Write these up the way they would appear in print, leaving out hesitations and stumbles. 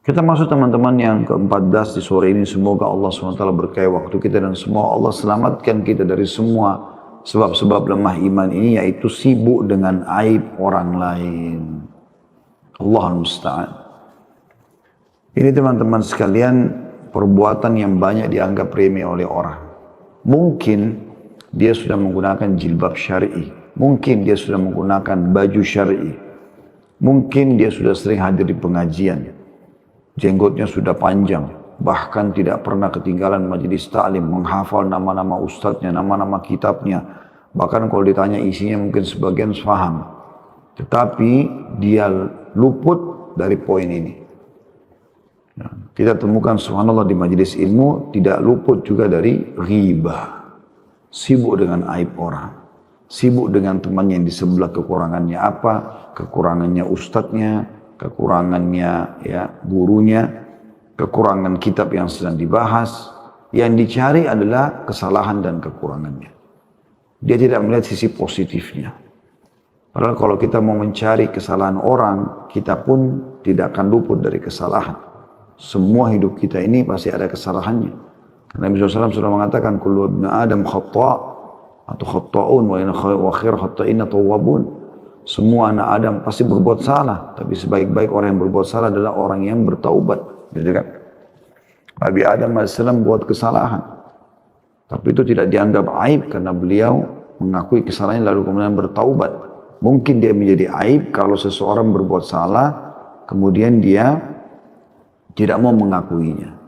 Kita masuk teman-teman yang ke-14 di sore ini. Semoga Allah SWT berkahi waktu kita dan semua Allah selamatkan kita dari semua sebab-sebab lemah iman ini, yaitu sibuk dengan aib orang lain. Allahul Musta'an. Ini teman-teman sekalian perbuatan yang banyak dianggap remeh oleh orang. Mungkin dia sudah menggunakan jilbab syar'i, mungkin dia sudah menggunakan baju syar'i, mungkin dia sudah sering hadir di pengajian, jenggotnya sudah panjang, bahkan tidak pernah ketinggalan majelis ta'lim, menghafal nama-nama ustadznya, nama-nama kitabnya, bahkan kalau ditanya isinya mungkin sebagian faham, tetapi dia luput dari poin ini. Kita temukan subhanallah di majelis ilmu tidak luput juga dari ghibah, sibuk dengan aib orang, sibuk dengan temannya yang di sebelah, kekurangannya apa, kekurangannya ustadznya, kekurangannya ya gurunya, kekurangan kitab yang sedang dibahas. Yang dicari adalah kesalahan dan kekurangannya. Dia tidak melihat sisi positifnya. Padahal kalau kita mau mencari kesalahan orang, kita pun tidak akan luput dari kesalahan. Semua hidup kita ini pasti ada kesalahannya. Nabi SAW sudah mengatakan, kullu ibn Adam khata' atau khata'un wa khair khata'ina tawwabun. Semua anak Adam pasti berbuat salah, tapi sebaik-baik orang yang berbuat salah adalah orang yang bertaubat. Gitu kan? Nabi Adam AS buat kesalahan, tapi itu tidak dianggap aib karena beliau mengakui kesalahannya lalu kemudian bertaubat. Mungkin dia menjadi aib kalau seseorang berbuat salah, kemudian dia tidak mau mengakuinya.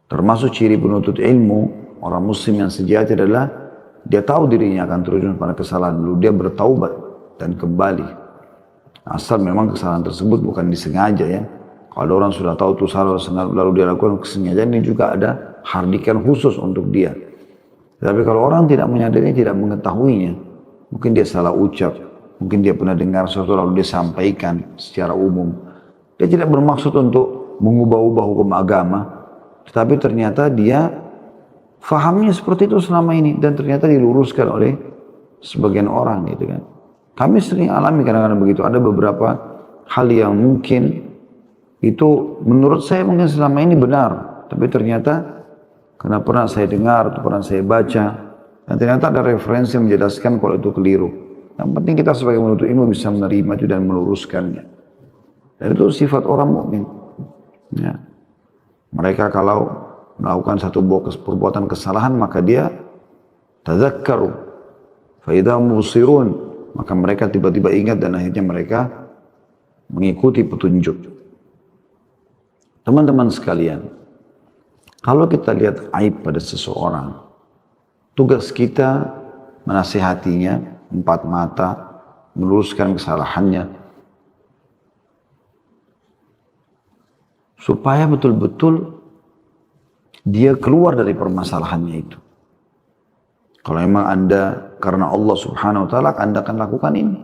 Termasuk ciri penuntut ilmu, orang muslim yang sejati adalah dia tahu dirinya akan terjun pada kesalahan, lalu dia bertaubat dan kembali. Asal memang kesalahan tersebut bukan disengaja ya. Kalau orang sudah tahu itu salah lalu dia lakukan kesengajaan, ini juga ada hardikan khusus untuk dia. Tapi kalau orang tidak menyadari, tidak mengetahuinya, mungkin dia salah ucap, mungkin dia pernah dengar sesuatu lalu dia sampaikan secara umum. Dia tidak bermaksud untuk mengubah-ubah hukum agama, tetapi ternyata dia fahamnya seperti itu selama ini dan ternyata diluruskan oleh sebagian orang gitu kan. Kami sering alami kadang-kadang begitu. Ada beberapa hal yang mungkin itu menurut saya mungkin selama ini benar, tapi ternyata karena pernah saya dengar atau pernah saya baca dan ternyata ada referensi yang menjelaskan kalau itu keliru. Yang penting kita sebagai penuntut ilmu bisa menerima itu dan meluruskannya. Dan itu sifat orang mukmin. Ya. Mereka kalau melakukan satu perbuatan kesalahan maka dia tadzakkaru fa idza mubsirun, maka mereka tiba-tiba ingat dan akhirnya mereka mengikuti petunjuk. Teman-teman sekalian, kalau kita lihat aib pada seseorang, tugas kita menasihatinya empat mata, meluruskan kesalahannya supaya betul-betul dia keluar dari permasalahannya itu. Kalau memang Anda karena Allah Subhanahu wa taala, Anda akan lakukan ini.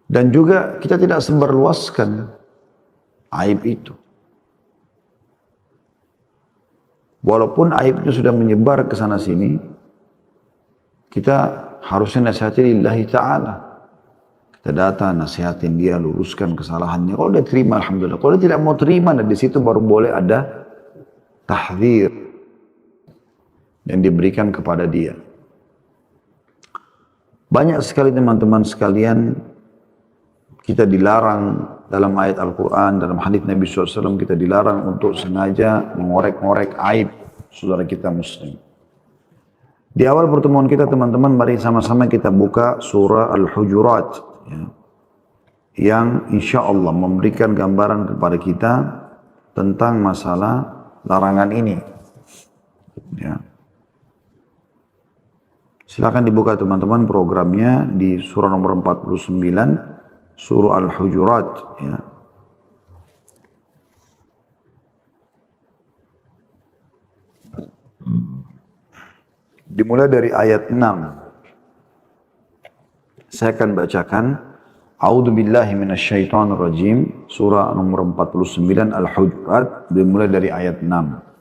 Dan juga kita tidak sebarluaskan aib itu. Walaupun aib itu sudah menyebar ke sana sini, kita harusnya nasihati lillahi ta'ala. Kita datang, nasihatin dia, luruskan kesalahannya. Kalau dia terima, alhamdulillah. Kalau dia tidak mau terima, dan di situ baru boleh ada tahdzir yang diberikan kepada dia. Banyak sekali teman-teman sekalian, kita dilarang dalam ayat Al-Quran, dalam hadits Nabi SAW, kita dilarang untuk sengaja mengorek-ngorek aib saudara kita muslim. Di awal pertemuan kita teman-teman, mari sama-sama kita buka surah Al-Hujurat. Ya, yang insya Allah memberikan gambaran kepada kita tentang masalah larangan ini. Ya. Silakan dibuka teman-teman programnya di surah nomor 49, surah Al-Hujurat. Ya. Dimulai dari ayat 6. Saya akan bacakan. A'udzu billahi minasyaitonir rajim. Surah nomor 49 Al-Hujurat dimulai dari ayat 6.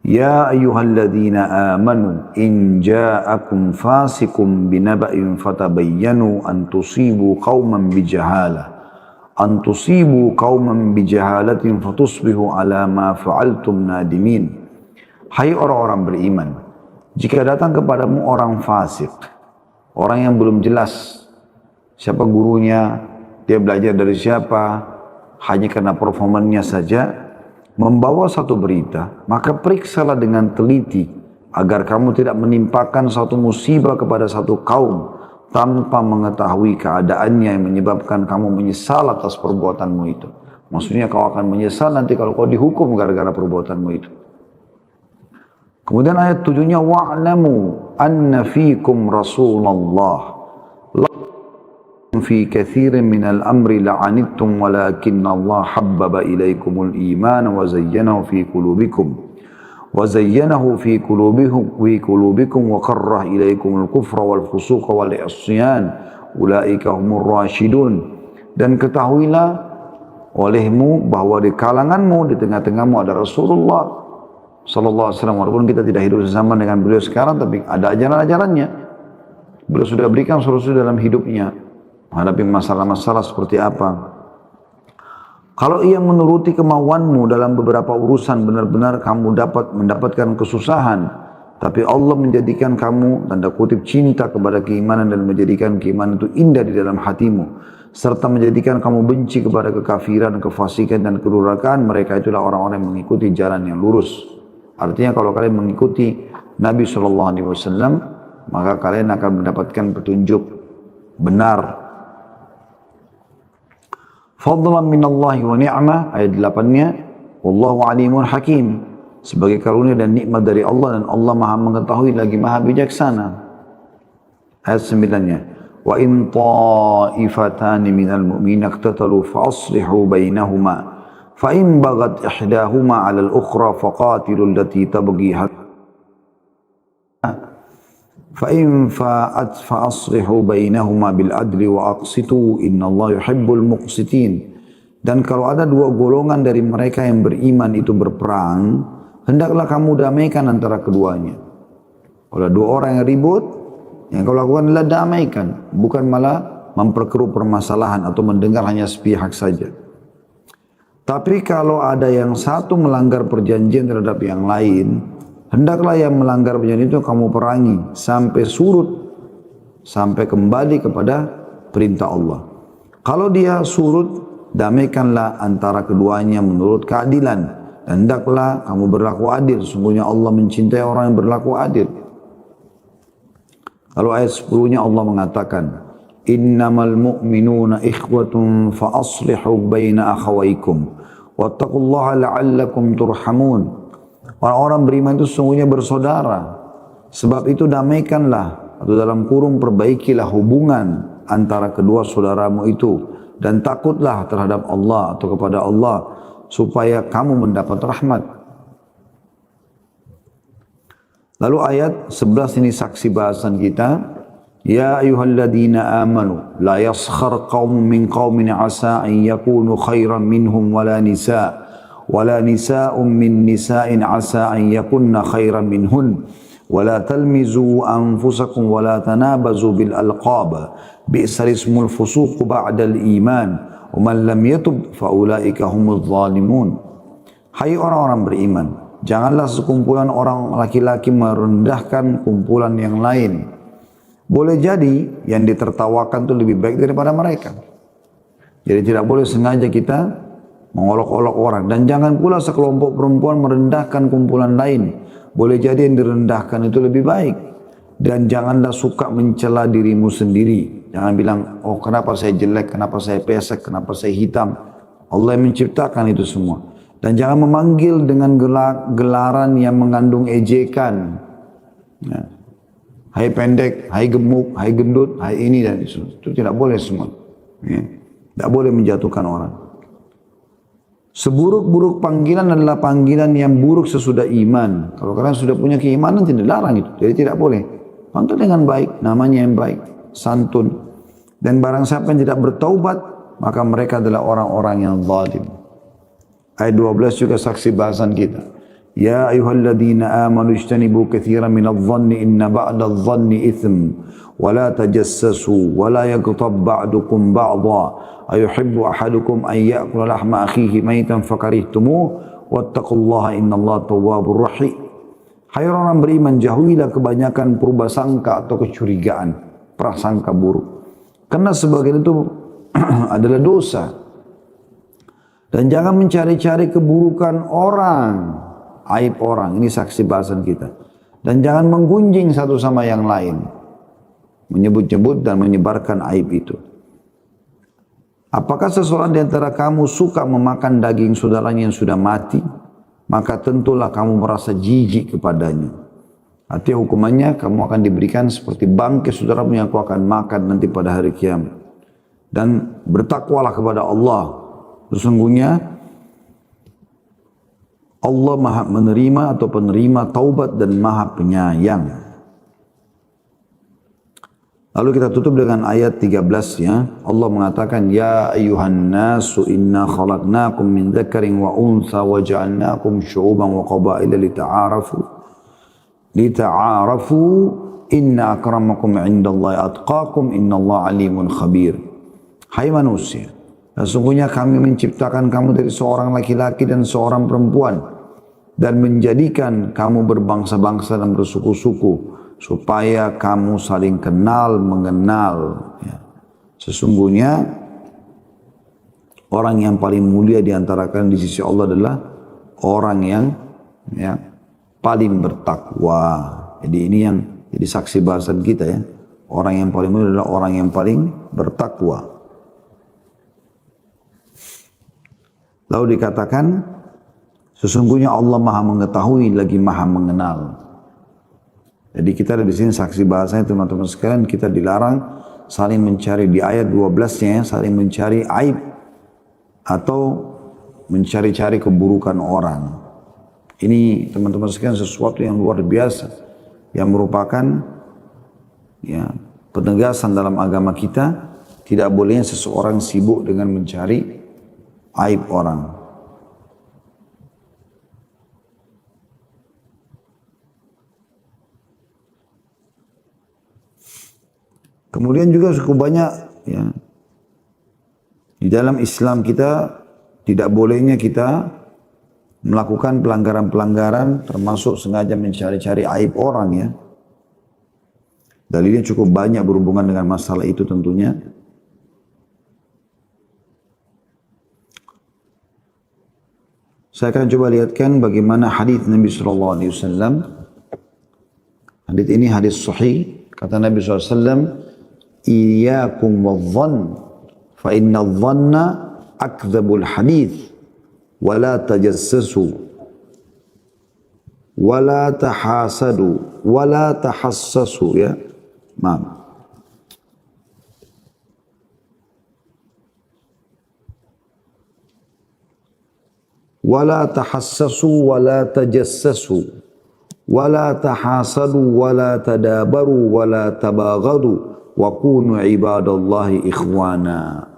Ya ayyuhalladzina amanu in ja'akum fasikum binaba'in fatabayyanu an tusibu qauman bijahalah an tusibu qauman bijahalatin fatusbihu ala ma fa'altum nadimin. Hai orang-orang beriman, jika datang kepadamu orang fasik, orang yang belum jelas siapa gurunya, dia belajar dari siapa, hanya karena performannya saja, membawa satu berita, maka periksalah dengan teliti agar kamu tidak menimpakan satu musibah kepada satu kaum tanpa mengetahui keadaannya yang menyebabkan kamu menyesal atas perbuatanmu itu. Maksudnya kau akan menyesal nanti kalau kau dihukum gara-gara perbuatanmu itu. Kemudian ayat 7-nya, wa'lamu anna fikum Rasulullah fi kathirin minal amri la'anittum walakinna Allah habbaba ilaikumul iman wa zayyanahu fi qulubikum wa karrah ilaikumul kufra wal fusuqa wal isyan ulaika humur rasyidun. Dan ketahuilah olehmu bahwa di kalanganmu, di tengah-tengahmu ada Rasulullah sallallahu alaihi wasallam. Walaupun kita tidak hidup sesama dengan beliau sekarang, tapi ada ajaran-ajarannya. Beliau sudah berikan solusi dalam hidupnya menghadapi masalah-masalah seperti apa. Kalau ia menuruti kemauanmu dalam beberapa urusan, benar-benar kamu dapat mendapatkan kesusahan. Tapi Allah menjadikan kamu, tanda kutip, cinta kepada keimanan dan menjadikan keimanan itu indah di dalam hatimu. Serta menjadikan kamu benci kepada kekafiran, kefasikan dan kedurhakaan. Mereka itulah orang-orang yang mengikuti jalan yang lurus. Artinya kalau kalian mengikuti Nabi SAW, maka kalian akan mendapatkan petunjuk benar. Fadlan minallahi wa ni'mah, ayat 8-nya, wallahu alimun hakim, sebagai karunia dan nikmat dari Allah, dan Allah maha mengetahui lagi maha bijaksana. Ayat 9-nya, wa in ta'ifatani minal mu'minin iqtatalu fa aslihu bainahuma fa in bagat ihdahuma 'ala al-ukhra faqatilul lati tabghi fa in fa'at fa aslihu bainahuma bil adli wa aqsitu innallaha yuhibbul muqsitin. Dan kalau ada dua golongan dari mereka yang beriman itu berperang, hendaklah kamu damaikan antara keduanya. Kalau dua orang yang ribut, yang kau lakukan adalah damaikan, bukan malah memperkeruh permasalahan atau mendengar hanya sepihak saja. Tapi kalau ada yang satu melanggar perjanjian terhadap yang lain, hendaklah yang melanggar perjanjian itu kamu perangi sampai surut, sampai kembali kepada perintah Allah. Kalau dia surut, damaikanlah antara keduanya menurut keadilan. Dan hendaklah kamu berlaku adil. Sesungguhnya Allah mencintai orang yang berlaku adil. Lalu ayat 10-nya Allah mengatakan, innamal mu'minuna ikhwatun fa aslihu baina akhawaykum wattaqullaha la'allakum turhamun. Orang-orang beriman itu sesungguhnya bersaudara. Sebab itu damaikanlah, atau dalam kurung perbaikilah hubungan antara kedua saudaramu itu, dan takutlah terhadap Allah atau kepada Allah supaya kamu mendapat rahmat. Lalu ayat 11 ini saksi bahasan kita. Ya ayyuhalladzina amanu la yaskhar qaumun min qaumin asa an yakunu khairan minhum wala nisa'un min nisa'in asa an yakunna khairan minhun wala talmizu anfusakum wala tanabazu bil alqab bi'sal ismul fusuq ba'dal iman wa man lam yatub fa ulaika humudz zalimun. Hai orang-orang beriman, janganlah sekumpulan orang laki-laki merendahkan kumpulan yang lain. Boleh jadi yang ditertawakan itu lebih baik daripada mereka. Jadi tidak boleh sengaja kita mengolok-olok orang. Dan jangan pula sekelompok perempuan merendahkan kumpulan lain. Boleh jadi yang direndahkan itu lebih baik. Dan janganlah suka mencela dirimu sendiri. Jangan bilang, oh kenapa saya jelek, kenapa saya pesek, kenapa saya hitam. Allah yang menciptakan itu semua. Dan jangan memanggil dengan gelaran yang mengandung ejekan. Ya. Hai pendek, hai gemuk, hai gendut, hai ini dan itu. Itu tidak boleh semua. Ya. Tidak boleh menjatuhkan orang. Seburuk-buruk panggilan adalah panggilan yang buruk sesudah iman. Kalau kalian sudah punya keimanan tidak larang itu. Jadi tidak boleh. Panggil dengan baik, namanya yang baik, santun. Dan barang siapa yang tidak bertaubat, maka mereka adalah orang-orang yang zalim. Ayat 12 juga saksi bahasan kita. Ya ayyuhalladzina amanu ijtanibu katsiran minadh-dhanni inna ba'dadh-dhanni itsm wa la tajassasu wa la yaghtab ba'dukum ba'dha ayuhibbu ahadukum an ya'kula lahma akhihi maytan fakarihtumuh wattaqullaha innallaha tawwabur rahim. Hai orang beriman, jauhilah kebanyakan prasangka atau kecurigaan, prasangka buruk. Karena sebagian itu adalah dosa. Dan jangan mencari-cari keburukan orang, aib orang. Ini saksi bahasan kita. Dan jangan menggunjing satu sama yang lain, menyebut-nyebut dan menyebarkan aib itu. Apakah seseorang di antara kamu suka memakan daging saudaranya yang sudah mati? Maka tentulah kamu merasa jijik kepadanya. Artinya hukumannya kamu akan diberikan seperti bangkai saudaramu yang kau akan makan nanti pada hari kiamat. Dan bertakwalah kepada Allah. Sesungguhnya Allah maha menerima atau penerima taubat dan maha penyayang. Lalu kita tutup dengan ayat 13 ya. Allah mengatakan, Ya ayuhan nasu inna khalaqnakum min dzakarin wa untha wa ja'alnakum syu'uban wa qabaila lita'arafu. Lita'arafu inna akramakum indallahi atqakum innallaha alimun khabir. Hai manusia, sesungguhnya kami menciptakan kamu dari seorang laki-laki dan seorang perempuan dan menjadikan kamu berbangsa-bangsa dan bersuku-suku supaya kamu saling kenal mengenal. Ya. Sesungguhnya orang yang paling mulia di antara kalian di sisi Allah adalah orang yang paling bertakwa. Jadi ini yang jadi saksi bahasan kita ya. Orang yang paling mulia adalah orang yang paling bertakwa. Lalu dikatakan, sesungguhnya Allah maha mengetahui lagi maha mengenal. Jadi kita ada di sini saksi bahasanya teman-teman sekalian, kita dilarang saling mencari di ayat 12-nya, saling mencari aib atau mencari-cari keburukan orang. Ini teman-teman sekalian sesuatu yang luar biasa yang merupakan ya, penegasan dalam agama kita. Tidak bolehnya seseorang sibuk dengan mencari aib orang. Kemudian juga cukup banyak ya, di dalam Islam kita tidak bolehnya kita melakukan pelanggaran-pelanggaran termasuk sengaja mencari-cari aib orang ya. Dalilnya cukup banyak berhubungan dengan masalah itu tentunya. Saya akan coba lihatkan bagaimana hadis Nabi sallallahu alaihi wasallam. Hadis ini hadis sahih. Kata Nabi sallallahu alaihi wasallam, Iyyakum wadh-dhann fa inna adh-dhanna akdzabul hadits wa la tajassasu wa la tahasadu wa la tahassasu ya. Maaf. Wa la tahassasu wa la tajassasu wa la tahasadu wa la tadabaru wa la tabaghadu wa kunu ibadallahi ikhwana.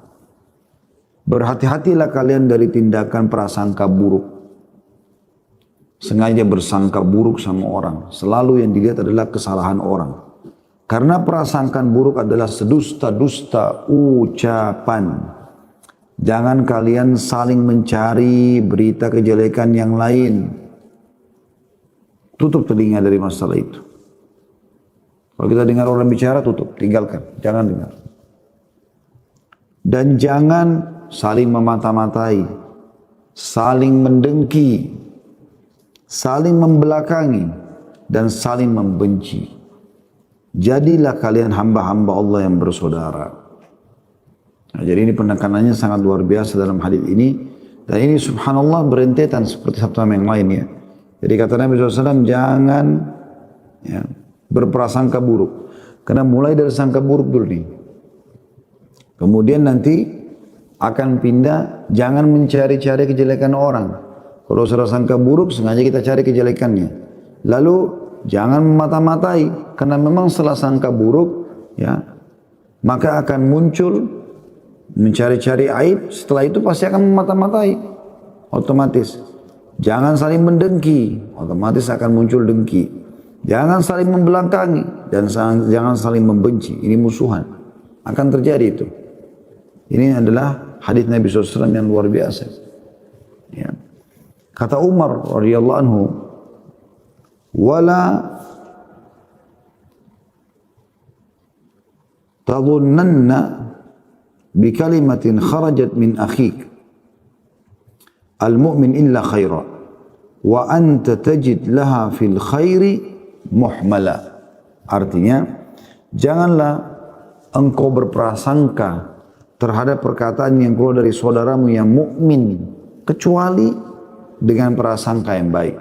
Berhati-hatilah kalian dari tindakan prasangka buruk. Sengaja bersangka buruk sama orang. Selalu yang dilihat adalah kesalahan orang. Karena prasangkaan buruk adalah sedusta-dusta ucapan. Jangan kalian saling mencari berita kejelekan yang lain. Tutup telinga dari masalah itu. Kalau kita dengar orang bicara, tutup, tinggalkan, jangan dengar. Dan jangan saling memata-matai, saling mendengki, saling membelakangi, dan saling membenci. Jadilah kalian hamba-hamba Allah yang bersaudara. Nah, jadi ini penekanannya sangat luar biasa dalam hadis ini. Dan ini subhanallah berentetan seperti sabda yang lain ya. Jadi kata Nabi SAW, jangan ya, berprasangka buruk. Karena mulai dari sangka buruk dulu nih. Kemudian nanti akan pindah, jangan mencari-cari kejelekan orang. Kalau sudah sangka buruk, sengaja kita cari kejelekannya. Lalu jangan memata-matai, karena memang setelah sangka buruk, ya, maka akan muncul mencari-cari aib. Setelah itu pasti akan memata-matai, otomatis. Jangan saling mendengki, otomatis akan muncul dengki. Jangan saling membelakangi dan jangan saling membenci. Ini musuhan. Akan terjadi itu. Ini adalah hadis Nabi SAW yang luar biasa. Ya. Kata Umar radhiyallahu anhu, "Wala tadhunnanna bi kalimatin kharajat min akhik al-mu'min illa khaira wa anta tajid laha fil khairi muhmala." Artinya, janganlah engkau berprasangka terhadap perkataan yang keluar dari saudaramu yang mukmin kecuali dengan prasangka yang baik.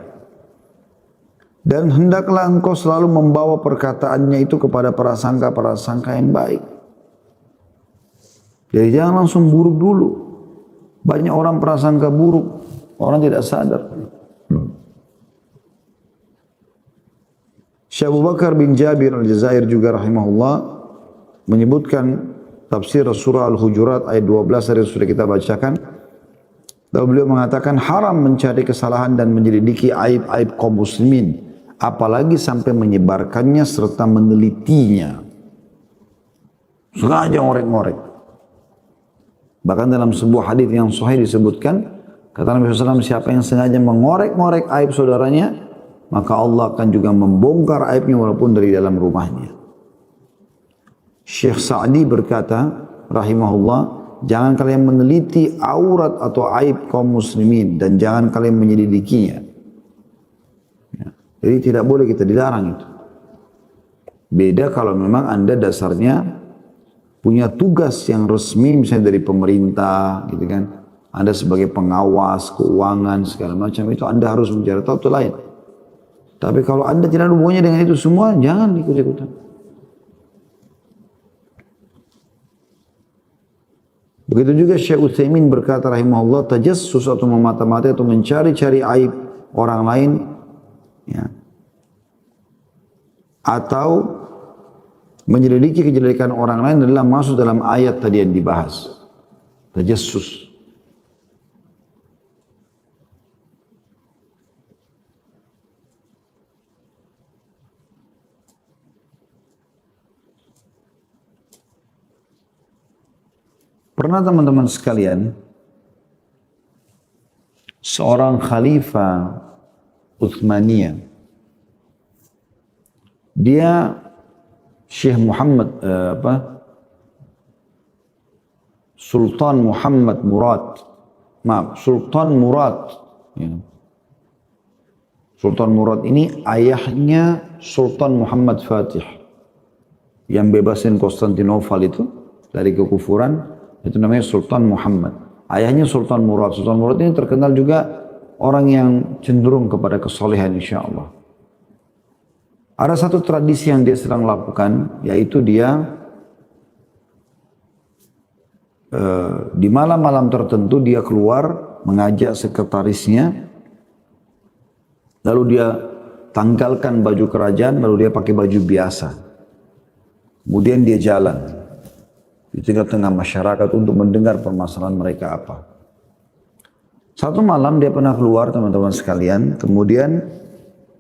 Dan hendaklah engkau selalu membawa perkataannya itu kepada prasangka-prasangka yang baik. Jadi jangan langsung buruk dulu. Banyak orang prasangka buruk, orang tidak sadar. Syekh Abu Bakar bin Jabir al-Jazair juga rahimahullah menyebutkan tafsir surah Al-Hujurat ayat 12 tadi sudah kita bacakan. Lalu beliau mengatakan haram mencari kesalahan dan menyelidiki aib-aib kaum muslimin, apalagi sampai menyebarkannya serta menelitinya. Sengaja ngorek-ngorek. Bahkan dalam sebuah hadis yang sahih disebutkan, kata Nabi SAW, siapa yang sengaja mengorek-ngorek aib saudaranya, maka Allah akan juga membongkar aibnya walaupun dari dalam rumahnya. Syekh Sa'di berkata, rahimahullah, jangan kalian meneliti aurat atau aib kaum muslimin dan jangan kalian menyelidikinya. Ya. Jadi tidak boleh kita dilarang itu. Beda kalau memang Anda dasarnya punya tugas yang resmi misalnya dari pemerintah gitu kan. Anda sebagai pengawas keuangan segala macam itu Anda harus mencari tahu itu lain. Tapi kalau Anda tidak ada hubungannya dengan itu semua, jangan ikut-ikutan. Begitu juga Syekh Utsaimin berkata rahimahullah, tajassus atau memata-matai atau mencari-cari aib orang lain, ya, atau menyelidiki kejelekan orang lain adalah masuk dalam ayat tadi yang dibahas. Tajassus. Pernah teman-teman sekalian, seorang khalifah Utsmaniyah, dia Syekh Muhammad Sultan Muhammad Murad, Sultan Murad. Ya. Sultan Murad ini ayahnya Sultan Muhammad Fatih yang bebasin Konstantinopel itu dari kekufuran. Itu namanya Sultan Muhammad. Ayahnya Sultan Murad. Sultan Murad ini terkenal juga orang yang cenderung kepada kesolehan insya Allah. Ada satu tradisi yang dia sedang lakukan, yaitu dia di malam-malam tertentu dia keluar mengajak sekretarisnya, lalu dia tanggalkan baju kerajaan, lalu dia pakai baju biasa. Kemudian dia jalan di tengah-tengah masyarakat untuk mendengar permasalahan mereka apa. Satu malam dia pernah keluar teman-teman sekalian, kemudian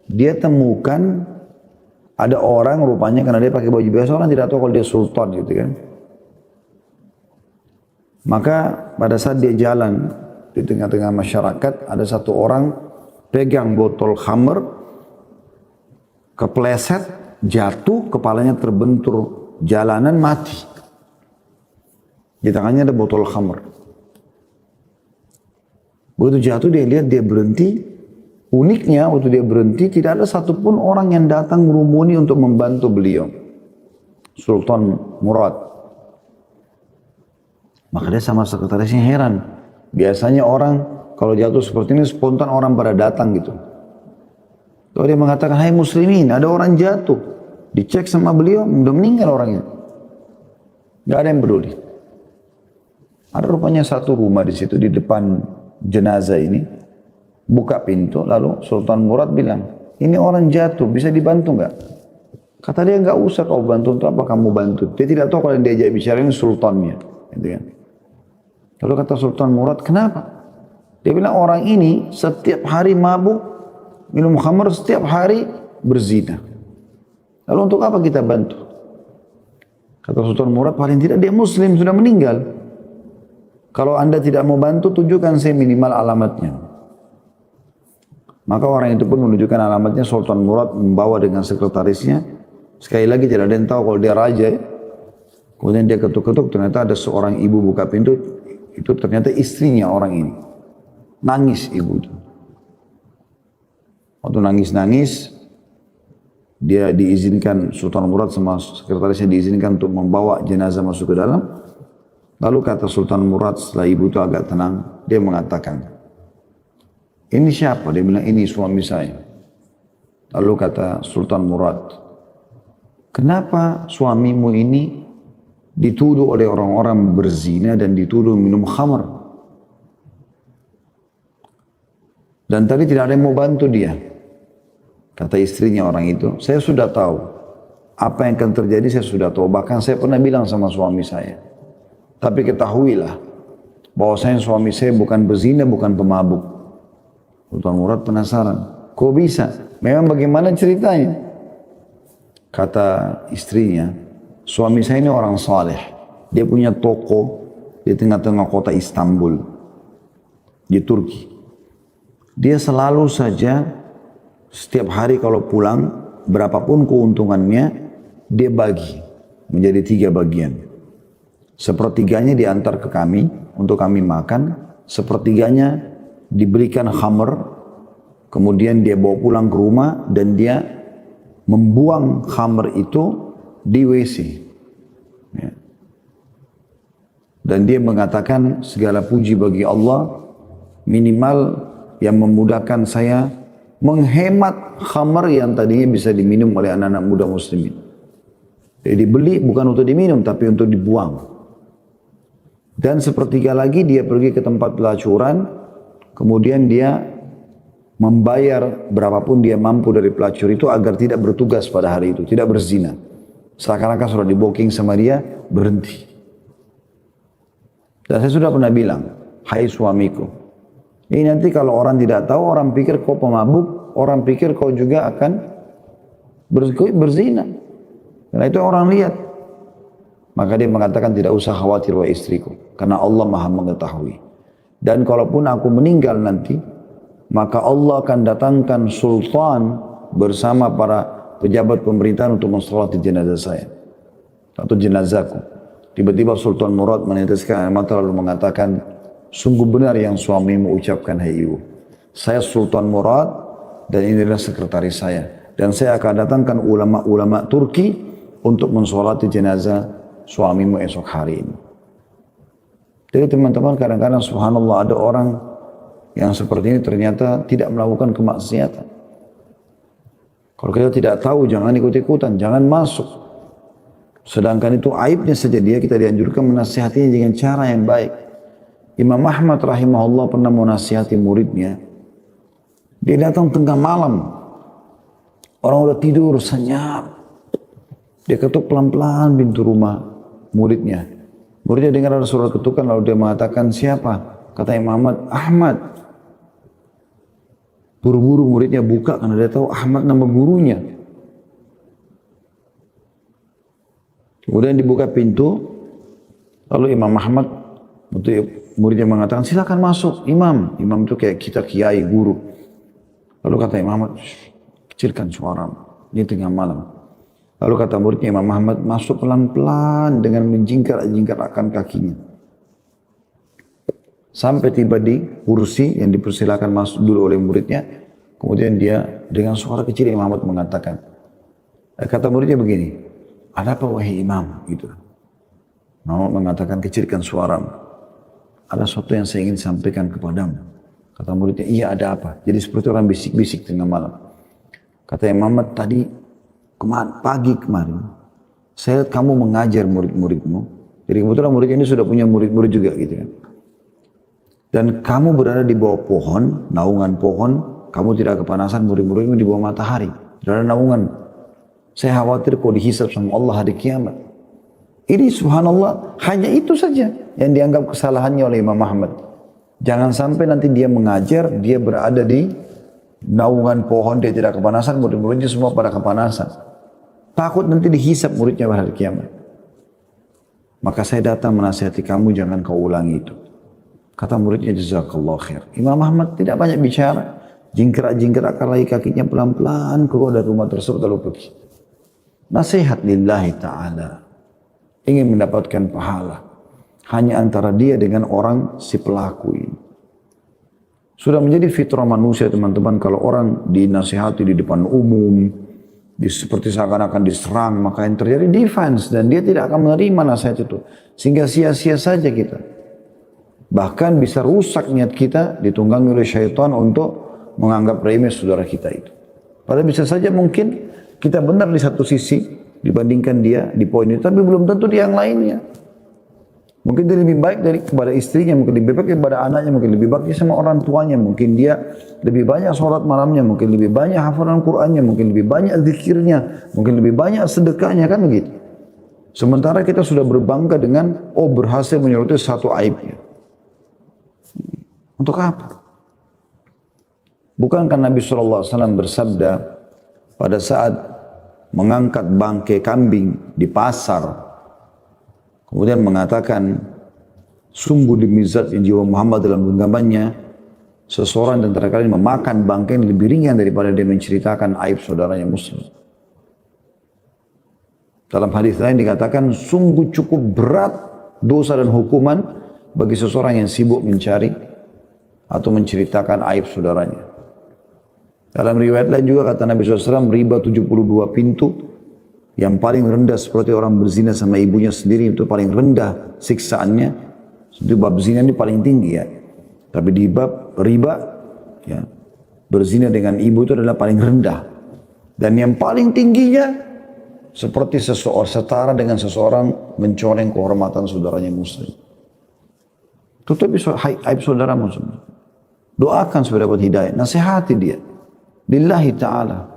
dia temukan ada orang rupanya karena dia pakai baju biasa, orang tidak tahu kalau dia sultan gitu kan. Maka pada saat dia jalan di tengah-tengah masyarakat, ada satu orang pegang botol khamr, kepleset, jatuh, kepalanya terbentur jalanan, mati. Di tangannya ada botol khamr. Begitu jatuh dia lihat, dia berhenti. Uniknya waktu dia berhenti tidak ada satupun orang yang datang merumuni untuk membantu beliau. Sultan Murad. Maka dia sama sekretarisnya heran. Biasanya orang kalau jatuh seperti ini spontan orang pada datang gitu. Lalu dia mengatakan, hai muslimin, ada orang jatuh. Dicek sama beliau, udah meninggal orangnya. Gak ada yang peduli. Ada rupanya satu rumah di situ di depan jenazah ini. Buka pintu, lalu Sultan Murad bilang, ini orang jatuh, bisa dibantu nggak? Kata dia, nggak usah kau bantu, untuk apa kamu bantu? Dia tidak tahu kalau yang diajak bicara ini sultannya. Gitu kan. Lalu kata Sultan Murad, kenapa? Dia bilang orang ini setiap hari mabuk, minum khamr, setiap hari berzina. Lalu untuk apa kita bantu? Kata Sultan Murad, paling tidak dia muslim, sudah meninggal. Kalau anda tidak mau bantu, tunjukkan saya minimal alamatnya. Maka orang itu pun menunjukkan alamatnya. Sultan Murad membawa dengan sekretarisnya. Sekali lagi tidak ada yang tahu kalau dia raja. Kemudian dia ketuk-ketuk, ternyata ada seorang ibu buka pintu. Itu ternyata istrinya orang ini. Nangis ibu itu. Waktu nangis-nangis, dia diizinkan, Sultan Murad sama sekretarisnya diizinkan untuk membawa jenazah masuk ke dalam. Lalu kata Sultan Murad setelah ibu itu agak tenang, dia mengatakan, ini siapa? Dia bilang, ini suami saya. Lalu kata Sultan Murad, kenapa suamimu ini dituduh oleh orang-orang berzina dan dituduh minum khamr? Dan tadi tidak ada yang mau bantu dia. Kata istrinya orang itu, saya sudah tahu. Apa yang akan terjadi saya sudah tahu. Bahkan saya pernah bilang sama suami saya. Tapi ketahuilah, bahwasanya suami saya bukan berzina, bukan pemabuk. Sultan Murad penasaran, kok bisa? Memang bagaimana ceritanya? Kata istrinya, suami saya ini orang saleh. Dia punya toko di tengah-tengah kota Istanbul, di Turki. Dia selalu saja, setiap hari kalau pulang, berapapun keuntungannya, dia bagi menjadi 3 bagian. Sepertiganya diantar ke kami, untuk kami makan. Sepertiganya diberikan khamr, kemudian dia bawa pulang ke rumah, dan dia membuang khamr itu di WC. Ya. Dan dia mengatakan segala puji bagi Allah, minimal yang memudahkan saya menghemat khamr yang tadinya bisa diminum oleh anak-anak muda muslimin. Jadi dibeli bukan untuk diminum tapi untuk dibuang. Dan sepertiga lagi dia pergi ke tempat pelacuran, kemudian dia membayar berapapun dia mampu dari pelacur itu agar tidak bertugas pada hari itu, tidak berzina. Seakan-akan sudah di booking sama dia, berhenti. Dan saya sudah pernah bilang, hai suamiku, ini nanti kalau orang tidak tahu, orang pikir kau pemabuk, orang pikir kau juga akan berzina. Karena itu orang lihat. Maka dia mengatakan tidak usah khawatir wahai istriku, karena Allah Maha mengetahui. Dan kalaupun aku meninggal nanti, maka Allah akan datangkan sultan bersama para pejabat pemerintahan untuk mensolati jenazah saya atau jenazahku. Tiba-tiba Sultan Murad meneteskan air mata lalu mengatakan, sungguh benar yang suamimu ucapkan, hai ibu. Saya Sultan Murad dan ini adalah sekretaris saya. Dan saya akan datangkan ulama-ulama Turki untuk mensolati jenazah suamimu esok hari ini. Jadi teman-teman, kadang-kadang subhanallah ada orang yang seperti ini ternyata tidak melakukan kemaksiatan. Kalau kita tidak tahu, jangan ikut-ikutan, jangan masuk. Sedangkan itu aibnya saja dia, kita dianjurkan menasihatinya dengan cara yang baik. Imam Ahmad rahimahullah pernah menasihati muridnya. Dia datang tengah malam. Orang udah tidur, senyap. Dia ketuk pelan-pelan pintu rumah muridnya. Muridnya dengar ada suara ketukan, lalu dia mengatakan, siapa? Kata Imam Ahmad. Buru-buru muridnya buka karena dia tahu Ahmad nama gurunya. Kemudian dibuka pintu, lalu Imam Ahmad, muridnya mengatakan, silakan masuk Imam. Imam itu kayak kita kiai, guru. Lalu kata Imam Ahmad, kecilkan suara, ini tengah malam. Lalu kata muridnya Imam Ahmad, masuk pelan-pelan dengan menjingkar-jingkarkan kakinya. Sampai tiba di kursi yang dipersilakan masuk dulu oleh muridnya. Kemudian dia dengan suara kecil Imam Ahmad mengatakan, kata muridnya begini, ada apa wahai imam? Gitu. Imam Ahmad mengatakan, kecilkan suaramu. Ada sesuatu yang saya ingin sampaikan kepadamu. Kata muridnya, iya ada apa? Jadi seperti orang bisik-bisik tengah malam. Kata Imam Ahmad, tadi pagi kemarin, saya lihat kamu mengajar murid-muridmu. Jadi kebetulan murid ini sudah punya murid-murid juga gitu kan. Dan kamu berada di bawah pohon, naungan pohon, kamu tidak kepanasan, murid-muridmu di bawah matahari. Tidak ada naungan. Saya khawatir kau dihisab sama Allah hari kiamat. Ini subhanallah, hanya itu saja yang dianggap kesalahannya oleh Imam Ahmad. Jangan sampai nanti dia mengajar, dia berada di naungan pohon, dia tidak kepanasan, murid-muridnya semua pada kepanasan. Takut nanti dihisap muridnya pada hari kiamat. Maka saya datang menasihati kamu, jangan kau ulangi itu. Kata muridnya, jazakallah khair. Imam Ahmad tidak banyak bicara. Jingkrak-jingkrak lagi kakinya pelan-pelan keluar dari rumah tersebut lalu pergi. Nasihat lillahi ta'ala. Ingin mendapatkan pahala. Hanya antara dia dengan orang si pelaku ini. Sudah menjadi fitrah manusia teman-teman, kalau orang dinasihati di depan umum, seperti seakan-akan diserang, maka yang terjadi defense, dan dia tidak akan menerima nasihat itu. Sehingga sia-sia saja kita. Bahkan bisa rusak niat kita, ditunggangi oleh syaitan untuk menganggap remeh saudara kita itu. Padahal bisa saja mungkin kita benar di satu sisi dibandingkan dia di poin itu, tapi belum tentu di yang lainnya. Mungkin dia lebih baik kepada istrinya, mungkin lebih baik kepada anaknya, mungkin lebih baik sama orang tuanya, mungkin dia lebih banyak sholat malamnya, mungkin lebih banyak hafalan Qur'annya, mungkin lebih banyak zikirnya, mungkin lebih banyak sedekahnya, kan begitu. Sementara kita sudah berbangga dengan berhasil menyoroti satu aibnya. Untuk apa? Bukankah Nabi SAW bersabda pada saat mengangkat bangkai kambing di pasar, kemudian mengatakan, sungguh demi zat yang jiwa Muhammad dalam genggamannya, seseorang di antara kalian memakan bangkai yang lebih ringan daripada dia menceritakan aib saudaranya muslim. Dalam hadis lain dikatakan, sungguh cukup berat dosa dan hukuman bagi seseorang yang sibuk mencari atau menceritakan aib saudaranya. Dalam riwayat lain juga kata Nabi SAW, riba 72 pintu, yang paling rendah seperti orang berzina sama ibunya sendiri, itu paling rendah siksaannya. Itu bab zina ini paling tinggi ya. Tapi di bab riba, ya, berzina dengan ibu itu adalah paling rendah. Dan yang paling tingginya, seperti seseorang setara dengan seseorang mencoreng kehormatan saudaranya muslim. Tutupi aib saudara muslim. Doakan supaya dapat hidayah, nasihati dia. Lillahi ta'ala.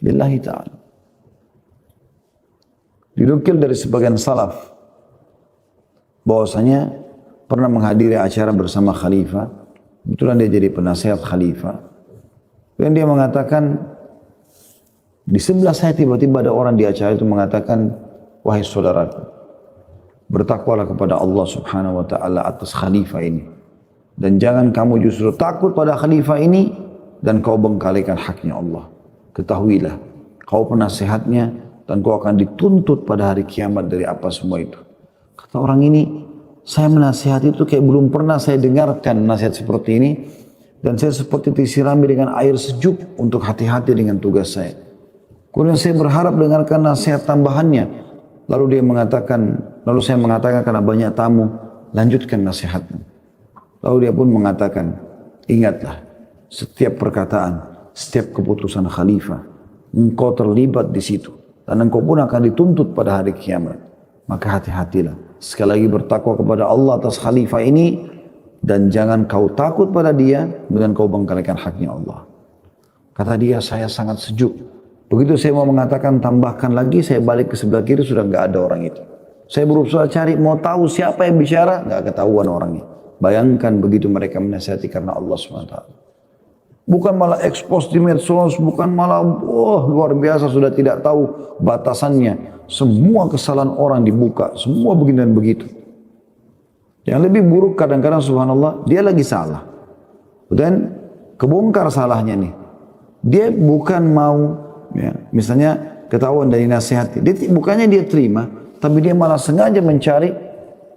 Lillahi ta'ala. Dinukil dari sebagian salaf bahwasanya pernah menghadiri acara bersama khalifah. Kebetulan dia jadi penasihat khalifah. Dan dia mengatakan, di sebelah saya tiba-tiba ada orang di acara itu mengatakan, wahai saudaraku, bertakwalah kepada Allah subhanahu wa ta'ala atas khalifah ini. Dan jangan kamu justru takut pada khalifah ini dan kau bengkalikan haknya Allah. Ketahuilah, kau penasehatnya dan kau akan dituntut pada hari kiamat dari apa semua itu. Kata orang ini, saya menasihati itu kayak belum pernah saya dengarkan nasihat seperti ini. Dan saya seperti disirami dengan air sejuk untuk hati-hati dengan tugas saya. Kemudian saya berharap dengarkan nasihat tambahannya. Lalu saya mengatakan karena banyak tamu, lanjutkan nasihatmu. Lalu dia pun mengatakan, ingatlah, setiap perkataan, setiap keputusan khalifah, engkau terlibat di situ. Dan engkau pun akan dituntut pada hari kiamat. Maka hati-hatilah. Sekali lagi bertakwa kepada Allah atas khalifah ini. Dan jangan kau takut pada dia. Dan kau bengkalikan haknya Allah. Kata dia, saya sangat sejuk. Begitu saya mau mengatakan tambahkan lagi, saya balik ke sebelah kiri, sudah nggak ada orang itu. Saya berusaha cari, mau tahu siapa yang bicara, nggak ketahuan orangnya. Bayangkan begitu mereka menasihati karena Allah SWT. Bukan malah ekspos di medsos, bukan malah luar biasa sudah tidak tahu batasannya. Semua kesalahan orang dibuka, semua begini dan begitu. Yang lebih buruk kadang-kadang subhanallah, dia lagi salah. Dan kebongkar salahnya nih. Dia bukan mau, ya, misalnya ketahuan dari nasihati. Bukannya dia terima, tapi dia malah sengaja mencari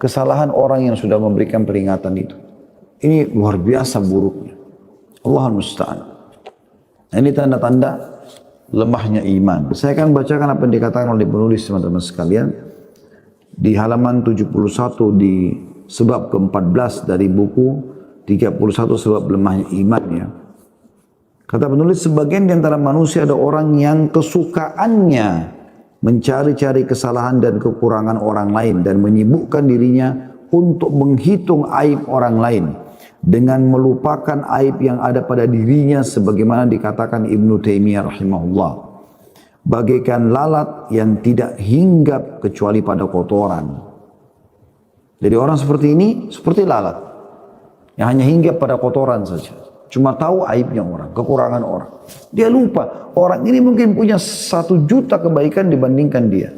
kesalahan orang yang sudah memberikan peringatan itu. Ini luar biasa buruknya. Allah musta'an. Ini tanda-tanda lemahnya iman. Saya akan bacakan apa yang dikatakan oleh penulis teman-teman sekalian di halaman 71 di sebab ke-14 dari buku 31 sebab lemahnya iman ya. Kata penulis, sebagian di antara manusia ada orang yang kesukaannya mencari-cari kesalahan dan kekurangan orang lain dan menyibukkan dirinya untuk menghitung aib orang lain dengan melupakan aib yang ada pada dirinya, sebagaimana dikatakan Ibnu Taimiyah rahimahullah, bagaikan lalat yang tidak hinggap kecuali pada kotoran. Jadi orang seperti ini seperti lalat. yang hanya hinggap pada kotoran saja. Cuma tahu aibnya orang, kekurangan orang. Dia lupa, orang ini mungkin punya 1 juta kebaikan dibandingkan dia.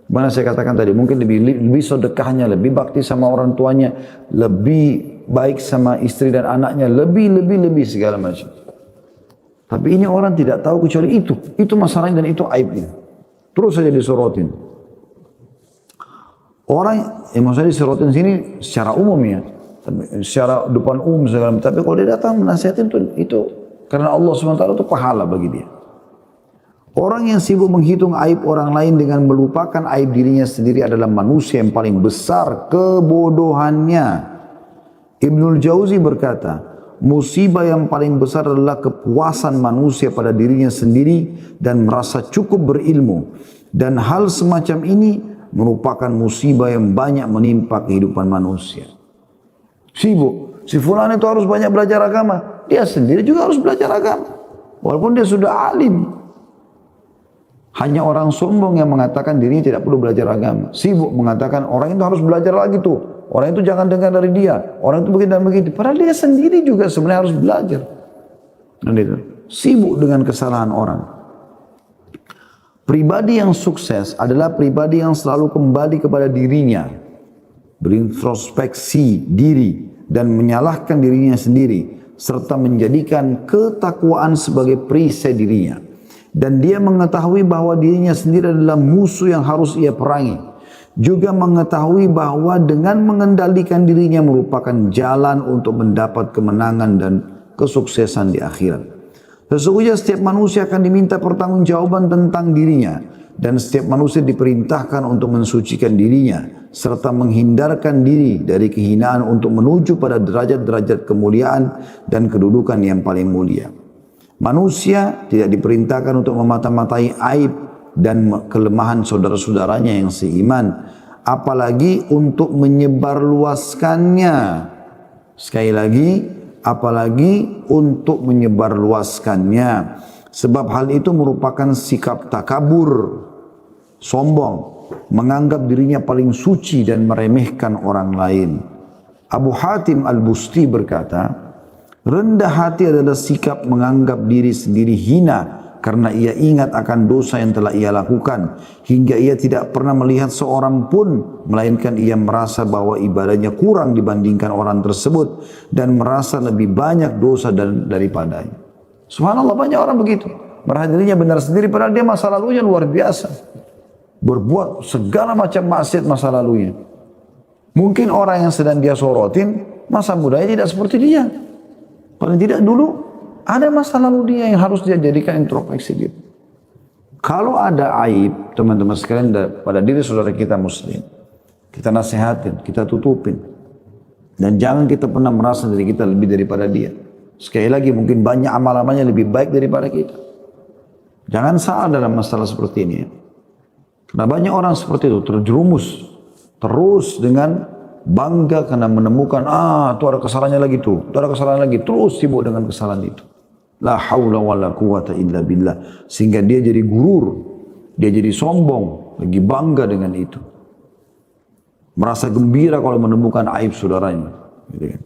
Mana saya katakan tadi, mungkin lebih sedekahnya, lebih bakti sama orang tuanya, lebih baik sama istri dan anaknya, lebih segala macam. Tapi ini orang tidak tahu kecuali itu masalahnya dan itu aibnya. Terus saja disorotin. Orang yang maksudnya disorotin sini secara umum ya, secara depan umum segala macam. Tapi kalau dia datang menasihatin itu karena Allah SWT itu pahala bagi dia. Orang yang sibuk menghitung aib orang lain dengan melupakan aib dirinya sendiri adalah manusia yang paling besar kebodohannya. Ibnul Jauzi berkata, musibah yang paling besar adalah kepuasan manusia pada dirinya sendiri dan merasa cukup berilmu. Dan hal semacam ini merupakan musibah yang banyak menimpa kehidupan manusia. Sibuk, si fulan itu harus banyak belajar agama, dia sendiri juga harus belajar agama. Walaupun dia sudah alim. Hanya orang sombong yang mengatakan dirinya tidak perlu belajar agama. Sibuk mengatakan orang itu harus belajar lagi tuh. Orang itu jangan dengar dari dia. Orang itu begini dan begitu. Padahal dia sendiri juga sebenarnya harus belajar. Sibuk dengan kesalahan orang. Pribadi yang sukses adalah pribadi yang selalu kembali kepada dirinya. Berintrospeksi diri dan menyalahkan dirinya sendiri. Serta menjadikan ketakwaan sebagai perisai dirinya. Dan dia mengetahui bahwa dirinya sendiri adalah musuh yang harus ia perangi. Juga mengetahui bahwa dengan mengendalikan dirinya merupakan jalan untuk mendapat kemenangan dan kesuksesan di akhirat. Sesungguhnya setiap manusia akan diminta pertanggungjawaban tentang dirinya. Dan setiap manusia diperintahkan untuk mensucikan dirinya. Serta menghindarkan diri dari kehinaan untuk menuju pada derajat-derajat kemuliaan dan kedudukan yang paling mulia. Manusia tidak diperintahkan untuk memata-matai aib dan kelemahan saudara-saudaranya yang seiman, apalagi untuk menyebarluaskannya. Sekali lagi, apalagi untuk menyebarluaskannya. Sebab hal itu merupakan sikap takabur, sombong, menganggap dirinya paling suci dan meremehkan orang lain. Abu Hatim Al-Busti berkata, rendah hati adalah sikap menganggap diri sendiri hina karena ia ingat akan dosa yang telah ia lakukan hingga ia tidak pernah melihat seorang pun melainkan ia merasa bahwa ibadahnya kurang dibandingkan orang tersebut dan merasa lebih banyak dosa daripadanya. Subhanallah, banyak orang begitu. Merasa dirinya benar sendiri padahal dia masa lalunya luar biasa. Berbuat segala macam maksiat masa lalunya. Mungkin orang yang sedang dia sorotin masa mudanya tidak seperti dia. Paling tidak dulu ada masa lalu dia yang harus dia jadikan introspeksi dia. Kalau ada aib, teman-teman sekalian pada diri saudara kita muslim, kita nasihatin, kita tutupin. Dan jangan kita pernah merasa diri kita lebih daripada dia. Sekali lagi mungkin banyak amal-amalnya lebih baik daripada kita. Jangan salah dalam masalah seperti ini. Karena banyak orang seperti itu terjerumus terus dengan bangga karena menemukan, itu ada kesalahannya lagi tuh, itu ada kesalahan lagi, terus sibuk dengan kesalahan itu. La haula wa la quwata illa billah. Sehingga dia jadi gurur, dia jadi sombong, lagi bangga dengan itu. Merasa gembira kalau menemukan aib saudaranya. Gitu kan.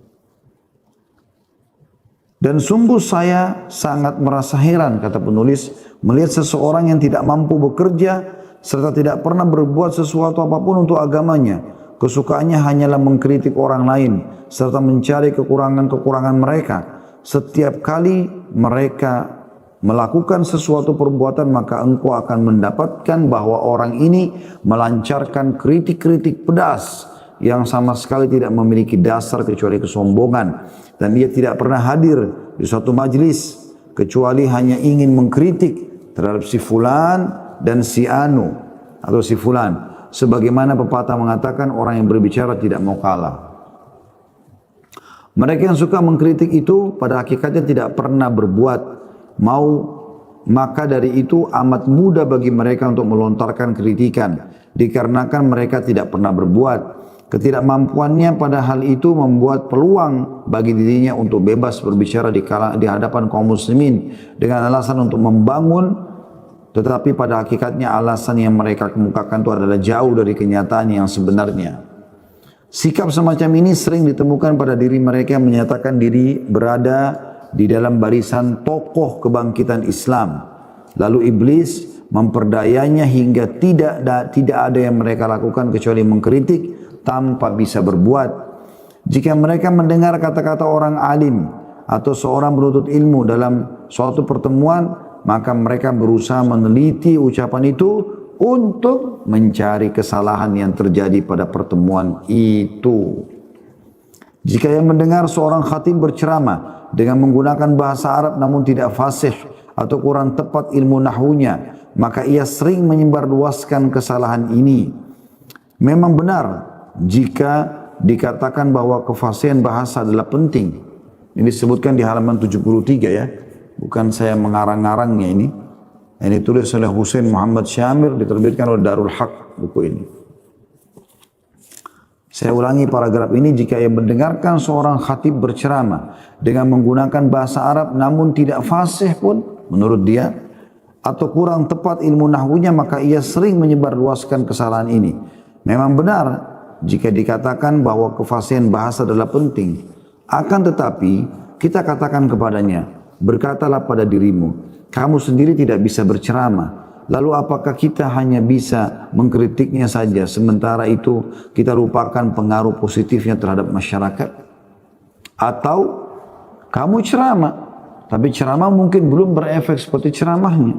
Dan sungguh saya sangat merasa heran, kata penulis, melihat seseorang yang tidak mampu bekerja, serta tidak pernah berbuat sesuatu apapun untuk agamanya. Kesukaannya hanyalah mengkritik orang lain serta mencari kekurangan-kekurangan mereka. Setiap kali mereka melakukan sesuatu perbuatan maka engkau akan mendapatkan bahwa orang ini melancarkan kritik-kritik pedas yang sama sekali tidak memiliki dasar kecuali kesombongan. Dan dia tidak pernah hadir di suatu majlis kecuali hanya ingin mengkritik terhadap si fulan dan si anu atau si fulan. Sebagaimana pepatah mengatakan orang yang berbicara tidak mau kalah. Mereka yang suka mengkritik itu pada hakikatnya tidak pernah berbuat mau, maka dari itu amat mudah bagi mereka untuk melontarkan kritikan dikarenakan mereka tidak pernah berbuat. Ketidakmampuannya pada hal itu membuat peluang bagi dirinya untuk bebas berbicara di hadapan kaum muslimin dengan alasan untuk membangun. Tetapi pada hakikatnya alasan yang mereka kemukakan itu adalah jauh dari kenyataan yang sebenarnya. Sikap semacam ini sering ditemukan pada diri mereka yang menyatakan diri berada di dalam barisan tokoh kebangkitan Islam. Lalu iblis memperdayanya hingga tidak ada yang mereka lakukan kecuali mengkritik tanpa bisa berbuat. Jika mereka mendengar kata-kata orang alim atau seorang penuntut ilmu dalam suatu pertemuan, maka mereka berusaha meneliti ucapan itu untuk mencari kesalahan yang terjadi pada pertemuan itu. Jika yang mendengar seorang khatib berceramah dengan menggunakan bahasa Arab namun tidak fasih atau kurang tepat ilmu nahwunya, maka ia sering menyebarluaskan kesalahan ini. Memang benar jika dikatakan bahwa kefasihan bahasa adalah penting. Ini disebutkan di halaman 73 ya. Bukan saya mengarang-arangnya ini. Ini ditulis oleh Husain Muhammad Syamir, diterbitkan oleh Darul Haq buku ini. Saya ulangi paragraf ini, jika ia mendengarkan seorang khatib berceramah dengan menggunakan bahasa Arab namun tidak fasih pun menurut dia atau kurang tepat ilmu nahwunya, maka ia sering menyebarluaskan kesalahan ini. Memang benar jika dikatakan bahwa kefasihan bahasa adalah penting. Akan tetapi kita katakan kepadanya, berkatalah pada dirimu, kamu sendiri tidak bisa berceramah. Lalu apakah kita hanya bisa mengkritiknya saja, sementara itu kita lupakan pengaruh positifnya terhadap masyarakat? Atau kamu ceramah, tapi ceramah mungkin belum berefek seperti ceramahnya.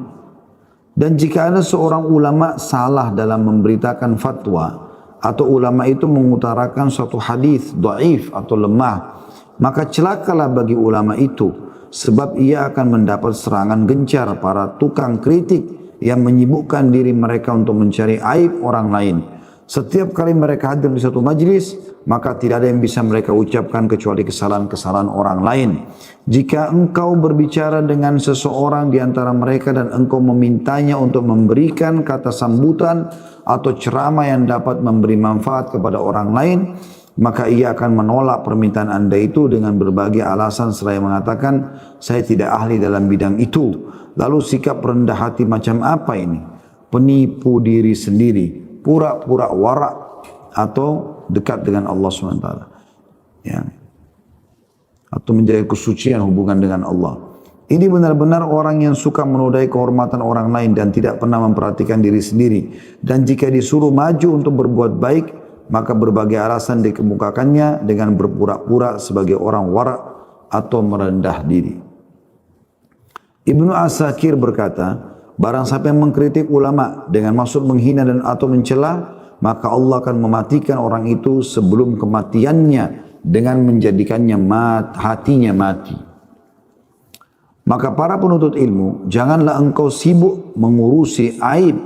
Dan jika ada seorang ulama salah dalam memberitakan fatwa, atau ulama itu mengutarakan suatu hadis dhaif atau lemah, maka celakalah bagi ulama itu, sebab ia akan mendapat serangan gencar para tukang kritik yang menyibukkan diri mereka untuk mencari aib orang lain. Setiap kali mereka hadir di satu majlis, maka tidak ada yang bisa mereka ucapkan kecuali kesalahan-kesalahan orang lain. Jika engkau berbicara dengan seseorang di antara mereka dan engkau memintanya untuk memberikan kata sambutan atau ceramah yang dapat memberi manfaat kepada orang lain, maka ia akan menolak permintaan anda itu dengan berbagai alasan seraya mengatakan, saya tidak ahli dalam bidang itu. Lalu sikap rendah hati macam apa ini? Penipu diri sendiri, pura-pura warak atau dekat dengan Allah SWT. Ya. Atau menjaga kesucian hubungan dengan Allah. Ini benar-benar orang yang suka menodai kehormatan orang lain dan tidak pernah memperhatikan diri sendiri. Dan jika disuruh maju untuk berbuat baik, maka berbagai alasan dikemukakannya dengan berpura-pura sebagai orang warak atau merendah diri. Ibnu Asakir berkata, barang siapa yang mengkritik ulama dengan maksud menghina dan atau mencela, maka Allah akan mematikan orang itu sebelum kematiannya dengan menjadikannya hatinya mati. Maka para penuntut ilmu, janganlah engkau sibuk mengurusi aib.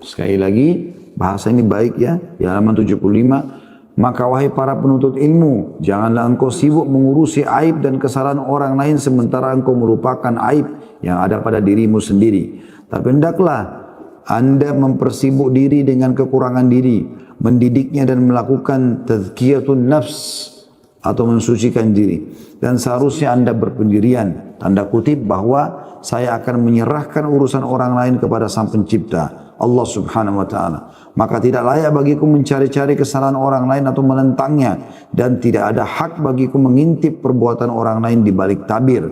Sekali lagi, bahasa ini baik ya, di halaman 75. Maka wahai para penuntut ilmu, janganlah engkau sibuk mengurusi aib dan kesalahan orang lain sementara engkau melupakan aib yang ada pada dirimu sendiri. Tapi hendaklah anda mempersibuk diri dengan kekurangan diri, mendidiknya dan melakukan tazkiyatun nafs atau mensucikan diri. Dan seharusnya anda berpendirian, tanda kutip, bahwa saya akan menyerahkan urusan orang lain kepada Sang Pencipta, Allah Subhanahu wa taala. Maka tidak layak bagiku mencari-cari kesalahan orang lain atau menentangnya, dan tidak ada hak bagiku mengintip perbuatan orang lain di balik tabir.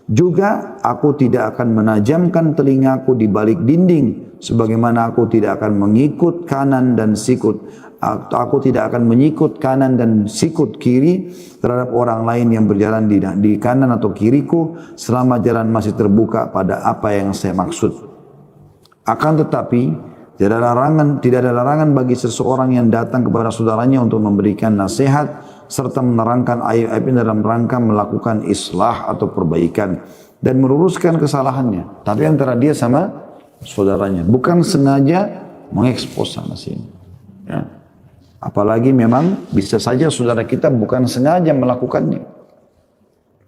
Juga aku tidak akan menajamkan telingaku di balik dinding, sebagaimana aku tidak akan mengikut kanan dan sikut. Aku tidak akan mengikut kanan dan sikut kiri terhadap orang lain yang berjalan di kanan atau kiriku selama jalan masih terbuka pada apa yang saya maksud. Akan tetapi tidak ada larangan bagi seseorang yang datang kepada saudaranya untuk memberikan nasihat serta menerangkan aib-aibnya dalam rangka melakukan islah atau perbaikan dan meluruskan kesalahannya. Tapi antara dia sama saudaranya, bukan sengaja mengekspos sana sini. Ya. Apalagi memang bisa saja saudara kita bukan sengaja melakukannya.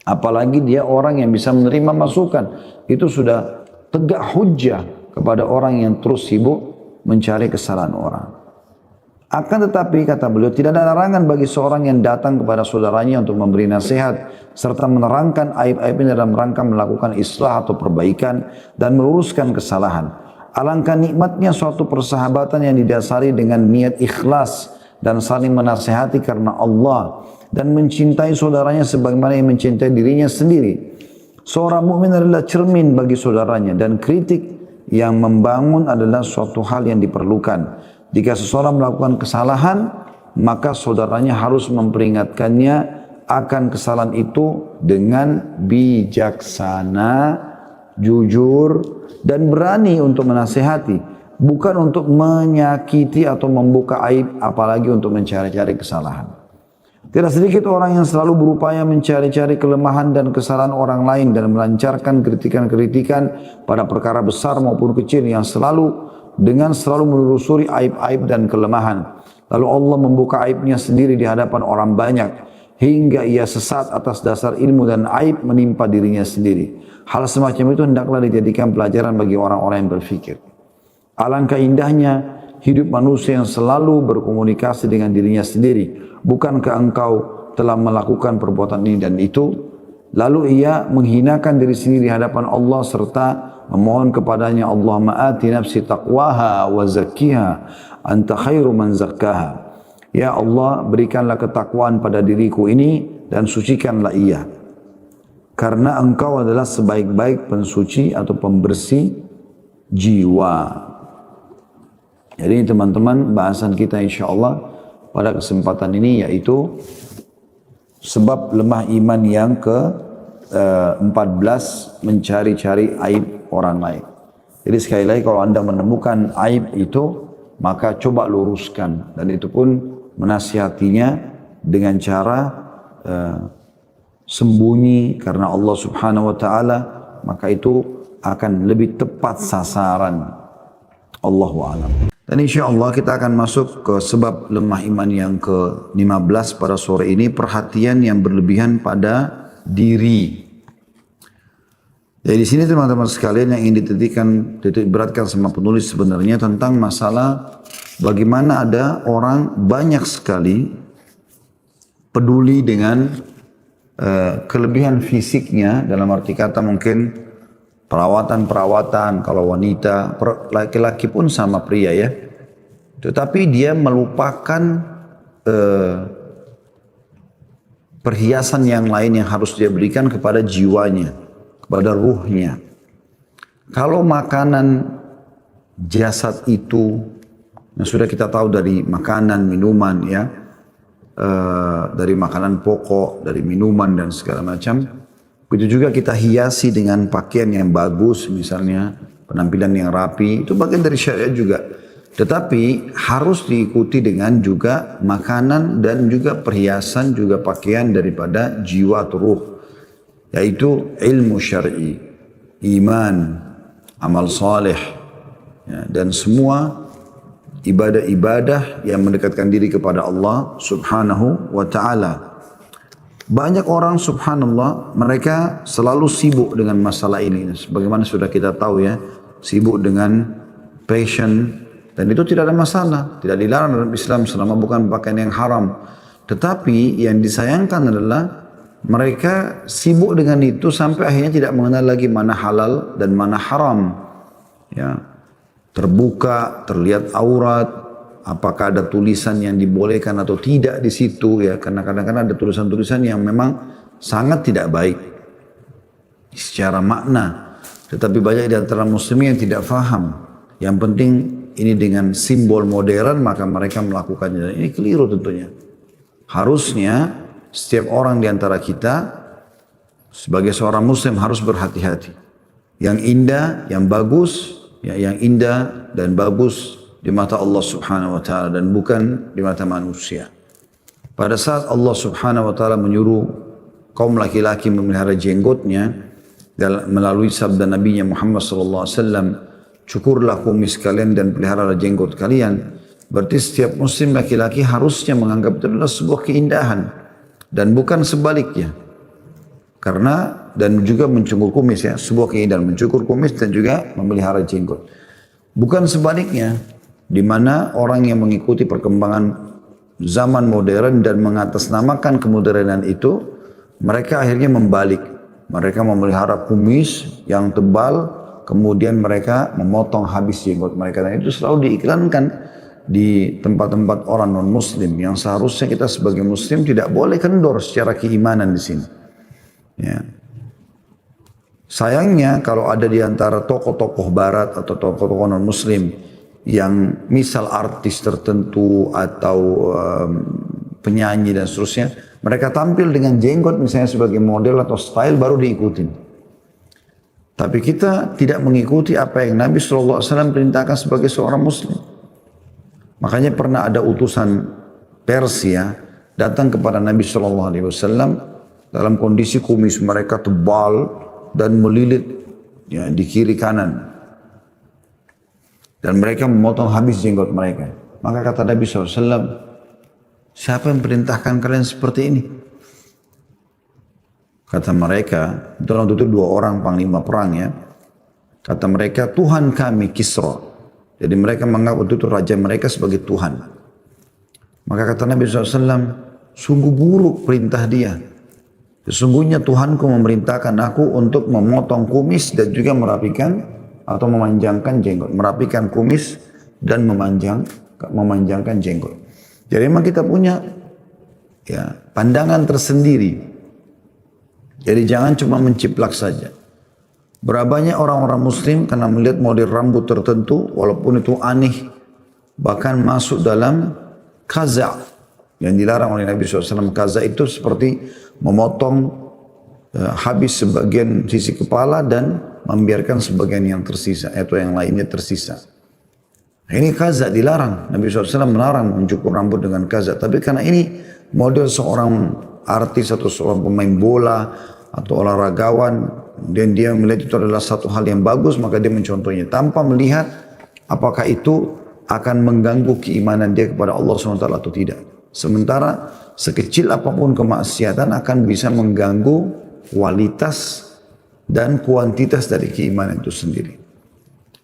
Apalagi dia orang yang bisa menerima masukan, itu sudah tegak hujjah kepada orang yang terus sibuk mencari kesalahan orang. Akan tetapi kata beliau, tidak ada larangan bagi seorang yang datang kepada saudaranya untuk memberi nasihat serta menerangkan aib-aibnya dalam rangka melakukan islah atau perbaikan dan meluruskan kesalahan. Alangkah nikmatnya suatu persahabatan yang didasari dengan niat ikhlas dan saling menasihati karena Allah dan mencintai saudaranya sebagaimana yang mencintai dirinya sendiri. Seorang mukmin adalah cermin bagi saudaranya dan kritik yang membangun adalah suatu hal yang diperlukan. Jika seseorang melakukan kesalahan, maka saudaranya harus memperingatkannya akan kesalahan itu dengan bijaksana, jujur, dan berani untuk menasihati. Bukan untuk menyakiti atau membuka aib, apalagi untuk mencari-cari kesalahan. Tidak sedikit orang yang selalu berupaya mencari-cari kelemahan dan kesalahan orang lain dan melancarkan kritikan-kritikan pada perkara besar maupun kecil yang selalu menelusuri aib-aib dan kelemahan. Lalu Allah membuka aibnya sendiri di hadapan orang banyak hingga ia sesat atas dasar ilmu dan aib menimpa dirinya sendiri. Hal semacam itu hendaklah dijadikan pelajaran bagi orang-orang yang berfikir. Alangkah indahnya hidup manusia yang selalu berkomunikasi dengan dirinya sendiri. Bukankah engkau telah melakukan perbuatan ini dan itu? Lalu ia menghinakan diri sendiri di hadapan Allah serta memohon kepadanya, Allahumma ati nafsi taqwaha wa zakkiha anta khairu man zakkaha. Ya Allah, berikanlah ketakwaan pada diriku ini dan sucikanlah ia. Karena engkau adalah sebaik-baik pensuci atau pembersih jiwa. Jadi teman-teman, bahasan kita insyaAllah pada kesempatan ini yaitu sebab lemah iman yang ke-14 mencari-cari aib orang lain. Jadi sekali lagi kalau anda menemukan aib itu maka coba luruskan, dan itu pun menasihatinya dengan cara sembunyi karena Allah Subhanahu wa taala, maka itu akan lebih tepat sasaran. Allahu a'lam. Dan insyaAllah kita akan masuk ke sebab lemah iman yang ke-15 pada sore ini, perhatian yang berlebihan pada diri. Jadi di sini teman-teman sekalian yang ingin titik beratkan sama penulis sebenarnya tentang masalah bagaimana ada orang banyak sekali peduli dengan kelebihan fisiknya, dalam arti kata mungkin perawatan, kalau wanita, laki-laki pun sama pria ya. Tetapi dia melupakan perhiasan yang lain yang harus dia berikan kepada jiwanya, kepada ruhnya. Kalau makanan jasad itu, yang sudah kita tahu dari makanan, minuman ya, dari makanan pokok, dari minuman dan segala macam, begitu juga kita hiasi dengan pakaian yang bagus, misalnya penampilan yang rapi, itu bagian dari syariat juga. Tetapi harus diikuti dengan juga makanan dan juga perhiasan, juga pakaian daripada jiwa atau ruh, yaitu ilmu syar'i, iman, amal saleh, ya, dan semua ibadah-ibadah yang mendekatkan diri kepada Allah Subhanahu wa ta'ala. Banyak orang subhanallah mereka selalu sibuk dengan masalah ini. Sebagaimana sudah kita tahu ya, sibuk dengan passion, dan itu tidak ada masalah, tidak dilarang dalam Islam selama bukan pakaian yang haram. Tetapi yang disayangkan adalah mereka sibuk dengan itu sampai akhirnya tidak mengenal lagi mana halal dan mana haram. Ya, terbuka, terlihat aurat, apakah ada tulisan yang dibolehkan atau tidak di situ ya, karena kadang-kadang ada tulisan-tulisan yang memang sangat tidak baik secara makna, tetapi banyak di antara muslimin yang tidak faham. Yang penting ini dengan simbol modern maka mereka melakukannya, dan ini keliru tentunya. Harusnya setiap orang di antara kita sebagai seorang muslim harus berhati-hati. Yang indah, yang bagus, ya, yang indah dan bagus di mata Allah Subhanahu wa taala dan bukan di mata manusia. Pada saat Allah Subhanahu wa taala menyuruh kaum laki-laki memelihara jenggotnya melalui sabda Nabi Muhammad sallallahu alaihi wasallam, cukurlah kumis kalian dan peliharalah jenggot kalian. Berarti setiap muslim laki-laki harusnya menganggap itu adalah sebuah keindahan dan bukan sebaliknya. Karena dan juga mencukur kumis ya, sebuah keindahan mencukur kumis dan juga memelihara jenggot. Bukan sebaliknya, di mana orang yang mengikuti perkembangan zaman modern dan mengatasnamakan kemodernan itu, mereka akhirnya membalik. Mereka memelihara kumis yang tebal, kemudian mereka memotong habis jenggot mereka, dan itu selalu diiklankan di tempat-tempat orang non-muslim yang seharusnya kita sebagai muslim tidak boleh kendor secara keimanan di sini. Ya. Sayangnya kalau ada di antara tokoh-tokoh barat atau tokoh-tokoh non-muslim yang misal artis tertentu atau penyanyi dan seterusnya, mereka tampil dengan jenggot misalnya sebagai model atau style baru diikutin. Tapi kita tidak mengikuti apa yang Nabi SAW perintahkan sebagai seorang muslim. Makanya pernah ada utusan Persia datang kepada Nabi SAW dalam kondisi kumis mereka tebal dan melilit ya, di kiri kanan. Dan mereka memotong habis jenggot mereka. Maka kata Nabi SAW, siapa yang perintahkan kalian seperti ini? Kata mereka, waktu itu 2 orang panglima perang ya. Kata mereka, Tuhan kami Kisra. Jadi mereka menganggap waktu itu raja mereka sebagai Tuhan. Maka kata Nabi SAW, sungguh buruk perintah dia. Sesungguhnya Tuhanku memerintahkan aku untuk memotong kumis dan juga merapikan atau memanjangkan jenggot. Merapikan kumis dan memanjangkan jenggot. Jadi memang kita punya ya, pandangan tersendiri. Jadi jangan cuma menciplak saja. Berapa banyak orang-orang muslim karena melihat model rambut tertentu, walaupun itu aneh, bahkan masuk dalam kaza yang dilarang oleh Nabi SAW. Kaza itu seperti memotong habis sebagian sisi kepala dan membiarkan sebagian yang tersisa atau yang lainnya tersisa. Ini kaza dilarang. Nabi SAW melarang mencukur rambut dengan kaza. Tapi karena ini model seorang artis atau seorang pemain bola atau olahragawan dan dia melihat itu adalah satu hal yang bagus, maka dia mencontohnya tanpa melihat apakah itu akan mengganggu keimanan dia kepada Allah SWT atau tidak. Sementara sekecil apapun kemaksiatan akan bisa mengganggu kualitas dan kuantitas dari keimanan itu sendiri.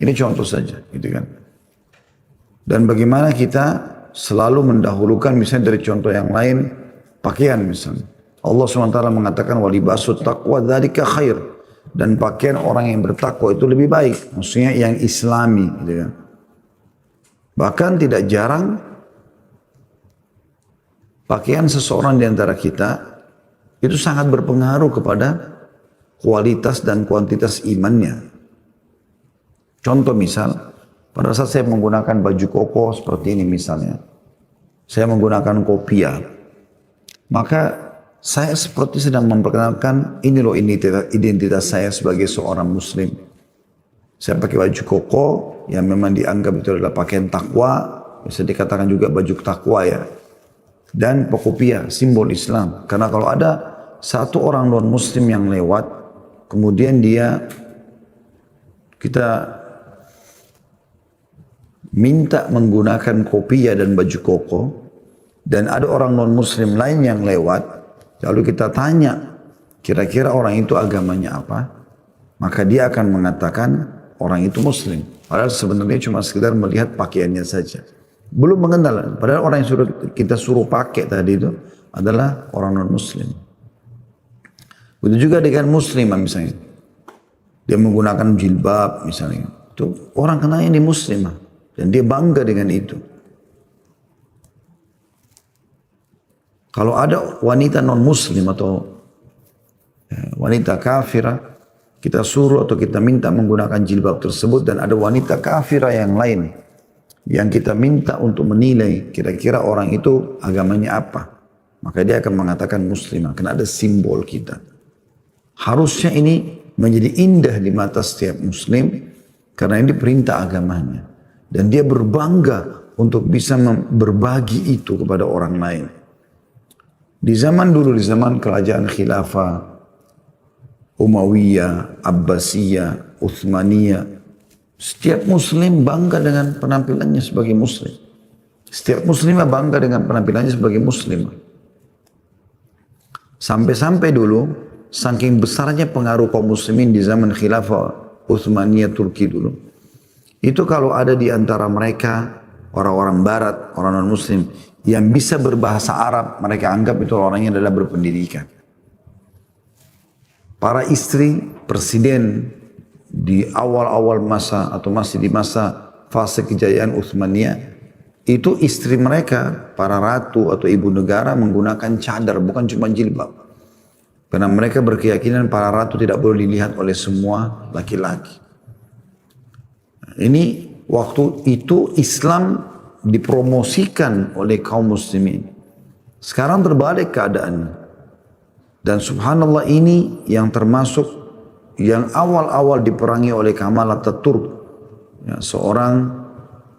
Ini contoh saja, gitu kan. Dan bagaimana kita selalu mendahulukan misalnya dari contoh yang lain, pakaian misalnya. Allah SWT mengatakan walibasut taqwa dzalika khair, dan pakaian orang yang bertakwa itu lebih baik, maksudnya yang islami gitu kan. Bahkan tidak jarang pakaian seseorang di antara kita itu sangat berpengaruh kepada kualitas dan kuantitas imannya. Contoh misal, pada saat saya menggunakan baju koko seperti ini misalnya, saya menggunakan kopiah, maka saya seperti sedang memperkenalkan ini loh identitas saya sebagai seorang muslim. Saya pakai baju koko yang memang dianggap itu adalah pakaian takwa, bisa dikatakan juga baju takwa ya. Dan kopiah, simbol Islam. Karena kalau ada satu orang non muslim yang lewat, kemudian kita minta menggunakan kopiah dan baju koko, dan ada orang non muslim lain yang lewat, lalu kita tanya, kira-kira orang itu agamanya apa? Maka dia akan mengatakan orang itu muslim. Padahal sebenarnya cuma sekedar melihat pakaiannya saja. Belum mengenal. Padahal orang yang kita suruh pakai tadi itu adalah orang non muslim. Begitu juga dengan muslimah misalnya. Dia menggunakan jilbab misalnya. Itu orang kenal ini muslimah. Dan dia bangga dengan itu. Kalau ada wanita non-muslim atau wanita kafirah, kita suruh atau kita minta menggunakan jilbab tersebut, dan ada wanita kafirah yang lain yang kita minta untuk menilai kira-kira orang itu agamanya apa, maka dia akan mengatakan muslimah karena ada simbol kita. Harusnya ini menjadi indah di mata setiap muslim karena ini perintah agamanya, dan dia berbangga untuk bisa berbagi itu kepada orang lain. Di zaman dulu, di zaman kerajaan khilafah Umayyah, Abbasiyah, Utsmaniyah, setiap muslim bangga dengan penampilannya sebagai muslim. Setiap muslimah bangga dengan penampilannya sebagai muslimah. Sampai-sampai dulu, saking besarnya pengaruh kaum muslimin di zaman khilafah Utsmaniyah Turki dulu, itu kalau ada di antara mereka orang-orang barat, orang non-muslim yang bisa berbahasa Arab, mereka anggap itu orangnya adalah berpendidikan. Para istri presiden di awal-awal masa atau masih di masa fase kejayaan Utsmaniyah itu istri mereka, para ratu atau ibu negara menggunakan cadar, bukan cuma jilbab. Karena mereka berkeyakinan para ratu tidak boleh dilihat oleh semua laki-laki. Ini waktu itu Islam dipromosikan oleh kaum muslimin. Sekarang terbalik keadaannya. Dan subhanallah ini yang termasuk yang awal-awal diperangi oleh Kemal Atatürk. Ya, seorang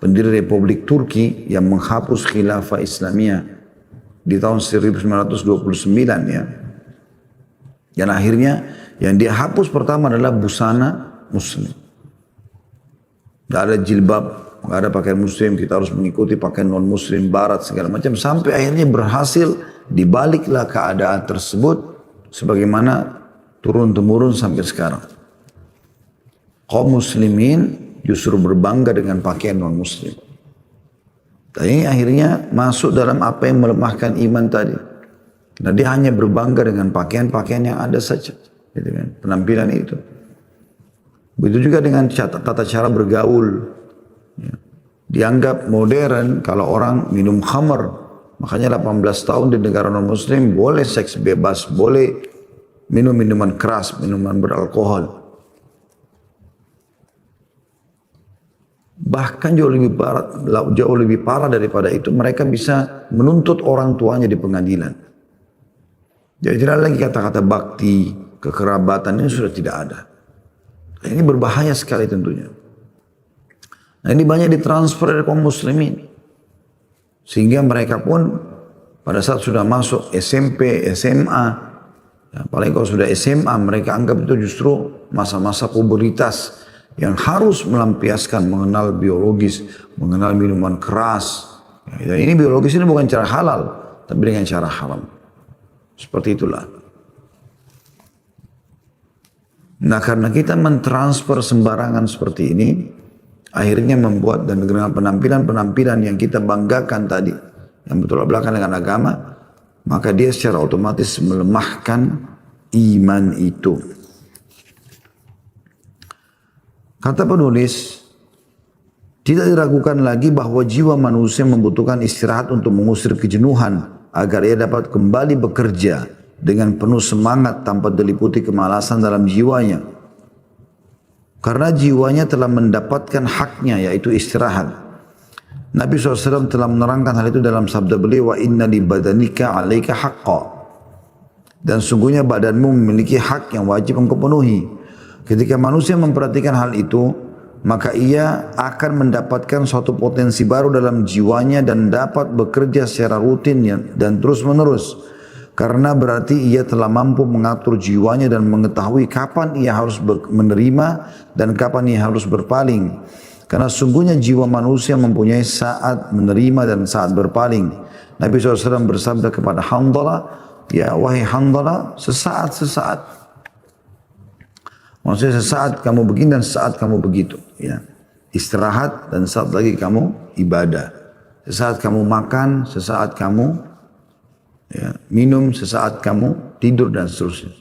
pendiri Republik Turki yang menghapus khilafah Islamiyah di tahun 1929 ya. Dan akhirnya yang dia hapus pertama adalah busana muslim. Tidak ada jilbab, tidak ada pakaian muslim, kita harus mengikuti pakaian non muslim, barat segala macam. Sampai akhirnya berhasil dibaliklah keadaan tersebut sebagaimana turun-temurun sampai sekarang. Kaum muslimin justru berbangga dengan pakaian non muslim. Tapi akhirnya masuk dalam apa yang melemahkan iman tadi. Nah dia hanya berbangga dengan pakaian-pakaian yang ada saja. Gitu kan? Penampilan itu. Begitu juga dengan tata cara bergaul. Ya. Dianggap modern kalau orang minum khamar. Makanya 18 tahun di negara non muslim boleh seks bebas, boleh minum minuman keras, minuman beralkohol. Bahkan jauh lebih parah daripada itu, mereka bisa menuntut orang tuanya di pengadilan. Jadi tidak lagi kata-kata bakti, kekerabatan, ini sudah tidak ada. Ini berbahaya sekali tentunya. Nah ini banyak ditransfer dari kaum muslimin. Sehingga mereka pun pada saat sudah masuk SMP, SMA, ya, paling kalau sudah SMA mereka anggap itu justru masa-masa pubertas yang harus melampiaskan mengenal biologis, mengenal minuman keras. Ya, ini biologis ini bukan cara halal, tapi dengan cara haram. Seperti itulah. Nah karena kita mentransfer sembarangan seperti ini, akhirnya membuat dan dengan penampilan-penampilan yang kita banggakan tadi, yang betul belakang dengan agama, maka dia secara otomatis melemahkan iman itu. Kata penulis, tidak diragukan lagi bahwa jiwa manusia membutuhkan istirahat untuk mengusir kejenuhan, agar ia dapat kembali bekerja dengan penuh semangat tanpa diliputi kemalasan dalam jiwanya. Karena jiwanya telah mendapatkan haknya, yaitu istirahat. Nabi SAW telah menerangkan hal itu dalam sabda beliau, wa inna li badanika alaika haqqa. Dan sungguhnya badanmu memiliki hak yang wajib engkau penuhi. Ketika manusia memperhatikan hal itu, maka ia akan mendapatkan suatu potensi baru dalam jiwanya dan dapat bekerja secara rutin dan terus menerus. Karena berarti ia telah mampu mengatur jiwanya dan mengetahui kapan ia harus menerima dan kapan ia harus berpaling. Karena sungguhnya jiwa manusia mempunyai saat menerima dan saat berpaling. Nabi SAW bersabda kepada Hanzalah, ya wahai Hanzalah, sesaat-sesaat. Maksudnya sesaat kamu begini dan sesaat kamu begitu. Ya. Istirahat dan saat lagi kamu ibadah. Sesaat kamu makan, sesaat kamu ya, minum, sesaat kamu tidur dan seterusnya.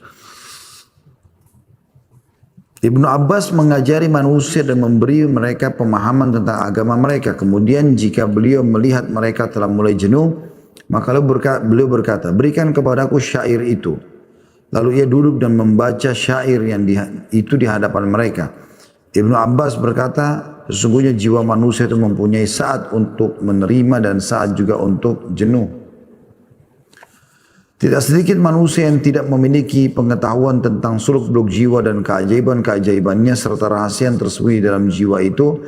Ibnu Abbas mengajari manusia dan memberi mereka pemahaman tentang agama mereka. Kemudian jika beliau melihat mereka telah mulai jenuh, maka beliau berkata, berikan kepadaku syair itu. Lalu ia duduk dan membaca syair yang itu di hadapan mereka. Ibnu Abbas berkata, sesungguhnya jiwa manusia itu mempunyai saat untuk menerima dan saat juga untuk jenuh. Tidak sedikit manusia yang tidak memiliki pengetahuan tentang seluk-beluk jiwa dan keajaiban-keajaibannya serta rahasia yang tersembunyi dalam jiwa itu,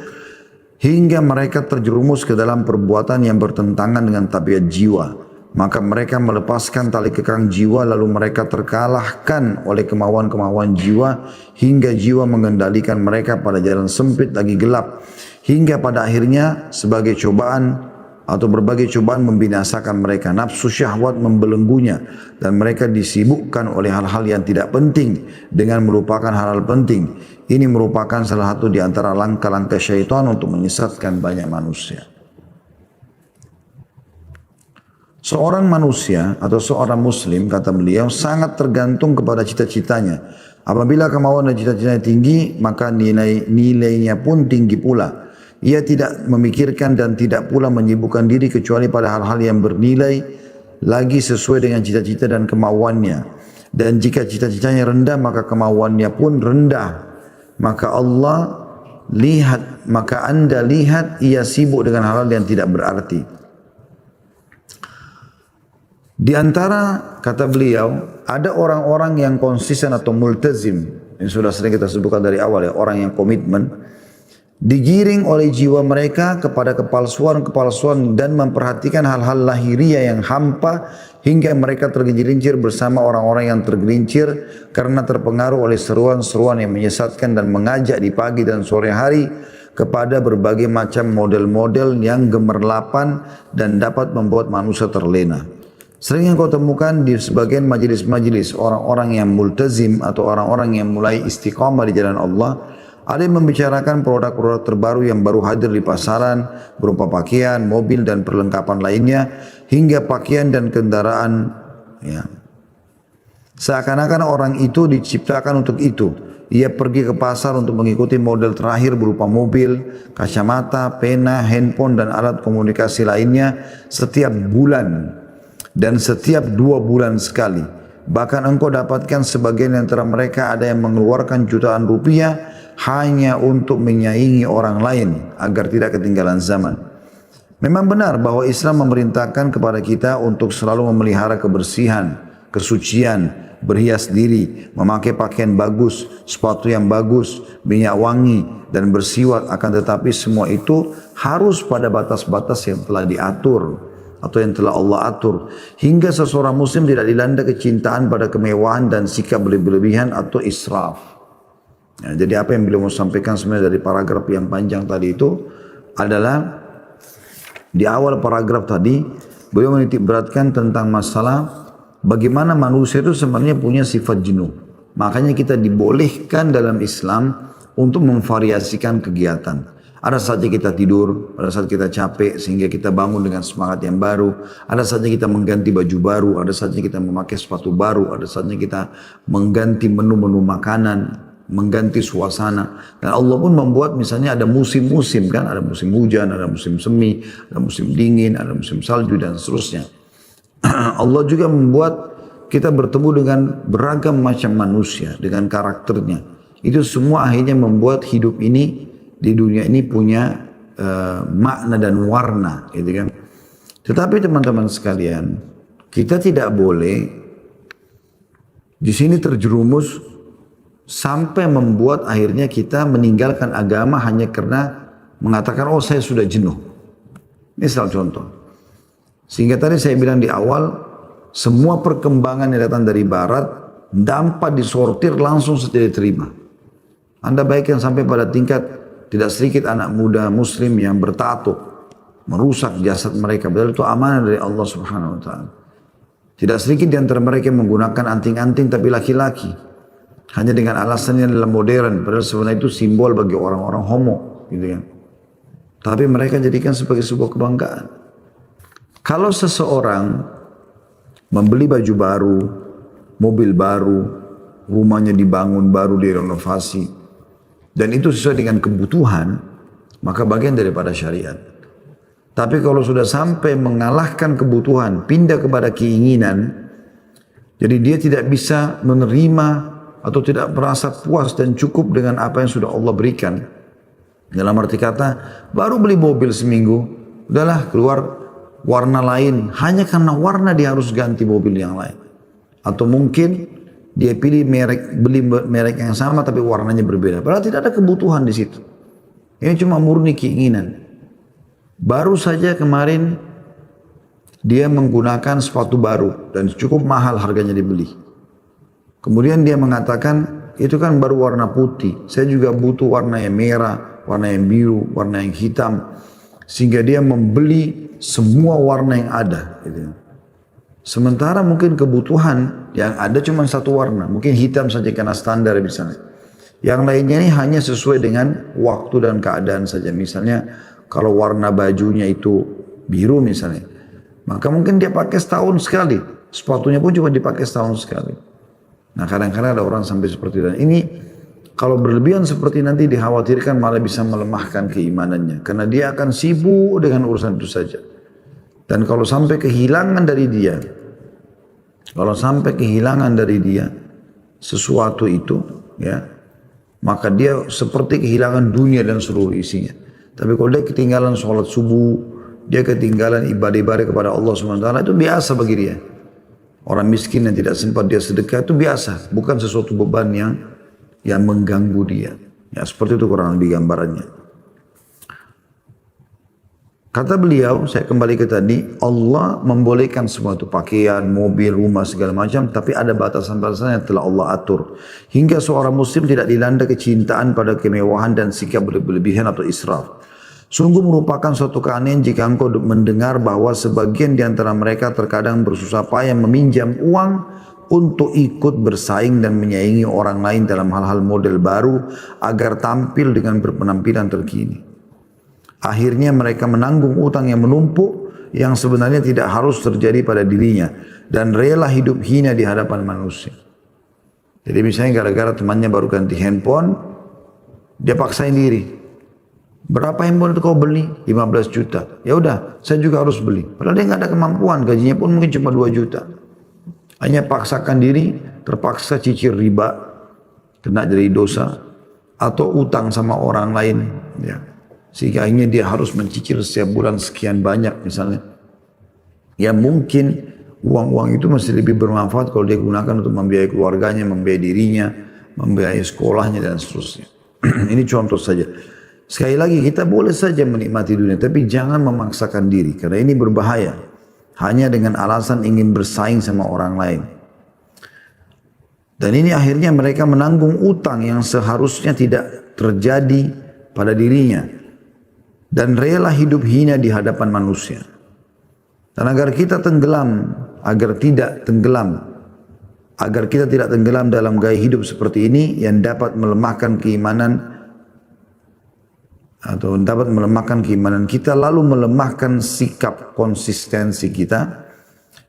hingga mereka terjerumus ke dalam perbuatan yang bertentangan dengan tabiat jiwa. Maka mereka melepaskan tali kekang jiwa, lalu mereka terkalahkan oleh kemauan-kemauan jiwa, hingga jiwa mengendalikan mereka pada jalan sempit lagi gelap, hingga pada akhirnya sebagai cobaan atau berbagai cobaan membinasakan mereka. Nafsu syahwat membelenggunya dan mereka disibukkan oleh hal-hal yang tidak penting dengan melupakan hal-hal penting. Ini merupakan salah satu di antara langkah-langkah syaitan untuk menyesatkan banyak manusia. Seorang manusia atau seorang muslim, kata beliau, sangat tergantung kepada cita-citanya. Apabila kemauan dan cita-citanya tinggi, maka nilainya pun tinggi pula. Ia tidak memikirkan dan tidak pula menyibukkan diri kecuali pada hal-hal yang bernilai lagi sesuai dengan cita-cita dan kemauannya. Dan jika cita-citanya rendah maka kemauannya pun rendah. Maka Anda lihat ia sibuk dengan hal-hal yang tidak berarti. Di antara kata beliau, ada orang-orang yang konsisten atau multazim, yang sudah sering kita sebutkan dari awal ya, orang yang komitmen, digiring oleh jiwa mereka kepada kepalsuan-kepalsuan dan memperhatikan hal-hal lahiriah yang hampa hingga mereka tergelincir bersama orang-orang yang tergelincir karena terpengaruh oleh seruan-seruan yang menyesatkan dan mengajak di pagi dan sore hari kepada berbagai macam model-model yang gemerlapan dan dapat membuat manusia terlena. Sering yang kau temukan di sebagian majelis-majelis orang-orang yang multazim atau orang-orang yang mulai istiqamah di jalan Allah, ada yang membicarakan produk-produk terbaru yang baru hadir di pasaran berupa pakaian, mobil dan perlengkapan lainnya hingga pakaian dan kendaraan. Ya. Seakan-akan orang itu diciptakan untuk itu. Ia pergi ke pasar untuk mengikuti model terakhir berupa mobil, kacamata, pena, handphone dan alat komunikasi lainnya setiap bulan dan setiap 2 bulan sekali. Bahkan engkau dapatkan sebagian antara mereka ada yang mengeluarkan jutaan rupiah hanya untuk menyaingi orang lain agar tidak ketinggalan zaman. Memang benar bahwa Islam memerintahkan kepada kita untuk selalu memelihara kebersihan, kesucian, berhias diri, memakai pakaian bagus, sepatu yang bagus, minyak wangi dan bersiwak, akan tetapi semua itu harus pada batas-batas yang telah diatur atau yang telah Allah atur, hingga seseorang muslim tidak dilanda kecintaan pada kemewahan dan sikap berlebihan atau israf. Ya, jadi apa yang beliau mau sampaikan sebenarnya dari paragraf yang panjang tadi itu adalah di awal paragraf tadi beliau menitik beratkan tentang masalah bagaimana manusia itu sebenarnya punya sifat jenuh. Makanya kita dibolehkan dalam Islam untuk memvariasikan kegiatan. Ada saatnya kita tidur, ada saat kita capek sehingga kita bangun dengan semangat yang baru. Ada saatnya kita mengganti baju baru, ada saatnya kita memakai sepatu baru, ada saatnya kita mengganti menu-menu makanan, mengganti suasana. Dan Allah pun membuat misalnya ada musim-musim kan, ada musim hujan, ada musim semi, ada musim dingin, ada musim salju dan seterusnya. Allah juga membuat kita bertemu dengan beragam macam manusia dengan karakternya. Itu semua akhirnya membuat hidup ini di dunia ini punya makna dan warna, gitu kan. Tetapi teman-teman sekalian, kita tidak boleh di sini terjerumus sampai membuat akhirnya kita meninggalkan agama hanya karena mengatakan oh saya sudah jenuh. Misal contoh, sehingga tadi saya bilang di awal, semua perkembangan yang datang dari barat dapat disortir langsung saja diterima. Anda baikkan sampai pada tingkat tidak sedikit anak muda muslim yang bertato, merusak jasad mereka, padahal itu amanah dari Allah Subhanahu wa taala. Tidak sedikit di antara mereka yang menggunakan anting-anting tapi laki-laki, hanya dengan alasannya dalam modern, padahal sebenarnya itu simbol bagi orang-orang homo, gitu kan. Tapi mereka jadikan sebagai sebuah kebanggaan. Kalau seseorang membeli baju baru, mobil baru, rumahnya dibangun baru, direnovasi, dan itu sesuai dengan kebutuhan, maka bagian daripada syariat. Tapi kalau sudah sampai mengalahkan kebutuhan, pindah kepada keinginan, jadi dia tidak bisa menerima atau tidak merasa puas dan cukup dengan apa yang sudah Allah berikan. Dalam arti kata, baru beli mobil seminggu, udahlah keluar warna lain, hanya karena warna dia harus ganti mobil yang lain. Atau mungkin dia pilih beli merek yang sama tapi warnanya berbeda. Padahal tidak ada kebutuhan di situ. Ini cuma murni keinginan. Baru saja kemarin dia menggunakan sepatu baru dan cukup mahal harganya dibeli. Kemudian dia mengatakan itu kan baru warna putih. Saya juga butuh warna yang merah, warna yang biru, warna yang hitam. Sehingga dia membeli semua warna yang ada. Gitu. Sementara mungkin kebutuhan yang ada cuma satu warna. Mungkin hitam saja karena standar misalnya. Yang lainnya ini hanya sesuai dengan waktu dan keadaan saja. Misalnya kalau warna bajunya itu biru misalnya. Maka mungkin dia pakai setahun sekali. Sepatunya pun cuma dipakai setahun sekali. Nah kadang-kadang ada orang sampai seperti itu. Dan ini Kalau berlebihan seperti nanti dikhawatirkan malah bisa melemahkan keimanannya. Karena dia akan sibuk dengan urusan itu saja. Dan kalau sampai kehilangan dari dia, sesuatu itu, ya, maka dia seperti kehilangan dunia dan seluruh isinya. Tapi kalau dia ketinggalan sholat subuh, dia ketinggalan ibadah-ibadah kepada Allah SWT, itu biasa bagi dia. Orang miskin yang tidak sempat dia sedekah itu biasa, bukan sesuatu beban yang mengganggu dia. Ya, seperti itu kurang lebih gambarannya. Kata beliau, saya kembali ke tadi, Allah membolehkan semua itu, pakaian, mobil, rumah, segala macam, tapi ada batasan-batasan yang telah Allah atur. Hingga seorang muslim tidak dilanda kecintaan pada kemewahan dan sikap berlebihan atau israf. Sungguh merupakan suatu keanehan jika engkau mendengar bahwa sebagian di antara mereka terkadang bersusah payah meminjam uang untuk ikut bersaing dan menyaingi orang lain dalam hal-hal model baru agar tampil dengan berpenampilan terkini. Akhirnya mereka menanggung utang yang menumpuk yang sebenarnya tidak harus terjadi pada dirinya dan rela hidup hina di hadapan manusia. Jadi misalnya gara-gara temannya baru ganti handphone, dia paksain diri. Berapa handphone itu kau beli? 15 juta. Ya udah, saya juga harus beli. Padahal dia nggak ada kemampuan, gajinya pun mungkin cuma 2 juta. Hanya paksakan diri, terpaksa cicil riba, kena jadi dosa, atau utang sama orang lain, ya. Sehingga akhirnya dia harus mencicil setiap bulan sekian banyak misalnya. Ya mungkin uang-uang itu masih lebih bermanfaat kalau dia gunakan untuk membiayai keluarganya, membiayai dirinya, membiayai sekolahnya dan seterusnya. Ini contoh saja. Sekali lagi kita boleh saja menikmati dunia, tapi jangan memaksakan diri. Karena ini berbahaya. Hanya dengan alasan ingin bersaing sama orang lain. Dan ini akhirnya mereka menanggung utang yang seharusnya tidak terjadi pada dirinya. Dan rela hidup hina di hadapan manusia. Dan agar kita tidak tenggelam dalam gaya hidup seperti ini yang dapat melemahkan keimanan kita, lalu melemahkan sikap konsistensi kita,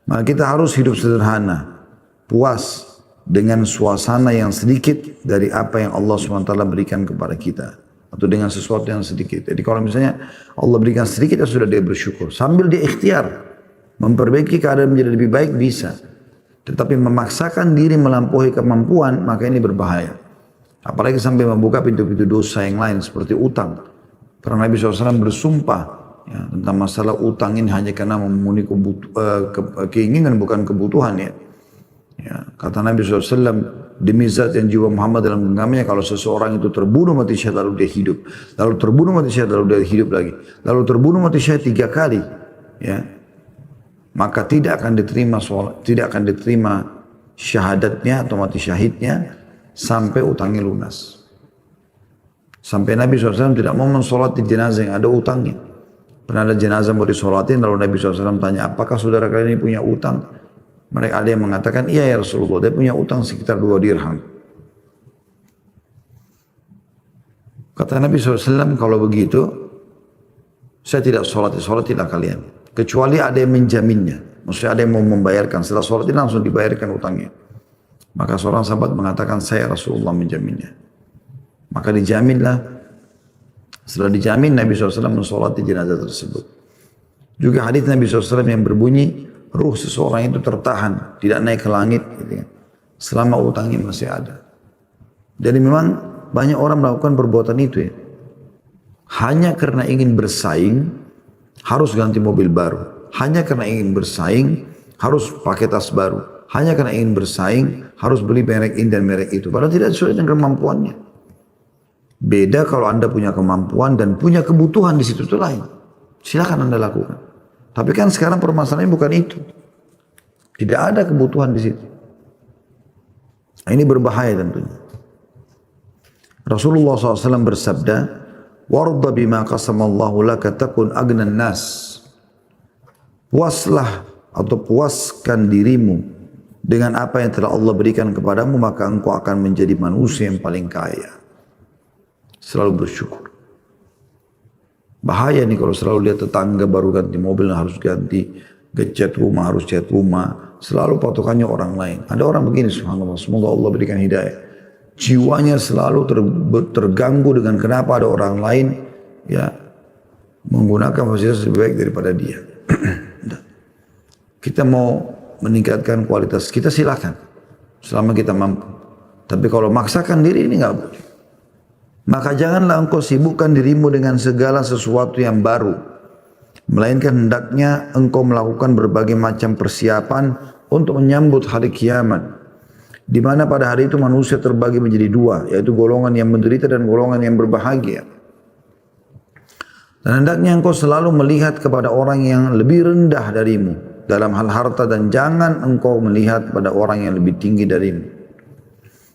maka kita harus hidup sederhana, puas dengan suasana yang sedikit dari apa yang Allah SWT berikan kepada kita. Atau dengan sesuatu yang sedikit. Jadi kalau misalnya Allah berikan sedikit, ya sudah dia bersyukur. Sambil dia ikhtiar, memperbaiki keadaan menjadi lebih baik bisa. Tetapi memaksakan diri melampaui kemampuan, maka ini berbahaya. Apalagi sampai membuka pintu-pintu dosa yang lain seperti utang. Karena Nabi SAW bersumpah ya, tentang masalah utang ini hanya karena memenuhi keinginan bukan kebutuhan ya. Ya, kata Nabi SAW, demi zat yang jiwa Muhammad dalam genggamnya, kalau seseorang itu terbunuh mati syahid lalu dia hidup, lalu terbunuh mati syahid lalu dia hidup lagi, lalu terbunuh mati syahid 3 kali, ya, maka tidak akan diterima syahadatnya atau mati syahidnya sampai utangnya lunas. Sampai Nabi SAW tidak mau mensolati jenazah yang ada utangnya. Pernah ada jenazah mau disolatin, lalu Nabi SAW tanya, apakah saudara kalian ini punya utang? Mereka ada yang mengatakan, iya ya Rasulullah, dia punya utang sekitar 2 dirham. Kata Nabi SAW, kalau begitu, saya tidak sholatilah kalian. Kecuali ada yang menjaminnya. Maksudnya ada yang mau membayarkan. Setelah sholatin langsung dibayarkan utangnya. Maka seorang sahabat mengatakan, saya Rasulullah menjaminnya. Maka dijaminlah. Setelah dijamin, Nabi SAW mensolati jenazah tersebut. Juga hadis Nabi SAW yang berbunyi, ruh seseorang itu tertahan, tidak naik ke langit gitu ya, selama utangnya masih ada. Jadi memang banyak orang melakukan perbuatan itu ya. Hanya karena ingin bersaing, harus ganti mobil baru. Hanya karena ingin bersaing, harus pakai tas baru. Hanya karena ingin bersaing, harus beli merek ini dan merek itu. Padahal tidak sesuai dengan kemampuannya. Beda kalau Anda punya kemampuan dan punya kebutuhan di situ itu lain. Silakan Anda lakukan. Tapi kan sekarang permasalahannya bukan itu. Tidak ada kebutuhan di situ. Ini berbahaya tentunya. Rasulullah SAW bersabda, "Warda bima qasamallahu laka takun agnan nas." Puaslah atau puaskan dirimu dengan apa yang telah Allah berikan kepadamu, maka engkau akan menjadi manusia yang paling kaya. Selalu bersyukur. Bahaya nih kalau selalu lihat tetangga baru ganti mobil harus ganti, cat rumah harus cat rumah, selalu patokannya orang lain. Ada orang begini subhanallah, semoga Allah berikan hidayah. jiwanya selalu terganggu dengan kenapa ada orang lain ya menggunakan fasilitas lebih baik daripada dia. Kita mau meningkatkan kualitas kita, silakan selama kita mampu. Tapi kalau maksakan diri ini nggak boleh. Maka janganlah engkau sibukkan dirimu dengan segala sesuatu yang baru, melainkan hendaknya engkau melakukan berbagai macam persiapan untuk menyambut hari kiamat, di mana pada hari itu manusia terbagi menjadi dua, yaitu golongan yang menderita dan golongan yang berbahagia. Dan hendaknya engkau selalu melihat kepada orang yang lebih rendah darimu dalam hal harta, dan jangan engkau melihat pada orang yang lebih tinggi darimu.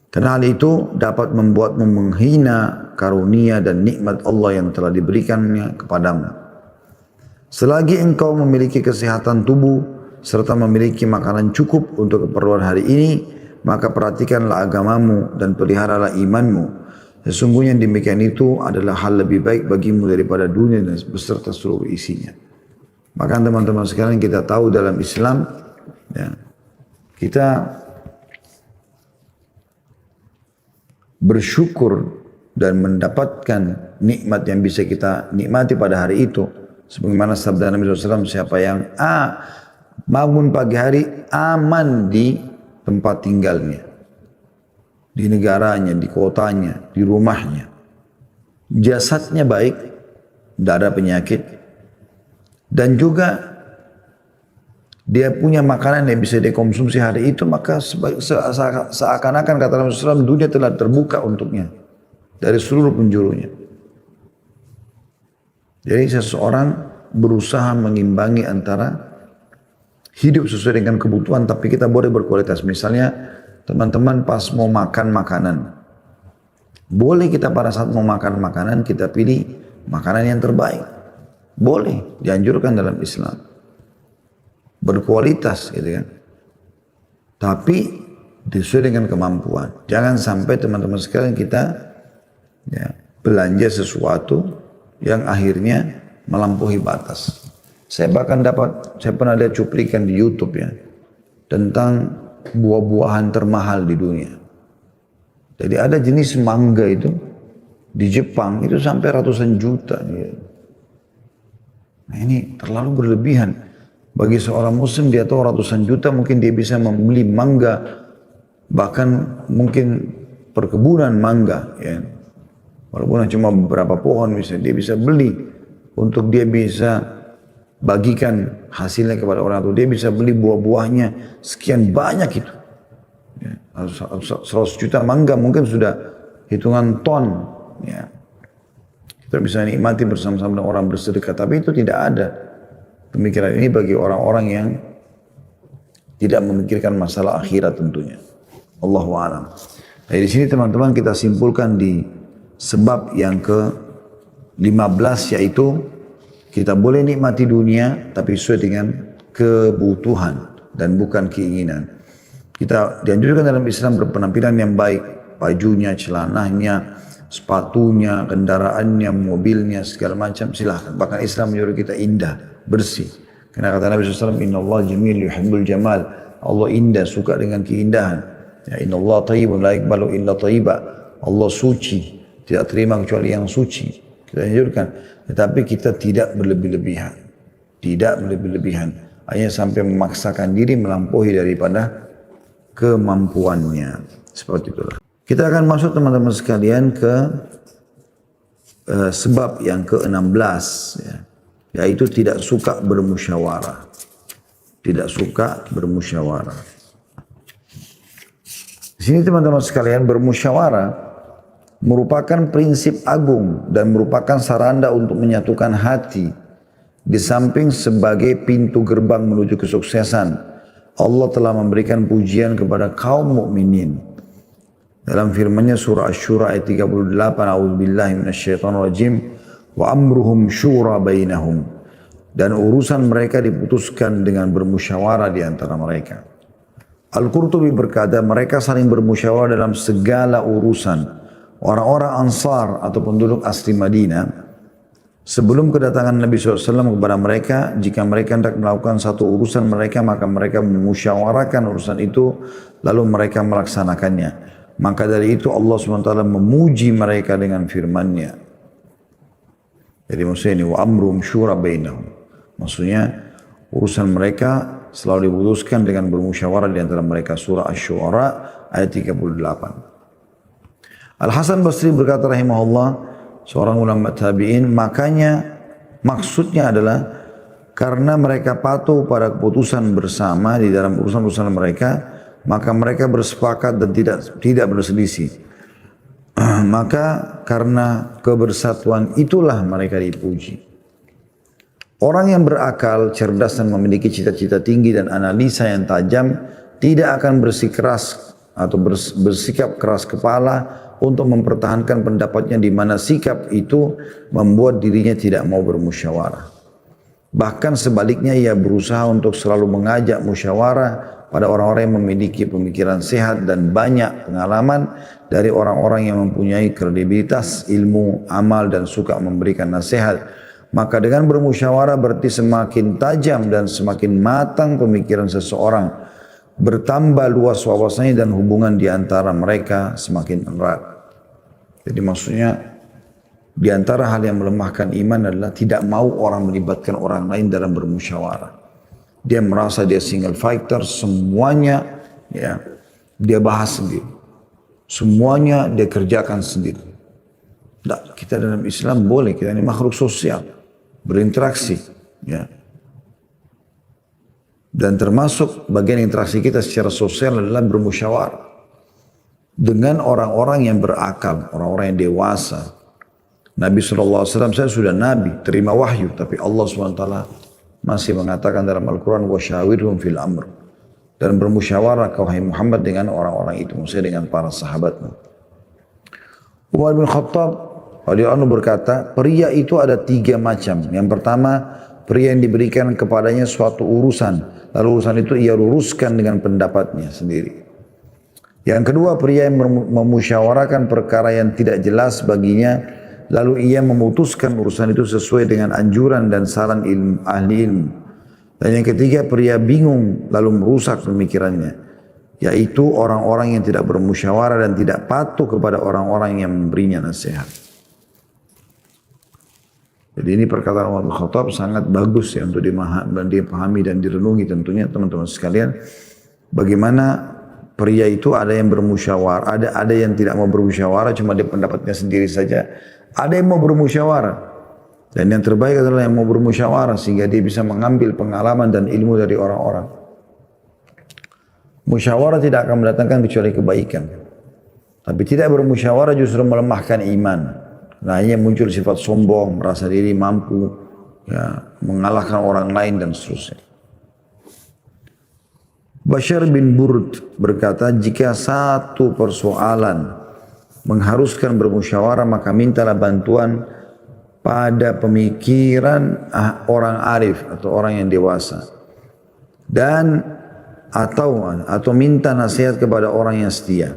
Karena hal itu dapat membuatmu menghina karunia dan nikmat Allah yang telah diberikannya kepadamu. Selagi engkau memiliki kesehatan tubuh serta memiliki makanan cukup untuk keperluan hari ini, maka perhatikanlah agamamu dan peliharalah imanmu. Sesungguhnya demikian itu adalah hal lebih baik bagimu daripada dunia dan beserta seluruh isinya. Maka teman-teman sekalian, kita tahu dalam Islam ya, kita bersyukur dan mendapatkan nikmat yang bisa kita nikmati pada hari itu. Sebagaimana sabda Nabi SAW, siapa yang bangun pagi hari aman di tempat tinggalnya, di negaranya, di kotanya, di rumahnya, jasadnya baik, tidak ada penyakit, dan juga dia punya makanan yang bisa dikonsumsi hari itu, maka seakan-akan kata Nabi SAW, dunia telah terbuka untuknya dari seluruh penjurunya. Jadi seseorang berusaha mengimbangi antara hidup sesuai dengan kebutuhan, tapi kita boleh berkualitas. Misalnya teman-teman pas mau makan makanan, boleh kita pada saat mau makan makanan kita pilih makanan yang terbaik. Boleh, dianjurkan dalam Islam. Berkualitas gitu kan. Tapi sesuai dengan kemampuan. Jangan sampai teman-teman sekalian kita ya, belanja sesuatu yang akhirnya melampaui batas. Saya pernah lihat cuplikan di YouTube ya, tentang buah-buahan termahal di dunia. Jadi ada jenis mangga itu di Jepang itu sampai ratusan juta. Nah ini terlalu berlebihan. Bagi seorang muslim dia tahu ratusan juta mungkin dia bisa membeli mangga, bahkan mungkin perkebunan mangga ya. Walaupun cuma beberapa pohon dia bisa beli untuk dia bisa bagikan hasilnya kepada orang tua. Dia bisa beli buah-buahnya sekian banyak itu. Ya, 100 juta mangga mungkin sudah hitungan ton. Ya. Kita bisa nikmati bersama-sama dengan orang bersedekah. Tapi itu tidak ada. Pemikiran ini bagi orang-orang yang tidak memikirkan masalah akhirat tentunya. Allahu a'lam. Nah, di sini teman-teman kita simpulkan di sebab yang ke-15, yaitu kita boleh nikmati dunia tapi sesuai dengan kebutuhan dan bukan keinginan. Kita dianjurkan dalam Islam berpenampilan yang baik, bajunya, celananya, sepatunya, kendaraannya, mobilnya, segala macam silahkan. Bahkan Islam menyuruh kita indah, bersih. Karena kata Nabi SAW, Inna Allah jamil yuhibbul jamal. Allah indah, suka dengan keindahan. Ya, Inna Allah tayyibun la iqbalu illa tayyiba. Allah suci, tidak terima kecuali yang suci. Kita anjurkan. Tetapi kita tidak berlebih-lebihan. Tidak berlebih-lebihan. Hanya sampai memaksakan diri melampaui daripada kemampuannya. Seperti itulah. Kita akan masuk teman-teman sekalian ke sebab yang ke-16. Ya. Yaitu tidak suka bermusyawarah. Tidak suka bermusyawarah. Di sini teman-teman sekalian, bermusyawarah merupakan prinsip agung dan merupakan sarana untuk menyatukan hati. Di samping sebagai pintu gerbang menuju kesuksesan, Allah telah memberikan pujian kepada kaum mukminin. Dalam firman-Nya surah Asy-Syura ayat 38, A'udzubillahi minasyaitonirrajim, wa amruhum syura bainahum. Dan urusan mereka diputuskan dengan bermusyawarah di antara mereka. Al-Qurtubi berkata, mereka saling bermusyawarah dalam segala urusan. Orang-orang Ansar atau penduduk asli Madinah sebelum kedatangan Nabi SAW kepada mereka, jika mereka hendak melakukan satu urusan mereka, maka mereka memusyawarahkan urusan itu lalu mereka melaksanakannya. Maka dari itu Allah SWT memuji mereka dengan firman-Nya. Jadi maksudnya ini wa amrum syura bainahum. Maksudnya urusan mereka selalu diputuskan dengan bermusyawarah di antara mereka. Surah Asy-Syu'ara ayat 38. Al-Hasan Basri berkata rahimahullah, seorang ulama tabi'in, makanya maksudnya adalah karena mereka patuh pada keputusan bersama di dalam urusan-urusan mereka, maka mereka bersepakat dan tidak berselisih. Maka karena kebersatuan itulah mereka dipuji. Orang yang berakal, cerdas dan memiliki cita-cita tinggi dan analisa yang tajam tidak akan bersikeras atau bersikap keras kepala untuk mempertahankan pendapatnya di mana sikap itu membuat dirinya tidak mau bermusyawarah. Bahkan sebaliknya ia berusaha untuk selalu mengajak musyawarah pada orang-orang yang memiliki pemikiran sehat dan banyak pengalaman dari orang-orang yang mempunyai kredibilitas, ilmu, amal dan suka memberikan nasihat. Maka dengan bermusyawarah berarti semakin tajam dan semakin matang pemikiran seseorang, bertambah luas wawasannya dan hubungan di antara mereka semakin erat. Jadi maksudnya di antara hal yang melemahkan iman adalah tidak mau orang melibatkan orang lain dalam bermusyawarah. Dia merasa dia single fighter, semuanya ya dia bahas sendiri. Semuanya dia kerjakan sendiri. Nah, kita dalam Islam boleh, kita ini makhluk sosial, berinteraksi. Ya. Dan termasuk bagian interaksi kita secara sosial adalah bermusyawarah. Dengan orang-orang yang berakal, orang-orang yang dewasa. Nabi SAW, saya sudah Nabi, terima wahyu. Tapi Allah SWT masih mengatakan dalam Al-Quran, وَشَاوِرْهُمْ فِي الْأَمْرِ. Dan bermusyawarah kau hai Muhammad dengan orang-orang itu, maksudnya dengan para sahabatmu. Umar bin Khattab radhiyallahu anhu berkata, pria itu ada 3 macam. Yang pertama, pria yang diberikan kepadanya suatu urusan, lalu urusan itu ia luruskan dengan pendapatnya sendiri. Yang kedua, pria yang memusyawarahkan perkara yang tidak jelas baginya, lalu ia memutuskan urusan itu sesuai dengan anjuran dan saran ahli ilmu. Dan yang ketiga, pria bingung lalu merusak pemikirannya, yaitu orang-orang yang tidak bermusyawarah dan tidak patuh kepada orang-orang yang memberinya nasihat. Jadi ini perkataan Umar bin Khattab sangat bagus ya untuk dipahami dan direnungi tentunya teman-teman sekalian. Bagaimana pria itu ada yang bermusyawarah, ada yang tidak mau bermusyawarah, cuma dia pendapatnya sendiri saja. Ada yang mau bermusyawarah. Dan yang terbaik adalah yang mau bermusyawarah sehingga dia bisa mengambil pengalaman dan ilmu dari orang-orang. Musyawarah tidak akan mendatangkan kecuali kebaikan. Tapi tidak bermusyawarah justru melemahkan iman. Nah, hanya muncul sifat sombong, merasa diri mampu, ya, mengalahkan orang lain dan seterusnya. Bashar bin Burd berkata, jika satu persoalan mengharuskan bermusyawarah, maka mintalah bantuan pada pemikiran orang arif atau orang yang dewasa, dan atau minta nasihat kepada orang yang setia.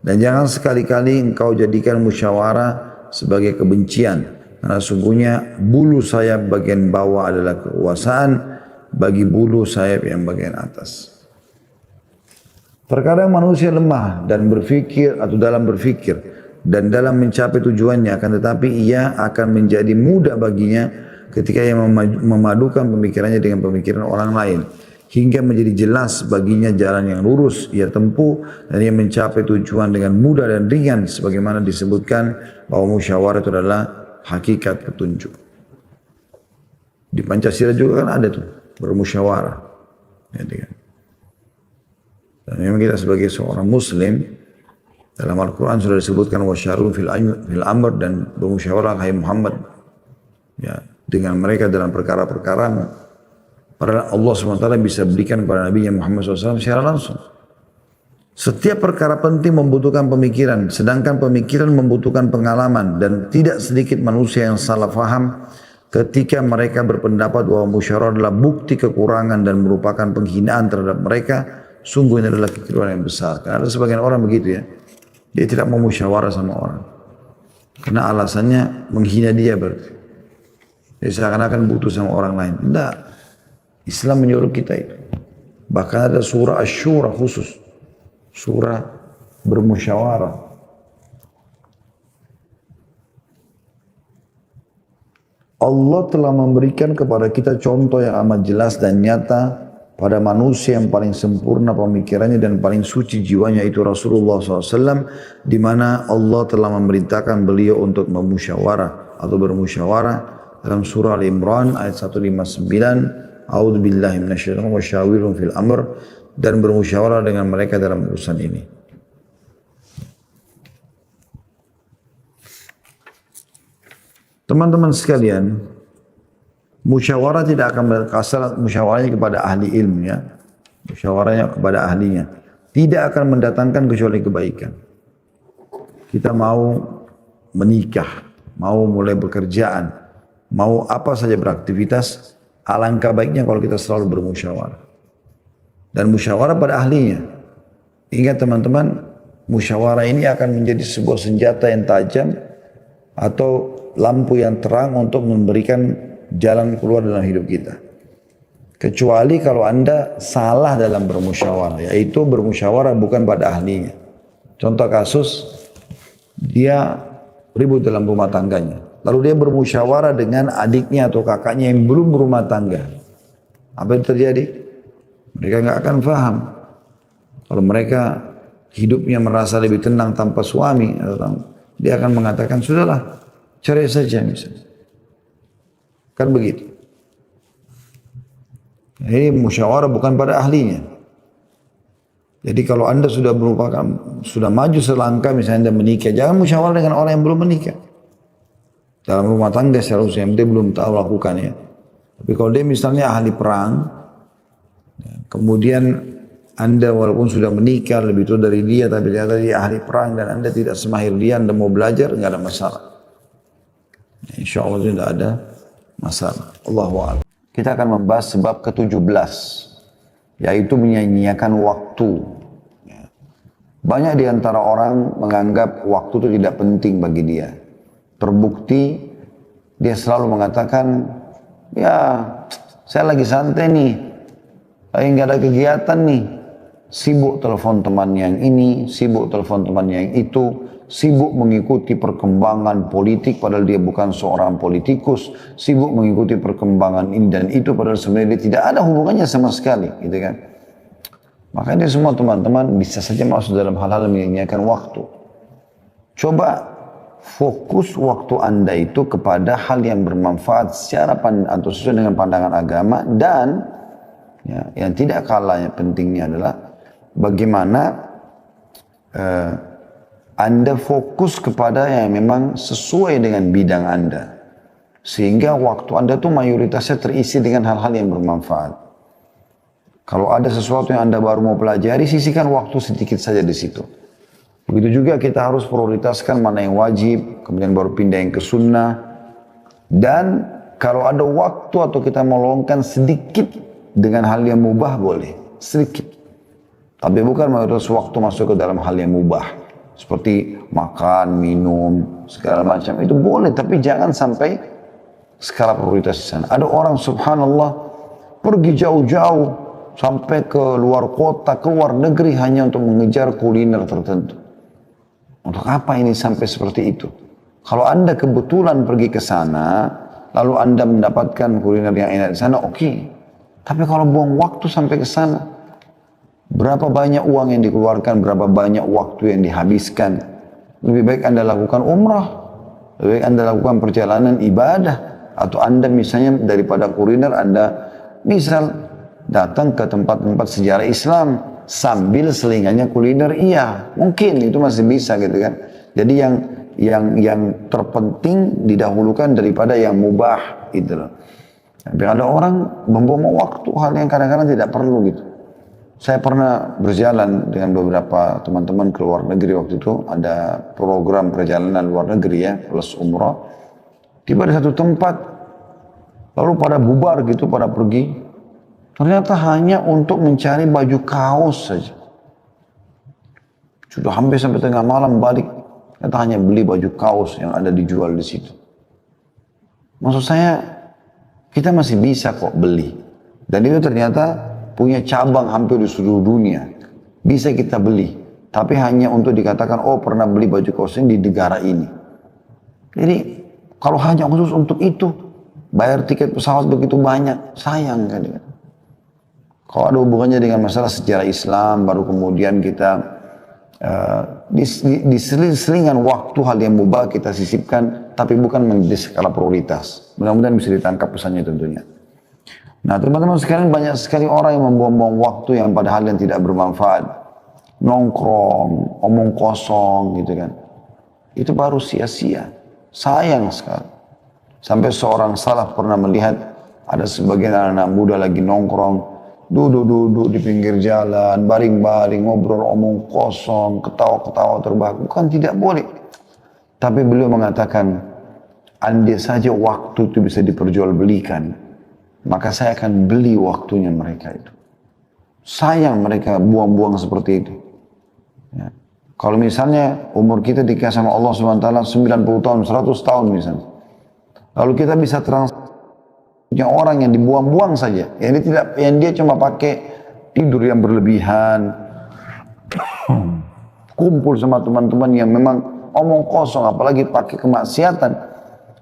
Dan jangan sekali-kali engkau jadikan musyawarah sebagai kebencian, karena sungguhnya bulu sayap bagian bawah adalah kekuasaan bagi bulu sayap yang bagian atas. Terkadang manusia lemah dan berfikir atau dalam berfikir dan dalam mencapai tujuannya, akan tetapi ia akan menjadi mudah baginya ketika ia memadukan pemikirannya dengan pemikiran orang lain, hingga menjadi jelas baginya jalan yang lurus ia tempuh dan ia mencapai tujuan dengan mudah dan ringan, sebagaimana disebutkan bahwa musyawarah itu adalah hakikat petunjuk. Di Pancasila juga kan ada tuh bermusyawarah. Dan memang kita sebagai seorang muslim, dalam Al-Quran sudah disebutkan wasyarun fil amr, dan bermusyawarah hai Muhammad ya, dengan mereka dalam perkara-perkara. Padahal Allah SWT bisa berikan kepada Nabi Muhammad SAW secara langsung. Setiap perkara penting membutuhkan pemikiran, sedangkan pemikiran membutuhkan pengalaman, dan tidak sedikit manusia yang salah faham ketika mereka berpendapat bahwa musyawarah adalah bukti kekurangan dan merupakan penghinaan terhadap mereka. Sungguh ini adalah kekeliruan yang besar. Karena ada sebagian orang begitu ya. Dia tidak mau musyawarah sama orang. Karena alasannya menghina dia berarti. Dia seakan-akan butuh sama orang lain. Tidak. Islam menyuruh kita itu. Bahkan ada surah Asy-Syura khusus. Surah bermusyawarah. Allah telah memberikan kepada kita contoh yang amat jelas dan nyata pada manusia yang paling sempurna pemikirannya dan paling suci jiwanya, itu Rasulullah SAW, di mana Allah telah memerintahkan beliau untuk memusyawarah atau bermusyawarah dalam surah Al-Imran ayat 159, A'udzu billahi minasyaitonir rajim wasyawirhum fil amr, dan bermusyawarah dengan mereka dalam urusan ini. Teman-teman sekalian, musyawarah tidak akan berkasar musyawarahnya kepada ahli ilmu, ya. Musyawarahnya kepada ahlinya. Tidak akan mendatangkan kecuali kebaikan. Kita mau menikah, mau mulai pekerjaan, mau apa saja beraktivitas, alangkah baiknya kalau kita selalu bermusyawarah. Dan musyawarah pada ahlinya. Ingat teman-teman, musyawarah ini akan menjadi sebuah senjata yang tajam atau lampu yang terang untuk memberikan jalan keluar dalam hidup kita. Kecuali kalau Anda salah dalam bermusyawarah, yaitu bermusyawarah bukan pada ahlinya. Contoh kasus, dia ribut dalam rumah tangganya. Lalu dia bermusyawarah dengan adiknya atau kakaknya yang belum berumah tangga. Apa yang terjadi? Mereka nggak akan paham. Kalau mereka hidupnya merasa lebih tenang tanpa suami, dia akan mengatakan, sudahlah, cerai saja misalnya. Kan begitu. Ini musyawarah bukan pada ahlinya. Jadi kalau Anda sudah sudah maju selangkah, misalnya Anda menikah, jangan musyawarah dengan orang yang belum menikah. Dalam rumah tangga seharusnya dia belum tahu lakukannya. Tapi kalau dia misalnya ahli perang, kemudian Anda walaupun sudah menikah lebih tua dari dia, tapi ternyata dia ahli perang dan Anda tidak semahir dia, Anda mau belajar, nggak ada masalah. Insya Allah tidak ada masalah. Allahu a'lam. Kita akan membahas sebab ke-17, yaitu menyanyiakan waktu. Banyak di antara orang menganggap waktu itu tidak penting bagi dia. Terbukti dia selalu mengatakan, ya saya lagi santai nih, lagi nggak ada kegiatan nih, sibuk telepon teman yang ini, sibuk telepon teman yang itu, sibuk mengikuti perkembangan politik padahal dia bukan seorang politikus, sibuk mengikuti perkembangan ini dan itu padahal sebenarnya dia tidak ada hubungannya sama sekali, gitu kan. Makanya semua teman-teman bisa saja masuk dalam hal-hal menyanyiakan waktu. Coba fokus waktu Anda itu kepada hal yang bermanfaat secara atau sesuai dengan pandangan agama, dan ya, yang tidak kalah pentingnya adalah bagaimana Anda fokus kepada yang memang sesuai dengan bidang Anda. Sehingga waktu Anda tuh mayoritasnya terisi dengan hal-hal yang bermanfaat. Kalau ada sesuatu yang Anda baru mau pelajari, sisihkan waktu sedikit saja di situ. Begitu juga kita harus prioritaskan mana yang wajib, kemudian baru pindah yang ke sunnah. Dan kalau ada waktu atau kita meluangkan sedikit dengan hal yang mubah boleh, sedikit. Tapi bukan mayoritas waktu masuk ke dalam hal yang mubah. Seperti makan, minum, segala macam. Itu boleh, tapi jangan sampai skala prioritas di sana. Ada orang subhanallah pergi jauh-jauh sampai ke luar kota, ke luar negeri hanya untuk mengejar kuliner tertentu. Untuk apa ini sampai seperti itu? Kalau Anda kebetulan pergi ke sana, lalu Anda mendapatkan kuliner yang enak di sana, oke. Tapi kalau buang waktu sampai ke sana, berapa banyak uang yang dikeluarkan, berapa banyak waktu yang dihabiskan. Lebih baik Anda lakukan umrah, lebih baik Anda lakukan perjalanan ibadah, atau Anda misalnya daripada kuliner, Anda misal datang ke tempat-tempat sejarah Islam, sambil selingannya kuliner, iya, mungkin itu masih bisa gitu kan. Jadi yang terpenting didahulukan daripada yang mubah gitu loh. Tapi ada orang membuang waktu hal yang kadang-kadang tidak perlu gitu. Saya pernah berjalan dengan beberapa teman-teman ke luar negeri waktu itu, ada program perjalanan luar negeri ya, plus umrah. Tiba di satu tempat, lalu pada bubar gitu, pada pergi. Ternyata hanya untuk mencari baju kaos saja. Sudah hampir sampai tengah malam balik, ternyata hanya beli baju kaos yang ada dijual di situ. Maksud saya, kita masih bisa kok beli. Dan itu ternyata punya cabang hampir di seluruh dunia. Bisa kita beli. tapi hanya untuk dikatakan, oh pernah beli baju kaos ini di negara ini. Jadi kalau hanya khusus untuk itu, bayar tiket pesawat begitu banyak, sayang kan. Kalau ada hubungannya dengan masalah sejarah Islam, baru kemudian kita di selingan waktu hal yang mubah kita sisipkan, tapi bukan menjadi skala prioritas. Mudah-mudahan bisa ditangkap pesannya tentunya. Nah teman-teman sekalian, banyak sekali orang yang membuang-buang waktu yang padahal yang tidak bermanfaat. Nongkrong, omong kosong gitu kan. Itu baru sia-sia. Sayang sekali. Sampai seorang salaf pernah melihat ada sebagian anak-anak muda lagi nongkrong, duduk-duduk di pinggir jalan, baring-baring, ngobrol omong kosong, ketawa-ketawa terbahak. Bukan tidak boleh. Tapi beliau mengatakan, andai saja waktu itu bisa diperjualbelikan, maka saya akan beli waktunya mereka itu. Sayang mereka buang-buang seperti itu. Ya. Kalau misalnya umur kita dikasih sama Allah SWT 90 tahun, 100 tahun misalnya. Lalu kita bisa punya orang yang dibuang-buang saja, yang dia cuma pakai tidur yang berlebihan, kumpul sama teman-teman yang memang omong kosong, apalagi pakai kemaksiatan.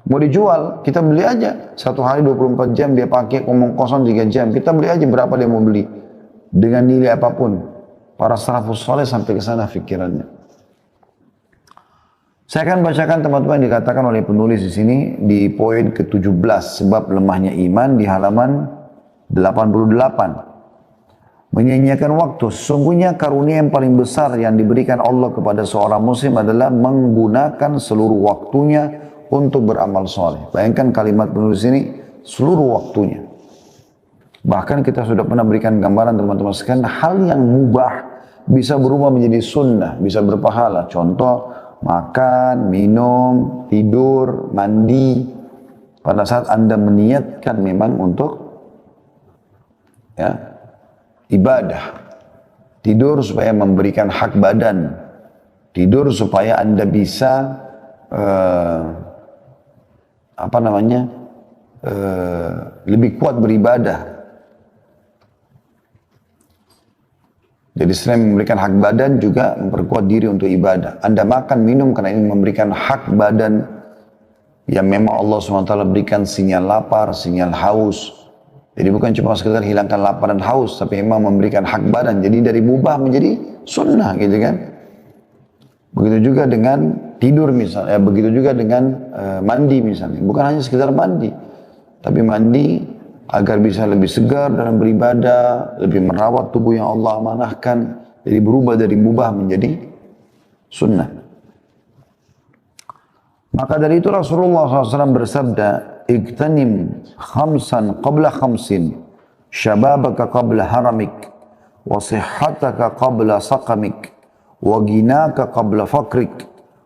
Mau dijual, kita beli aja. Satu hari 24 jam dia pakai omong kosong 3 jam. Kita beli aja berapa dia mau beli. Dengan nilai apapun. Para salafus saleh sampai ke sana pikirannya. Saya akan bacakan teman-teman yang dikatakan oleh penulis di sini di poin ke-17 sebab lemahnya iman di halaman 88. Menyanyiakan waktu. Sesungguhnya karunia yang paling besar yang diberikan Allah kepada seorang muslim adalah menggunakan seluruh waktunya untuk beramal soleh. Bayangkan kalimat penulis ini, seluruh waktunya. Bahkan kita sudah pernah berikan gambaran teman-teman sekalian, hal yang mubah bisa berubah menjadi sunnah, bisa berpahala. Contoh, makan, minum, tidur, mandi. Pada saat Anda meniatkan memang untuk ibadah. Tidur supaya memberikan hak badan. Tidur supaya Anda bisa lebih kuat beribadah. Jadi selain memberikan hak badan juga memperkuat diri untuk ibadah. Anda makan, minum karena ini memberikan hak badan yang memang Allah SWT berikan sinyal lapar, sinyal haus. Jadi bukan cuma sekedar hilangkan lapar dan haus, tapi memang memberikan hak badan. Jadi dari mubah menjadi sunnah gitu kan. Begitu juga dengan tidur misalnya, begitu juga dengan mandi misalnya. Bukan hanya sekedar mandi, tapi mandi agar bisa lebih segar dalam beribadah, lebih merawat tubuh yang Allah amanahkan. Jadi berubah dari mubah menjadi sunnah. Maka dari itu Rasulullah SAW bersabda, "Igtanim khamsan qabla khamsin, syababaka qabla haramik, wa sihhataka qabla saqamik, wa ginaka qabla fakrik,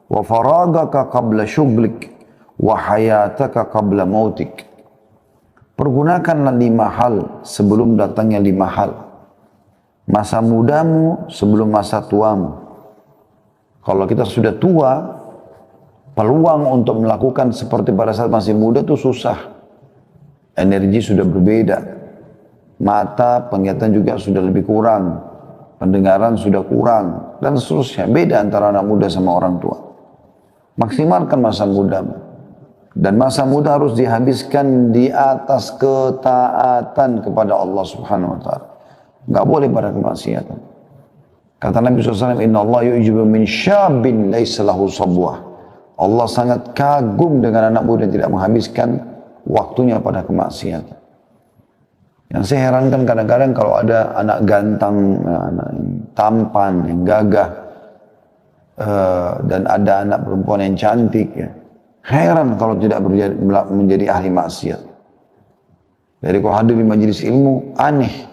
wa faragaka qabla syuglik, wa hayataka qabla mautik." Pergunakanlah 5 hal sebelum datangnya 5 hal. Masa mudamu sebelum masa tuamu. Kalau kita sudah tua, peluang untuk melakukan seperti pada saat masih muda itu susah. Energi sudah berbeda. Mata, penglihatan juga sudah lebih kurang. Pendengaran sudah kurang. Dan seterusnya. Beda antara anak muda sama orang tua. Maksimalkan masa mudamu. Dan masa muda harus dihabiskan di atas ketaatan kepada Allah Subhanahu wa taala. Enggak boleh pada kemaksiatan. Kata Nabi SAW, "Inna Allah yu'jibu min syabin laisa lahu sabwah." Allah sangat kagum dengan anak muda yang tidak menghabiskan waktunya pada kemaksiatan. Yang saya herankan kadang-kadang kalau ada anak ganteng, anak yang tampan, yang gagah, dan ada anak perempuan yang cantik ya. Heran kalau tidak menjadi ahli maksiat. Jadi kalau hadir di majelis ilmu, aneh.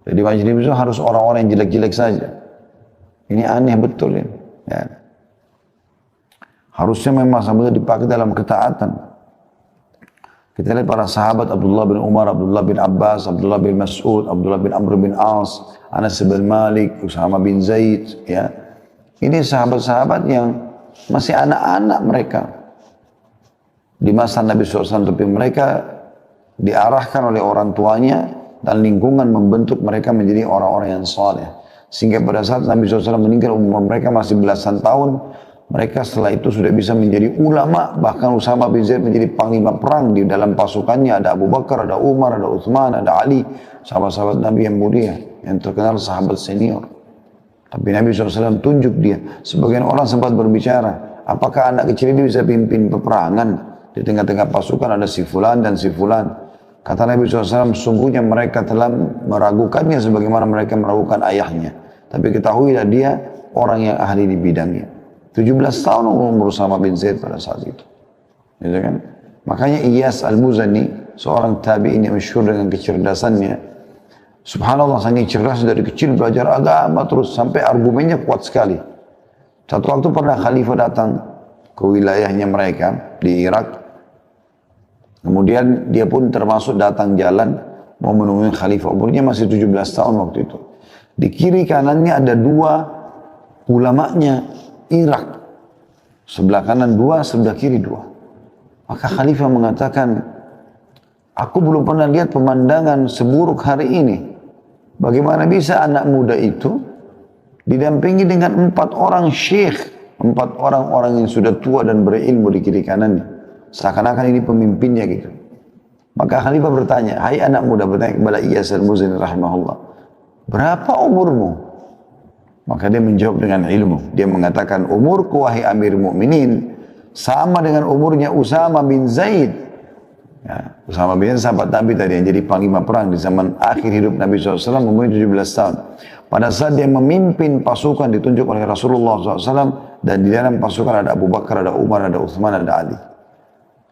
Jadi majelis ilmu harus orang-orang yang jelek-jelek saja. Ini aneh betul ini. Ya. Harusnya memang masa muda dipakai dalam ketaatan. Kita lihat para sahabat Abdullah bin Umar, Abdullah bin Abbas, Abdullah bin Mas'ud, Abdullah bin Amr bin As, Anas bin Malik, Usama bin Zaid. Ya. Ini sahabat-sahabat yang masih anak-anak mereka. Di masa Nabi SAW, tapi mereka diarahkan oleh orang tuanya dan lingkungan membentuk mereka menjadi orang-orang yang saleh. Sehingga pada saat Nabi SAW meninggal, umur mereka masih belasan tahun. Mereka setelah itu sudah bisa menjadi ulama, bahkan Usama bin Zaid menjadi panglima perang. Di dalam pasukannya ada Abu Bakar, ada Umar, ada Uthman, ada Ali, sahabat-sahabat Nabi yang mulia, yang terkenal sahabat senior. Tapi Nabi SAW tunjuk dia. Sebagian orang sempat berbicara, apakah anak kecil ini bisa pimpin peperangan? Di tengah-tengah pasukan ada si fulan dan si fulan. Kata Nabi SAW, sungguhnya mereka telah meragukannya sebagaimana mereka meragukan ayahnya. Tapi ketahuilah dia orang yang ahli di bidangnya. 17 tahun umur Usama bin Zaid pada saat itu. Gitu kan? Makanya Iyas Al-Muzani, seorang tabi'in yang masyhur dengan kecerdasannya. Subhanallah, saking cerdas dari kecil belajar agama terus sampai argumennya kuat sekali. Satu waktu pernah khalifah datang ke wilayahnya mereka di Irak. Kemudian dia pun termasuk datang jalan mau menemui khalifah. Umurnya masih 17 tahun waktu itu. Di kiri kanannya ada dua ulamanya Irak. Sebelah kanan dua, sebelah kiri dua. Maka khalifah mengatakan, aku belum pernah lihat pemandangan seburuk hari ini. Bagaimana bisa anak muda itu didampingi dengan 4 orang syekh, 4 orang yang sudah tua dan berilmu di kiri kanannya. Seakan-akan ini pemimpinnya gitu. Maka khalifah bertanya, hai anak muda, bertanya kepada Iyas Al-Muzani rahimahullah, berapa umurmu? Maka dia menjawab dengan ilmu. Dia mengatakan, umurku wahai Amir Mu'minin sama dengan umurnya Usama bin Zaid. Ya, Usama bin Zaid sahabat Nabi tadi yang jadi panglima perang di zaman akhir hidup Nabi SAW, umurnya 17 tahun. Pada saat dia memimpin pasukan ditunjuk oleh Rasulullah SAW, dan di dalam pasukan ada Abu Bakar, ada Umar, ada Uthman, ada Ali.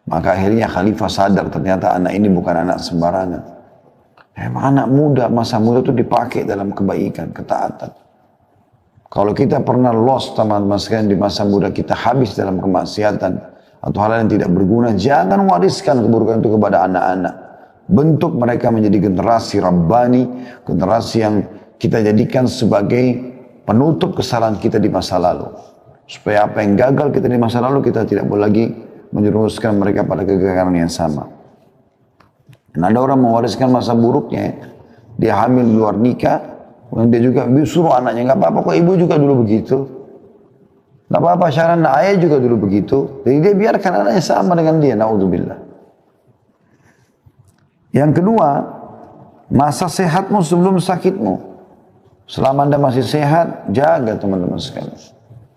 Maka akhirnya khalifah sadar ternyata anak ini bukan anak sembarangan. Emang anak muda, masa muda itu dipakai dalam kebaikan, ketaatan. Kalau kita pernah lost teman-teman sekalian di masa muda kita habis dalam kemaksiatan atau hal yang tidak berguna, jangan wariskan keburukan itu kepada anak-anak. Bentuk mereka menjadi generasi Rabbani, generasi yang kita jadikan sebagai penutup kesalahan kita di masa lalu. Supaya apa yang gagal kita di masa lalu, kita tidak boleh lagi menjerumuskan mereka pada kegagalan yang sama. Dan ada orang mewariskan masa buruknya, dia hamil di luar nikah, dia juga suruh anaknya, nggak apa-apa kok ibu juga dulu begitu. Nggak apa-apa, Syarana ayah juga dulu begitu. Jadi dia biarkan anaknya sama dengan dia, na'udzubillah. Yang kedua, masa sehatmu sebelum sakitmu. Selama anda masih sehat, jaga teman-teman sekalian.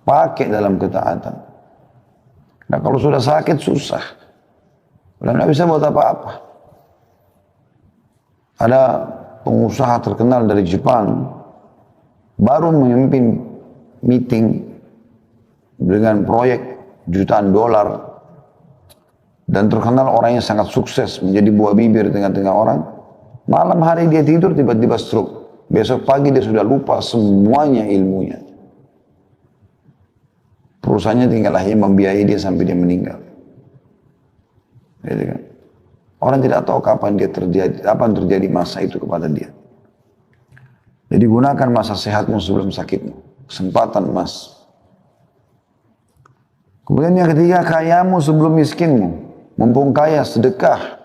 Pakai dalam ketaatan. Nah kalau sudah sakit, susah. Udah nggak bisa buat apa-apa. Ada pengusaha terkenal dari Jepang baru memimpin meeting dengan proyek jutaan dolar dan terkenal orang yang sangat sukses menjadi buah bibir di tengah-tengah orang. Malam hari dia tidur tiba-tiba stroke. Besok pagi dia sudah lupa semuanya ilmunya. Perusahaannya tinggal hanya membiayai dia sampai dia meninggal. Gitu kan? Orang tidak tahu kapan terjadi masa itu kepada dia. Jadi gunakan masa sehatmu sebelum sakitmu. Kesempatan emas. Kemudian yang ketiga, kayamu sebelum miskinmu. Mumpung kaya, sedekah.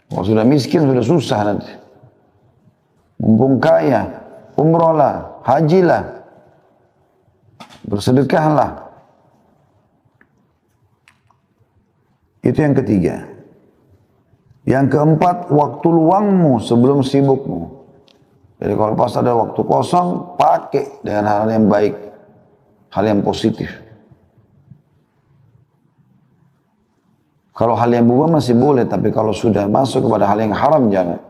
Kalau sudah miskin, sudah susah nanti. Mumpung kaya, umrohlah, hajilah. Bersedekahlah. Itu yang ketiga. Yang keempat, waktu luangmu sebelum sibukmu. Jadi kalau pas ada waktu kosong, pakai dengan hal yang baik, hal yang positif. Kalau hal yang buah masih boleh, tapi kalau sudah masuk kepada hal yang haram, jangan.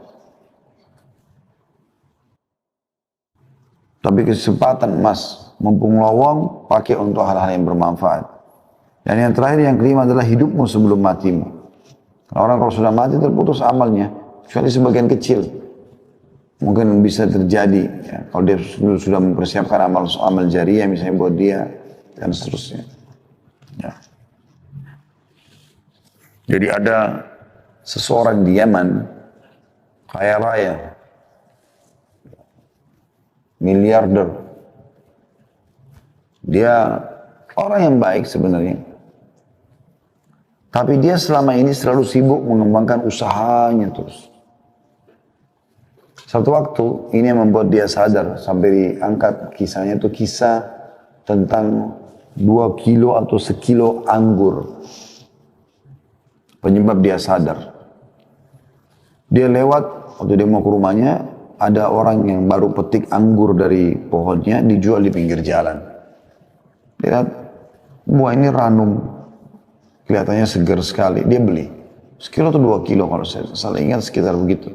Tapi kesempatan emas, mumpung lowong, pakai untuk hal-hal yang bermanfaat. Dan yang terakhir, yang kelima adalah hidupmu sebelum matimu. Orang kalau sudah mati terputus amalnya, kecuali sebagian kecil. Mungkin bisa terjadi, ya, kalau dia sudah mempersiapkan amal jariah misalnya buat dia, dan seterusnya. Ya. Jadi ada seseorang di Yaman, kaya raya, miliarder. Dia orang yang baik sebenarnya. Tapi dia selama ini selalu sibuk mengembangkan usahanya terus. Satu waktu ini yang membuat dia sadar sampai diangkat kisahnya itu kisah tentang 2 kilo atau sekilo anggur. Penyebab dia sadar. Dia lewat waktu dia mau ke rumahnya, ada orang yang baru petik anggur dari pohonnya dijual di pinggir jalan. Dia lihat, buah ini ranum, kelihatannya segar sekali. Dia beli sekilo atau 2 kilo kalau saya salah ingat sekitar begitu.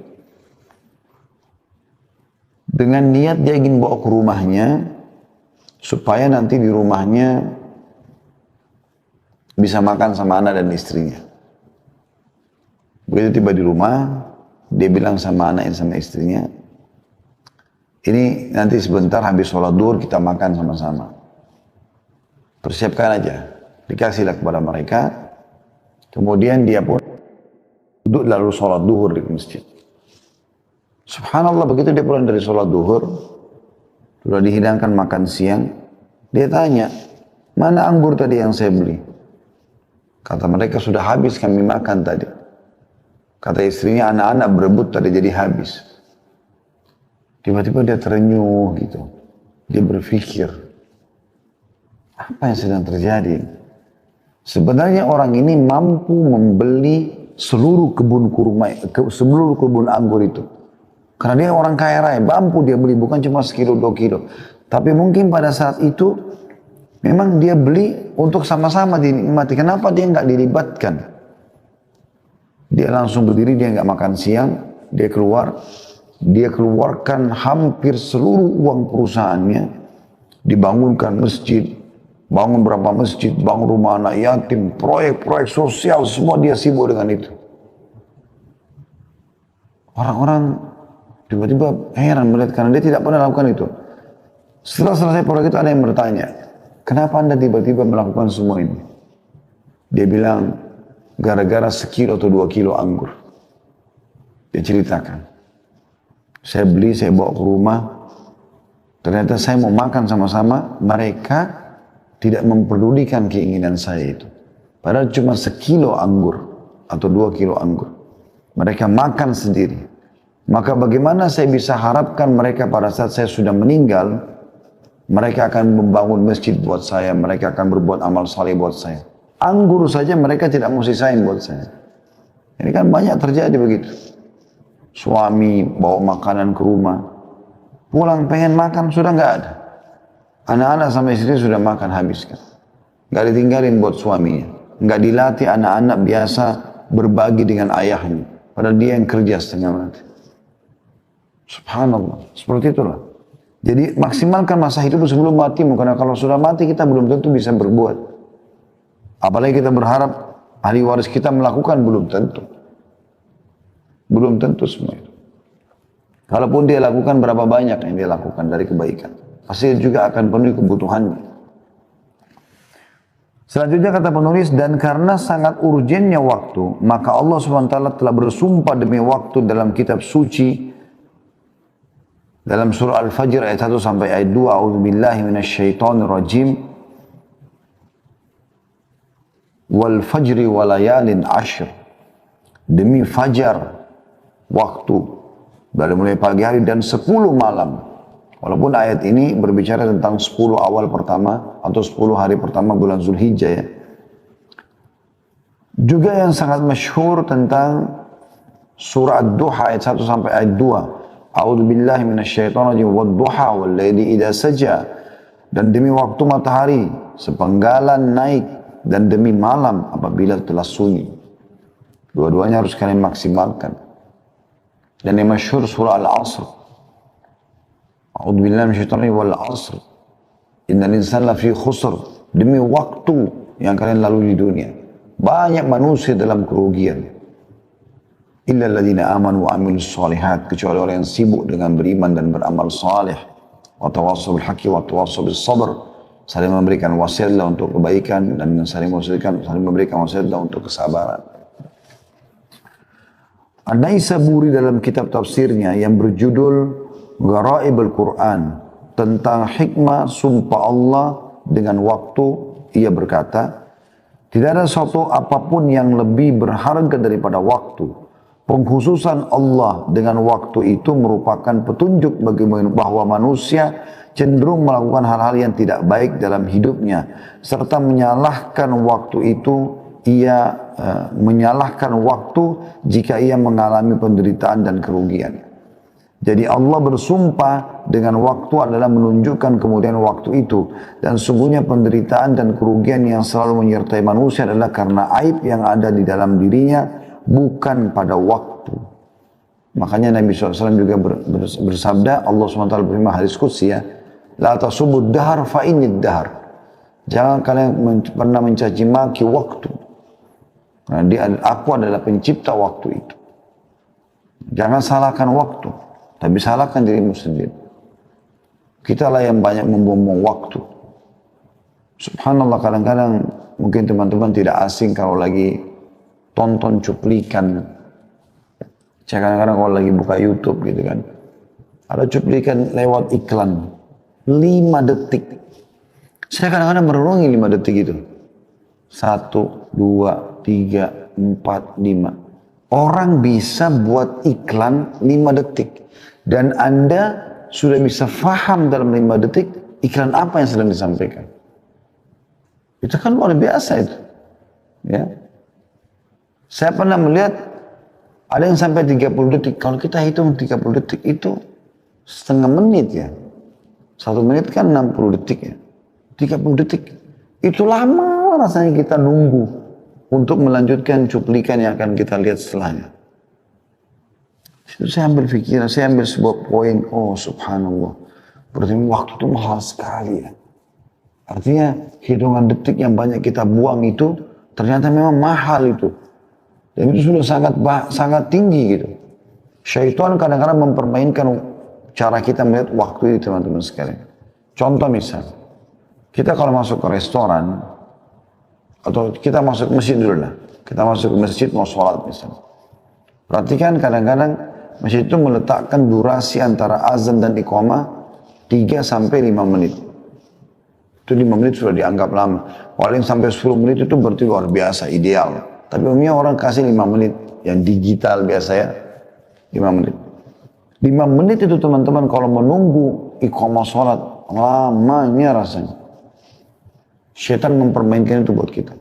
Dengan niat dia ingin bawa ke rumahnya supaya nanti di rumahnya bisa makan sama anak dan istrinya. Begitu tiba di rumah, dia bilang sama anaknya sama istrinya, ini nanti sebentar habis sholat duhur kita makan sama-sama. Persiapkan aja. Dikasihlah kepada mereka. Kemudian dia pun duduk lalu sholat duhur di masjid. Subhanallah, begitu dia pulang dari sholat duhur, sudah dihidangkan makan siang, dia tanya, mana anggur tadi yang saya beli? Kata mereka, sudah habis kami makan tadi. Kata istrinya, anak-anak berebut tadi jadi habis. Tiba-tiba dia terenyuh gitu. Dia berpikir, apa yang sedang terjadi? Sebenarnya orang ini mampu membeli seluruh kebun kurma, seluruh kebun anggur itu. Karena dia orang kaya raya, mampu dia beli, bukan cuma sekilo 2 kilo. Tapi mungkin pada saat itu, memang dia beli untuk sama-sama dinikmati. Kenapa dia nggak dilibatkan? Dia langsung berdiri, dia nggak makan siang, dia keluar, dia keluarkan hampir seluruh uang perusahaannya, dibangunkan masjid, bangun berapa masjid, bangun rumah anak yatim, proyek-proyek sosial, semua dia sibuk dengan itu. Orang-orang tiba-tiba heran melihat karena dia tidak pernah lakukan itu. Setelah selesai proyek itu ada yang bertanya, kenapa Anda tiba-tiba melakukan semua ini? Dia bilang, gara-gara sekilo atau 2 kilo anggur. Dia ceritakan. Saya beli, saya bawa ke rumah. Ternyata saya mau makan sama-sama. Mereka tidak memperdulikan keinginan saya itu. Padahal cuma sekilo anggur. Atau 2 kilo anggur. Mereka makan sendiri. Maka bagaimana saya bisa harapkan mereka pada saat saya sudah meninggal. Mereka akan membangun masjid buat saya. Mereka akan berbuat amal saleh buat saya. Anggur saja mereka tidak mau sisain buat saya. Ini kan banyak terjadi begitu. Suami bawa makanan ke rumah. Pulang pengen makan sudah nggak ada. Anak-anak sama istri sudah makan habiskan. Nggak ditinggalin buat suaminya. Nggak dilatih anak-anak biasa berbagi dengan ayahnya. Padahal dia yang kerja setengah mati. Subhanallah. Seperti itulah. Jadi maksimalkan masa hidup sebelum matimu. Karena kalau sudah mati kita belum tentu bisa berbuat. Apalagi kita berharap ahli waris kita melakukan, belum tentu. Belum tentu semua itu. Kalaupun dia lakukan, berapa banyak yang dia lakukan dari kebaikan. Pasti juga akan penuhi kebutuhannya. Selanjutnya kata penulis, dan karena sangat urgennya waktu, maka Allah SWT telah bersumpah demi waktu dalam kitab suci. Dalam surah Al-Fajr ayat 1 sampai ayat 2, A'udzubillahi minasyaitonirrajim. Wal fajri walayalin ashr, demi fajar waktu dari mulai pagi hari dan 10 malam. Walaupun ayat ini berbicara tentang 10 awal pertama atau 10 hari pertama bulan Zulhijjah ya. Juga yang sangat masyhur tentang surah Ad-Duha ayat 1 sampai ayat 2. A'udzubillahi minasyaitonirrajim wad-duha wal laili idza saja, dan demi waktu matahari sepenggalan naik dan demi malam apabila telah sunyi. Dua-duanya harus kalian maksimalkan. Dan yang masyhur surah Al-Asr. A'udzubillahi minasyaitonir wal 'asr. Innal insana lafi khusr. Demi waktu yang kalian lalui di dunia. Banyak manusia dalam kerugian. Illa alladziina aamanu wa 'amilus shalihat, kecuali orang yang sibuk dengan beriman dan beramal saleh. Wa tawassaw bil haqqi wa tawassaw bis sabr. Saling memberikan wasiatlah untuk kebaikan dan saling memberikan wasiatlah untuk kesabaran. An-Naisaburi dalam kitab tafsirnya yang berjudul Gharaibul Quran tentang hikmah sumpah Allah dengan waktu, ia berkata, tidak ada suatu apapun yang lebih berharga daripada waktu. Pengkhususan Allah dengan waktu itu merupakan petunjuk bagi bahwa manusia cenderung melakukan hal-hal yang tidak baik dalam hidupnya, serta menyalahkan waktu itu, menyalahkan waktu jika ia mengalami penderitaan dan kerugian. Jadi Allah bersumpah dengan waktu adalah menunjukkan kemudian waktu itu, dan sungguhnya penderitaan dan kerugian yang selalu menyertai manusia adalah karena aib yang ada di dalam dirinya, bukan pada waktu. Makanya Nabi SAW juga bersabda, Allah SWT berfirman hadis qudsi ya, la tasubud dahar fa innid dahar. Jangan kalian pernah mencaci maki waktu. Karena aku adalah pencipta waktu itu. Jangan salahkan waktu, tapi salahkan dirimu sendiri. Kita lah yang banyak membuang waktu. Subhanallah, kadang-kadang mungkin teman-teman tidak asing kalau lagi tonton cuplikan. Saya kadang-kadang kalau lagi buka YouTube gitu kan, ada cuplikan lewat iklan 5 detik. Saya kadang-kadang merenungi 5 detik itu. 1, 2, 3, 4, 5. Orang bisa buat iklan 5 detik. Dan Anda sudah bisa faham dalam 5 detik iklan apa yang sedang disampaikan. Itu kan luar biasa itu. Ya. Saya pernah melihat ada yang sampai 30 detik. Kalau kita hitung 30 detik itu setengah menit ya. 1 menit kan 60 detik ya. 30 detik. Itu lama rasanya kita nunggu untuk melanjutkan cuplikan yang akan kita lihat setelahnya. Itu saya ambil pikiran, saya ambil sebuah poin. Oh subhanallah. Berarti waktu itu mahal sekali ya. Artinya hitungan detik yang banyak kita buang itu ternyata memang mahal itu. Dan itu sudah sangat tinggi gitu. Syaitan kadang-kadang mempermainkan cara kita melihat waktu itu teman-teman sekalian. Contoh misal, kita kalau masuk ke restoran, atau kita masuk ke masjid dulu lah. Kita masuk ke masjid mau sholat misalnya. Perhatikan kadang-kadang masjid itu meletakkan durasi antara azan dan iqamah 3 sampai 5 menit. Itu 5 menit sudah dianggap lama. Paling sampai 10 menit itu berarti luar biasa, ideal. Tapi umumnya orang kasih 5 menit. Yang digital biasa ya, 5 menit. 5 menit itu teman-teman kalau menunggu iqamah sholat, lamanya rasanya. Syaitan mempermainkan itu buat kita.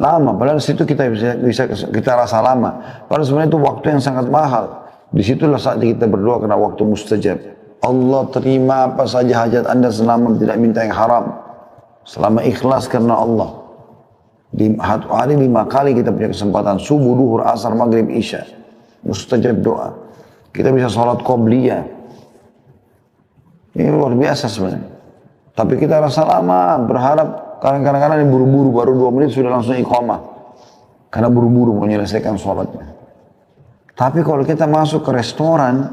Lama, padahal situ kita bisa kita rasa lama. Padahal sebenarnya itu waktu yang sangat mahal. Disitulah saat kita berdoa karena waktu mustajab. Allah terima apa saja hajat Anda selama tidak minta yang haram. Selama ikhlas karena Allah. Di hari 5 kali kita punya kesempatan. Subuh, duhur, asar, maghrib, isya. Mustajab doa. Kita bisa sholat qobliyah. Ini luar biasa sebenarnya. Tapi kita rasa lama, berharap kadang-kadang buru-buru, baru 2 menit sudah langsung iqamah. Karena buru-buru menyelesaikan sholatnya. Tapi kalau kita masuk ke restoran,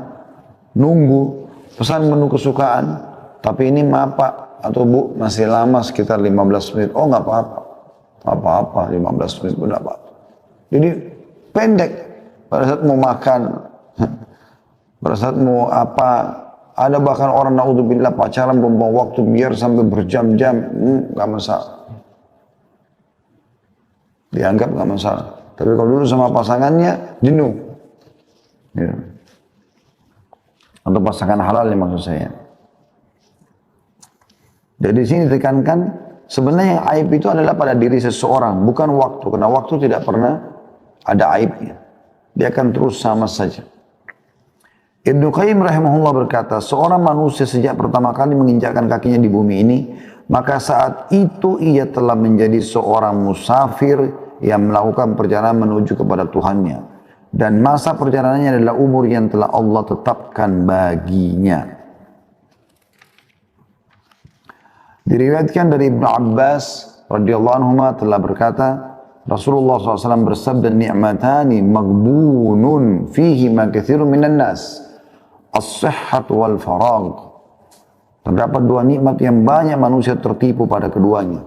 nunggu, pesan menu kesukaan, tapi ini maaf Pak, atau Bu, masih lama sekitar 15 menit. Oh nggak apa-apa. Apa-apa, 15 menit pun nggak apa-apa. Jadi pendek. Pada saat mau makan, pada saat mau apa, ada bahkan orang naudzubillah pacaran membuang waktu biar sampai berjam-jam, nggak masalah. Dianggap nggak masalah. Tapi kalau dulu sama pasangannya jenuh, ya. Atau pasangan halal ya maksud saya. Jadi di sini ditekankan sebenarnya aib itu adalah pada diri seseorang, bukan waktu. Karena waktu tidak pernah ada aibnya. Dia akan terus sama saja. Ibnu Qayyim rahimahullah berkata, seorang manusia sejak pertama kali menginjakkan kakinya di bumi ini, maka saat itu ia telah menjadi seorang musafir yang melakukan perjalanan menuju kepada Tuhannya. Dan masa perjalanannya adalah umur yang telah Allah tetapkan baginya. Diriwayatkan dari Ibnu Abbas radhiyallahu anhu telah berkata, Rasulullah SAW bersabda, ni'matani maghbunun fihi ma katsirun minan nas. As-sihhat wal faragh. Terdapat 2 nikmat yang banyak manusia tertipu pada keduanya,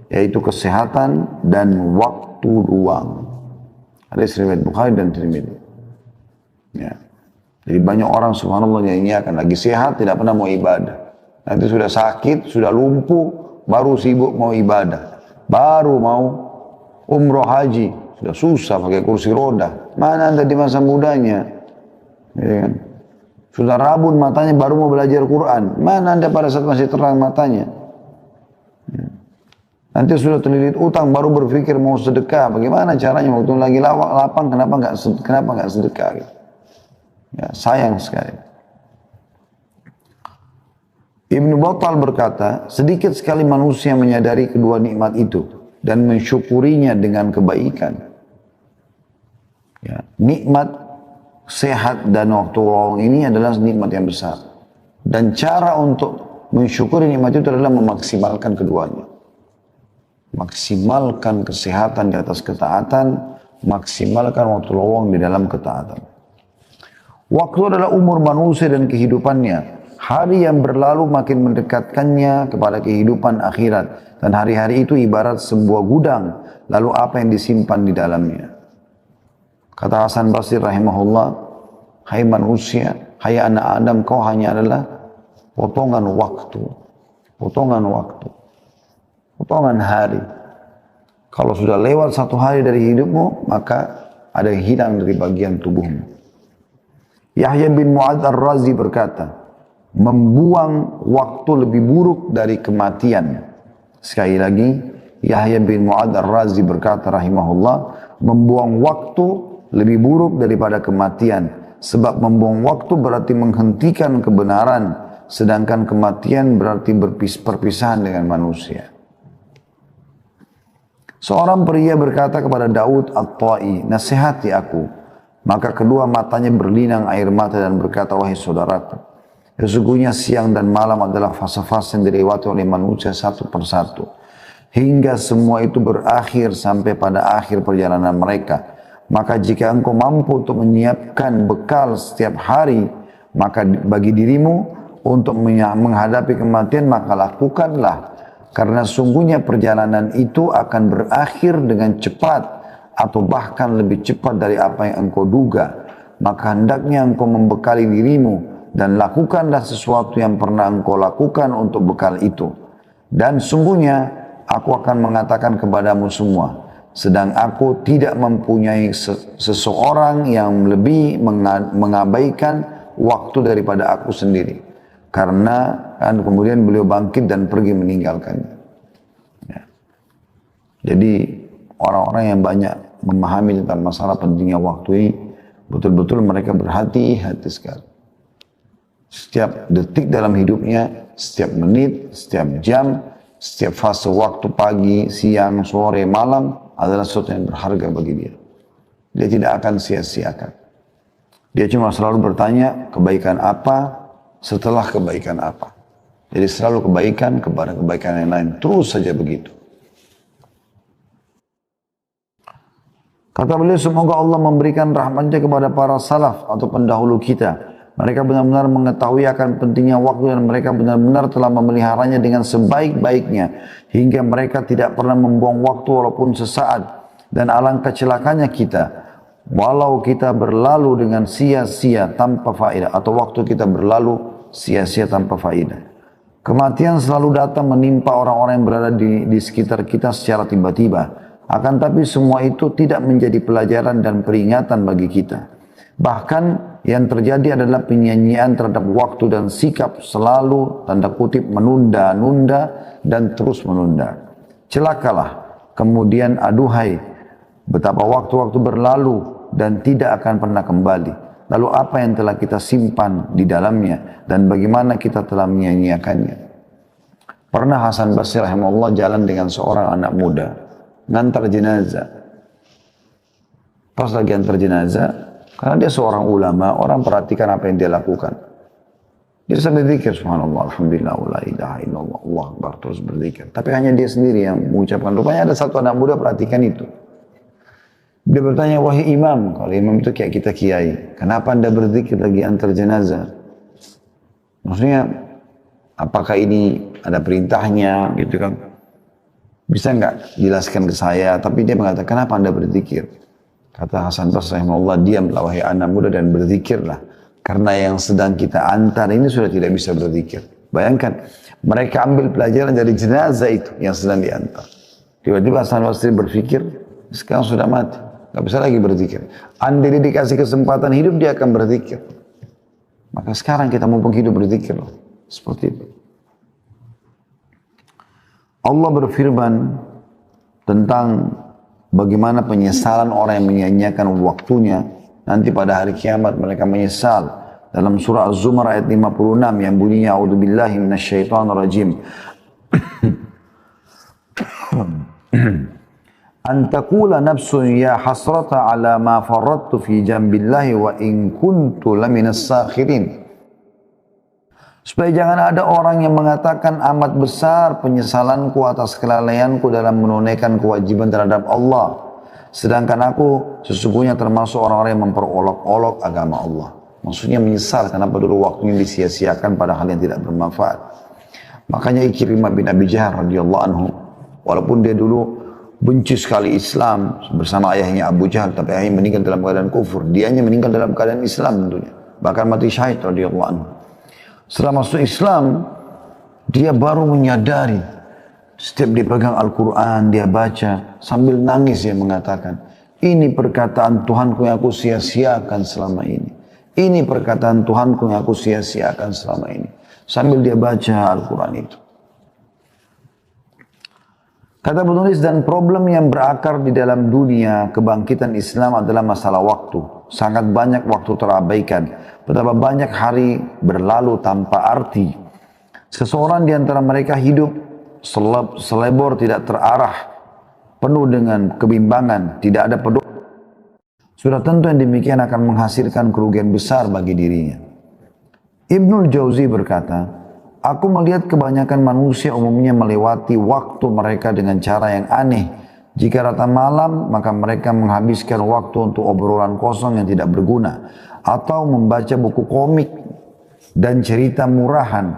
yaitu kesehatan dan waktu luang. Hadis riwayat Bukhari dan Tirmidzi. Ya. Jadi banyak orang subhanallah yang ini akan lagi sehat tidak pernah mau ibadah. Nanti sudah sakit, sudah lumpuh, baru sibuk mau ibadah. Baru mau umroh haji, sudah susah pakai kursi roda. Mana Anda di masa mudanya? Ya kan? Sudah rabun matanya baru mau belajar Quran. Mana Anda pada saat masih terang matanya? Ya. Nanti sudah terlilit utang baru berpikir mau sedekah. Bagaimana caranya waktu lagi lapang kenapa nggak sedekah? Ya, sayang sekali. Ibnu Battal berkata, sedikit sekali manusia menyadari kedua nikmat itu dan mensyukurinya dengan kebaikan. Ya, nikmat sehat dan waktu luang ini adalah nikmat yang besar. Dan cara untuk mensyukuri nikmat itu adalah memaksimalkan keduanya. Maksimalkan kesehatan di atas ketaatan, maksimalkan waktu luang di dalam ketaatan. Waktu adalah umur manusia dan kehidupannya. Hari yang berlalu makin mendekatkannya kepada kehidupan akhirat. Dan hari-hari itu ibarat sebuah gudang. Lalu apa yang disimpan di dalamnya? Kata Hasan Basri rahimahullah, hai manusia, hai anak Adam, kau hanya adalah potongan waktu. Potongan waktu. Potongan hari. Kalau sudah lewat satu hari dari hidupmu, maka ada yang hilang dari bagian tubuhmu. Yahya bin Mu'adz Ar-Razi berkata, membuang waktu lebih buruk dari kematian. Sekali lagi, Yahya bin Mu'adz Ar-Razi berkata rahimahullah, membuang waktu lebih buruk daripada kematian. Sebab membuang waktu berarti menghentikan kebenaran, sedangkan kematian berarti perpisahan dengan manusia. Seorang pria berkata kepada Daud At-Ta'i, nasihati aku. Maka kedua matanya berlinang air mata dan berkata, wahai saudaraku, sesungguhnya siang dan malam adalah fase-fase yang dilewati oleh manusia satu persatu. Hingga semua itu berakhir sampai pada akhir perjalanan mereka. Maka jika engkau mampu untuk menyiapkan bekal setiap hari, maka bagi dirimu untuk menghadapi kematian, maka lakukanlah. Karena sungguhnya perjalanan itu akan berakhir dengan cepat atau bahkan lebih cepat dari apa yang engkau duga. Maka hendaknya engkau membekali dirimu dan lakukanlah sesuatu yang pernah engkau lakukan untuk bekal itu. Dan sungguhnya aku akan mengatakan kepadamu semua, sedang aku tidak mempunyai seseorang yang lebih mengabaikan waktu daripada aku sendiri. Karena kan kemudian beliau bangkit dan pergi meninggalkannya. Ya. Jadi orang-orang yang banyak memahami tentang masalah pentingnya waktu ini, betul-betul mereka berhati-hati sekali. Setiap detik dalam hidupnya, setiap menit, setiap jam, setiap fase waktu pagi, siang, sore, malam adalah sesuatu yang berharga bagi dia. Dia tidak akan sia-siakan. Dia cuma selalu bertanya kebaikan apa setelah kebaikan apa. Jadi selalu kebaikan kepada kebaikan yang lain. Terus saja begitu. Kata beliau, semoga Allah memberikan rahmatnya kepada para salaf atau pendahulu kita. Mereka benar-benar mengetahui akan pentingnya waktu dan mereka benar-benar telah memeliharanya dengan sebaik-baiknya. Hingga mereka tidak pernah membuang waktu walaupun sesaat. Dan alangkah celakanya kita. Walau kita berlalu dengan sia-sia tanpa faedah. Atau waktu kita berlalu sia-sia tanpa faedah. Kematian selalu datang menimpa orang-orang yang berada di sekitar kita secara tiba-tiba. Akan tapi semua itu tidak menjadi pelajaran dan peringatan bagi kita. Bahkan yang terjadi adalah penyanyian terhadap waktu dan sikap selalu tanda kutip menunda-nunda dan terus menunda. Celakalah, kemudian aduhai, betapa waktu-waktu berlalu dan tidak akan pernah kembali. Lalu apa yang telah kita simpan di dalamnya dan bagaimana kita telah menyia-nyiakannya. Pernah Hasan Basri rahimahullah jalan dengan seorang anak muda ngantar jenazah. Pas lagi antar jenazah, karena dia seorang ulama, orang perhatikan apa yang dia lakukan. Dia sambil berzikir, subhanallah, alhamdulillah, la ilaha illallah, Allah akbar, terus berzikir. Tapi hanya dia sendiri yang mengucapkan. Rupanya ada satu anak muda perhatikan itu. Dia bertanya, wahai imam, kalau imam itu kayak kita kiai, kenapa anda berzikir lagi antar jenazah? Maksudnya, apakah ini ada perintahnya, gitu kan? Bisa nggak jelaskan ke saya? Tapi dia mengatakan, kenapa anda berzikir? Kata Hasan Basri rahimahullah, diamlah wahai anak muda dan berzikirlah. Karena yang sedang kita antar ini sudah tidak bisa berzikir. Bayangkan, mereka ambil pelajaran dari jenazah itu yang sedang diantar. Tiba-tiba Hasan Basri berpikir, sekarang sudah mati. Gak bisa lagi berzikir. Andai dia dikasih kesempatan hidup, dia akan berzikir. Maka sekarang kita mumpung hidup berzikir loh. Seperti itu. Allah berfirman tentang bagaimana penyesalan orang yang menyia-nyiakan waktunya. Nanti pada hari kiamat mereka menyesal. Dalam surah Az-Zumar ayat 56 yang bunyinya A'udzubillahi minasyaitonirrajim. Antakula nafsun ya hasrata ala ma faradtu fi jambillahi wa in kuntu laminas sakhirin. Supaya jangan ada orang yang mengatakan amat besar penyesalanku atas kelalaianku dalam menunaikan kewajiban terhadap Allah. Sedangkan aku sesungguhnya termasuk orang-orang yang memperolok-olok agama Allah. Maksudnya menyesal kenapa dulu waktunya disia-siakan pada hal yang tidak bermanfaat. Makanya Ikrimah bin Abi Jahal radhiyallahu anhu, walaupun dia dulu benci sekali Islam bersama ayahnya Abu Jahal, tapi ayahnya meninggal dalam keadaan kufur. Dianya meninggal dalam keadaan Islam tentunya. Bahkan mati syahid radhiyallahu anhu. Setelah masuk Islam, dia baru menyadari. Setiap dia pegang Al-Quran, dia baca. Sambil nangis dia mengatakan, ini perkataan Tuhanku yang aku sia-siakan selama ini. Ini perkataan Tuhanku yang aku sia-siakan selama ini. Sambil dia baca Al-Quran itu. Kata penulis, dan problem yang berakar di dalam dunia kebangkitan Islam adalah masalah waktu. Sangat banyak waktu terabaikan. Betapa banyak hari berlalu tanpa arti. Seseorang di antara mereka hidup selebor tidak terarah, penuh dengan kebimbangan, tidak ada pedoman. Sudah tentu yang demikian akan menghasilkan kerugian besar bagi dirinya. Ibnul Jauzi berkata, aku melihat kebanyakan manusia umumnya melewati waktu mereka dengan cara yang aneh. Jika rata malam, maka mereka menghabiskan waktu untuk obrolan kosong yang tidak berguna. Atau membaca buku komik dan cerita murahan.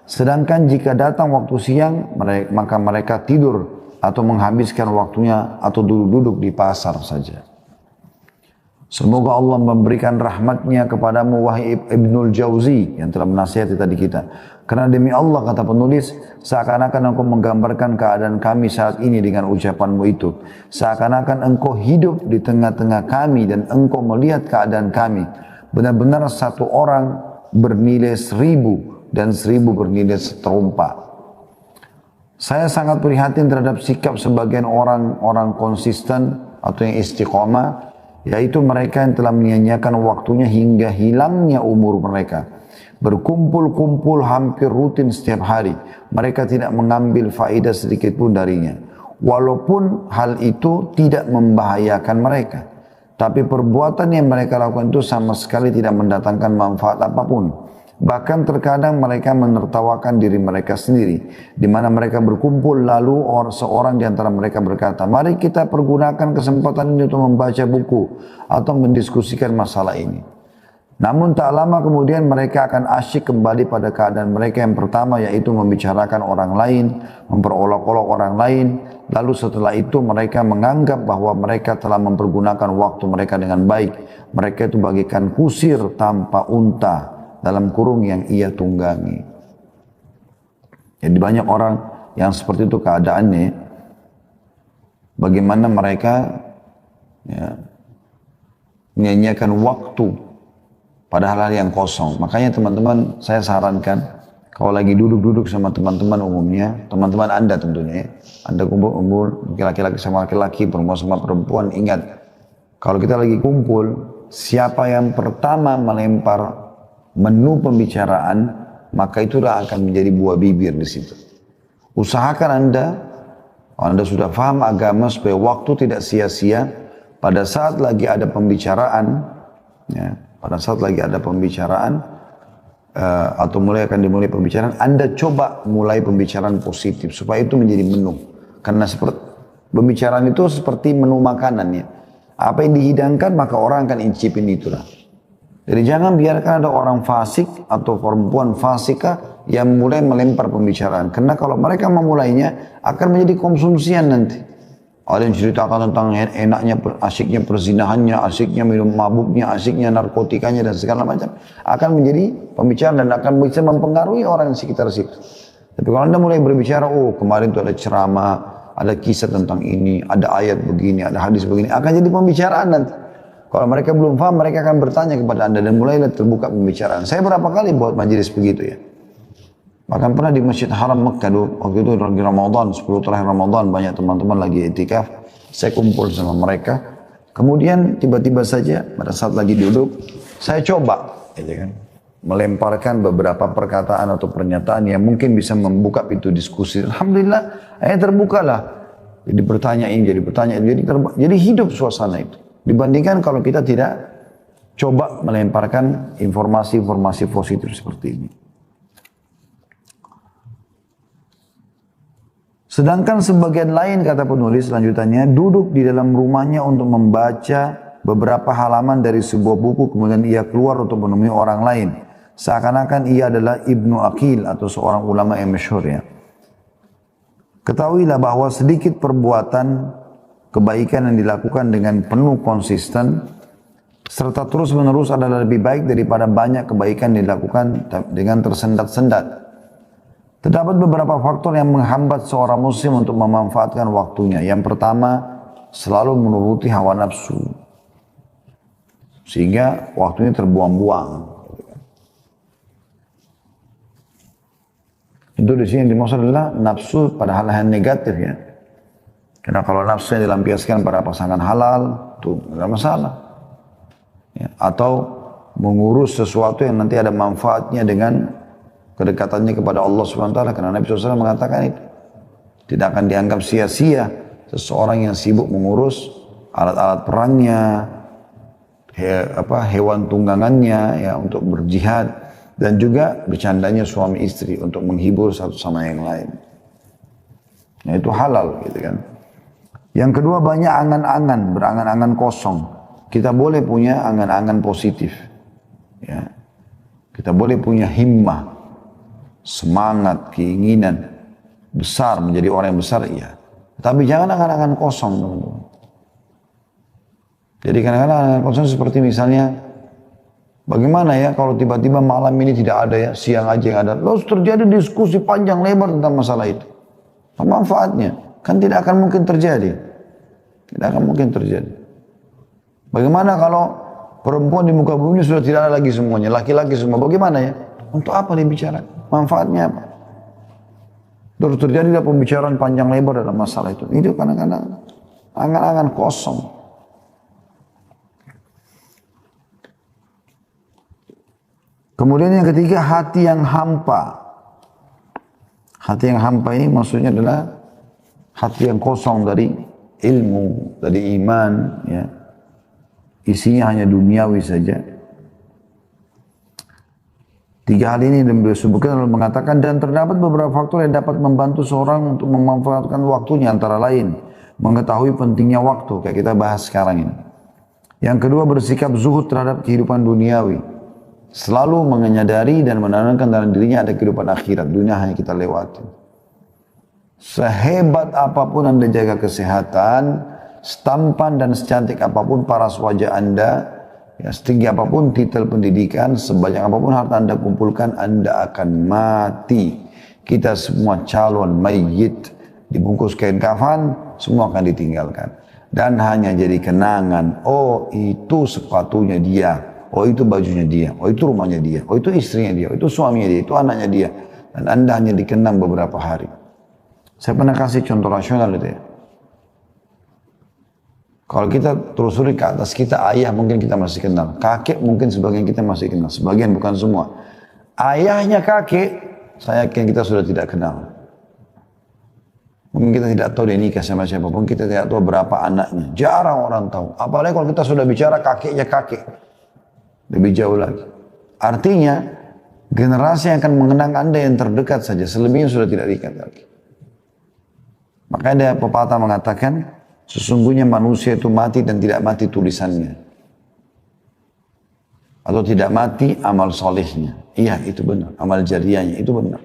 Sedangkan jika datang waktu siang, maka mereka tidur atau menghabiskan waktunya atau duduk-duduk di pasar saja. Semoga Allah memberikan rahmatnya kepadamu wahai Ibnul Jauzi yang telah menasihati tadi kita. Karena demi Allah kata penulis, seakan-akan engkau menggambarkan keadaan kami saat ini dengan ucapanmu itu. Seakan-akan engkau hidup di tengah-tengah kami dan engkau melihat keadaan kami. Benar-benar satu orang bernilai 1000 dan 1000 bernilai seterumpa. Saya sangat prihatin terhadap sikap sebagian orang konsisten atau yang istiqomah, yaitu mereka yang telah menyia-nyiakan waktunya hingga hilangnya umur mereka. Berkumpul-kumpul hampir rutin setiap hari. Mereka tidak mengambil faedah sedikit pun darinya. Walaupun hal itu tidak membahayakan mereka. Tapi perbuatan yang mereka lakukan itu sama sekali tidak mendatangkan manfaat apapun. Bahkan terkadang mereka menertawakan diri mereka sendiri. Di mana mereka berkumpul lalu seorang di antara mereka berkata, mari kita pergunakan kesempatan ini untuk membaca buku atau mendiskusikan masalah ini. Namun tak lama kemudian mereka akan asyik kembali pada keadaan mereka yang pertama, yaitu membicarakan orang lain, memperolok-olok orang lain. Lalu setelah itu mereka menganggap bahwa mereka telah mempergunakan waktu mereka dengan baik. Mereka itu bagikan kusir tanpa unta dalam kurung yang ia tunggangi. Jadi banyak orang yang seperti itu keadaannya. Bagaimana mereka menyanyiakan waktu pada hal-hal yang kosong. Makanya teman-teman, saya sarankan kalau lagi duduk-duduk sama teman-teman umumnya, teman-teman Anda tentunya ya, Anda kumpul-kumpul laki-laki sama laki-laki, perempuan sama perempuan, ingat kalau kita lagi kumpul, siapa yang pertama melempar menu pembicaraan, maka itulah akan menjadi buah bibir di situ. Usahakan Anda sudah paham agama supaya waktu tidak sia-sia. Pada saat lagi ada pembicaraan, ya, pada saat lagi ada pembicaraan atau akan dimulai pembicaraan, Anda coba mulai pembicaraan positif supaya itu menjadi menu. Karena pembicaraan itu seperti menu makanannya. Apa yang dihidangkan maka orang akan incipin itulah. Jadi jangan biarkan ada orang fasik atau perempuan fasika yang mulai melempar pembicaraan. Karena kalau mereka memulainya akan menjadi konsumsian nanti. Ada yang ceritakan tentang enaknya, asiknya perzinahannya, asiknya minum mabuknya, asiknya narkotikanya dan segala macam. Akan menjadi pembicaraan dan akan bisa mempengaruhi orang di sekitar situ. Tapi kalau Anda mulai berbicara, oh kemarin itu ada ceramah ada kisah tentang ini, ada ayat begini, ada hadis begini, akan jadi pembicaraan nanti. Kalau mereka belum paham, mereka akan bertanya kepada Anda dan mulailah terbuka pembicaraan. Saya berapa kali buat majelis begitu ya. Bahkan pernah di Masjid Haram Mekah dulu, waktu itu lagi Ramadan, 10 terakhir Ramadan, banyak teman-teman lagi itikaf. Saya kumpul sama mereka. Kemudian tiba-tiba saja pada saat lagi duduk, saya coba gitu kan, melemparkan beberapa perkataan atau pernyataan yang mungkin bisa membuka pintu diskusi. Alhamdulillah, terbukalah. Jadi bertanya ini, jadi hidup suasana itu. Dibandingkan kalau kita tidak coba melemparkan informasi-informasi positif seperti ini. Sedangkan sebagian lain, kata penulis selanjutnya, duduk di dalam rumahnya untuk membaca beberapa halaman dari sebuah buku, kemudian ia keluar untuk menemui orang lain. Seakan-akan ia adalah Ibnu Aqil atau seorang ulama yang masyhur ya. Ketahuilah bahwa sedikit perbuatan kebaikan yang dilakukan dengan penuh konsisten serta terus-menerus adalah lebih baik daripada banyak kebaikan yang dilakukan dengan tersendat-sendat. Terdapat beberapa faktor yang menghambat seorang muslim untuk memanfaatkan waktunya. Yang pertama, selalu menuruti hawa nafsu. Sehingga waktunya terbuang-buang. Itu di sini yang dimaksud adalah nafsu pada hal-hal negatif ya. Karena kalau nafsu yang dilampiaskan pada pasangan halal, itu tidak masalah. Ya, atau mengurus sesuatu yang nanti ada manfaatnya dengan kedekatannya kepada Allah SWT, karena Nabi SAW mengatakan itu. Tidak akan dianggap sia-sia seseorang yang sibuk mengurus alat-alat perangnya, hewan tunggangannya ya untuk berjihad, dan juga bercandanya suami istri untuk menghibur satu sama yang lain. Nah itu halal gitu kan. Yang kedua, banyak angan-angan, berangan-angan kosong. Kita boleh punya angan-angan positif. Ya. Kita boleh punya himmah, semangat, keinginan besar, menjadi orang yang besar, iya. Tapi jangan angan-angan kosong, teman-teman. Jadi kadang-kadang angan kosong seperti misalnya, bagaimana ya kalau tiba-tiba malam ini tidak ada ya, siang aja yang ada. Lalu terjadi diskusi panjang lebar tentang masalah itu. Apa manfaatnya? Kan tidak akan mungkin terjadi. Tidak akan mungkin terjadi. Bagaimana kalau perempuan di muka bumi sudah tidak ada lagi semuanya, laki-laki semua, bagaimana ya? Untuk apa dibicarakan? Manfaatnya apa? Terus terjadilah pembicaraan panjang lebar dalam masalah itu. Itu kadang-kadang angan-angan kosong. Kemudian yang ketiga, hati yang hampa. Hati yang hampa ini maksudnya adalah hati yang kosong dari ilmu, dari iman, ya. Isinya hanya duniawi saja. Tiga hal ini yang beliau sebutkan lalu mengatakan, dan terdapat beberapa faktor yang dapat membantu seorang untuk memanfaatkan waktunya, antara lain mengetahui pentingnya waktu, kayak kita bahas sekarang ini. Yang kedua, bersikap zuhud terhadap kehidupan duniawi, selalu menyadari dan menanamkan dalam dirinya ada kehidupan akhirat, dunia hanya kita lewati. Sehebat apapun Anda jaga kesehatan, setampan dan secantik apapun paras wajah Anda, ya, setinggi apapun titel pendidikan, sebanyak apapun harta Anda kumpulkan, Anda akan mati. Kita semua calon mayit, dibungkus kain kafan, semua akan ditinggalkan. Dan hanya jadi kenangan, oh itu sepatunya dia, oh itu bajunya dia, oh itu rumahnya dia, oh itu istrinya dia, oh itu suaminya dia, itu anaknya dia. Dan Anda hanya dikenang beberapa hari. Saya pernah kasih contoh rasional itu ya. Kalau kita telusuri ke atas kita, ayah mungkin kita masih kenal. Kakek mungkin sebagian kita masih kenal. Sebagian, bukan semua. Ayahnya kakek, saya yakin kita sudah tidak kenal. Mungkin kita tidak tahu dia nikah sama siapapun. Kita tidak tahu berapa anaknya. Jarang orang tahu. Apalagi kalau kita sudah bicara kakeknya kakek. Lebih jauh lagi. Artinya, generasi yang akan mengenang Anda yang terdekat saja. Selebihnya sudah tidak diingat lagi. Makanya ada pepatah mengatakan, sesungguhnya manusia itu mati dan tidak mati tulisannya. Atau tidak mati amal solehnya. Iya, itu benar. Amal jariahnya, itu benar.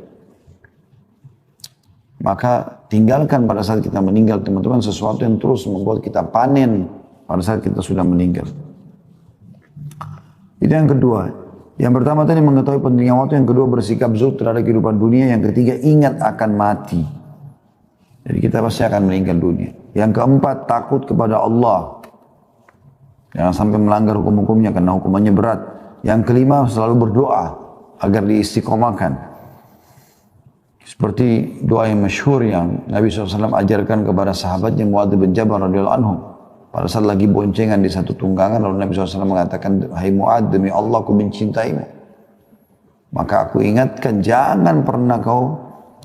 Maka tinggalkan pada saat kita meninggal, teman-teman, sesuatu yang terus membuat kita panen pada saat kita sudah meninggal. Itu yang kedua. Yang pertama tadi mengetahui pentingnya waktu. Yang kedua, bersikap zuhud terhadap kehidupan dunia. Yang ketiga, ingat akan mati. Jadi kita pasti akan meninggal dunia. Yang keempat, takut kepada Allah. Jangan sampai melanggar hukum-hukumnya karena hukumannya berat. Yang kelima, selalu berdoa agar diistiqomahkan. Seperti doa yang masyhur yang Nabi SAW ajarkan kepada sahabatnya Muadz bin Jabal radhiyallahu anhu. Pada saat lagi boncengan di satu tunggangan, lalu Nabi SAW mengatakan, "Hai Muadz, demi Allah aku mencintaimu. Maka aku ingatkan, jangan pernah kau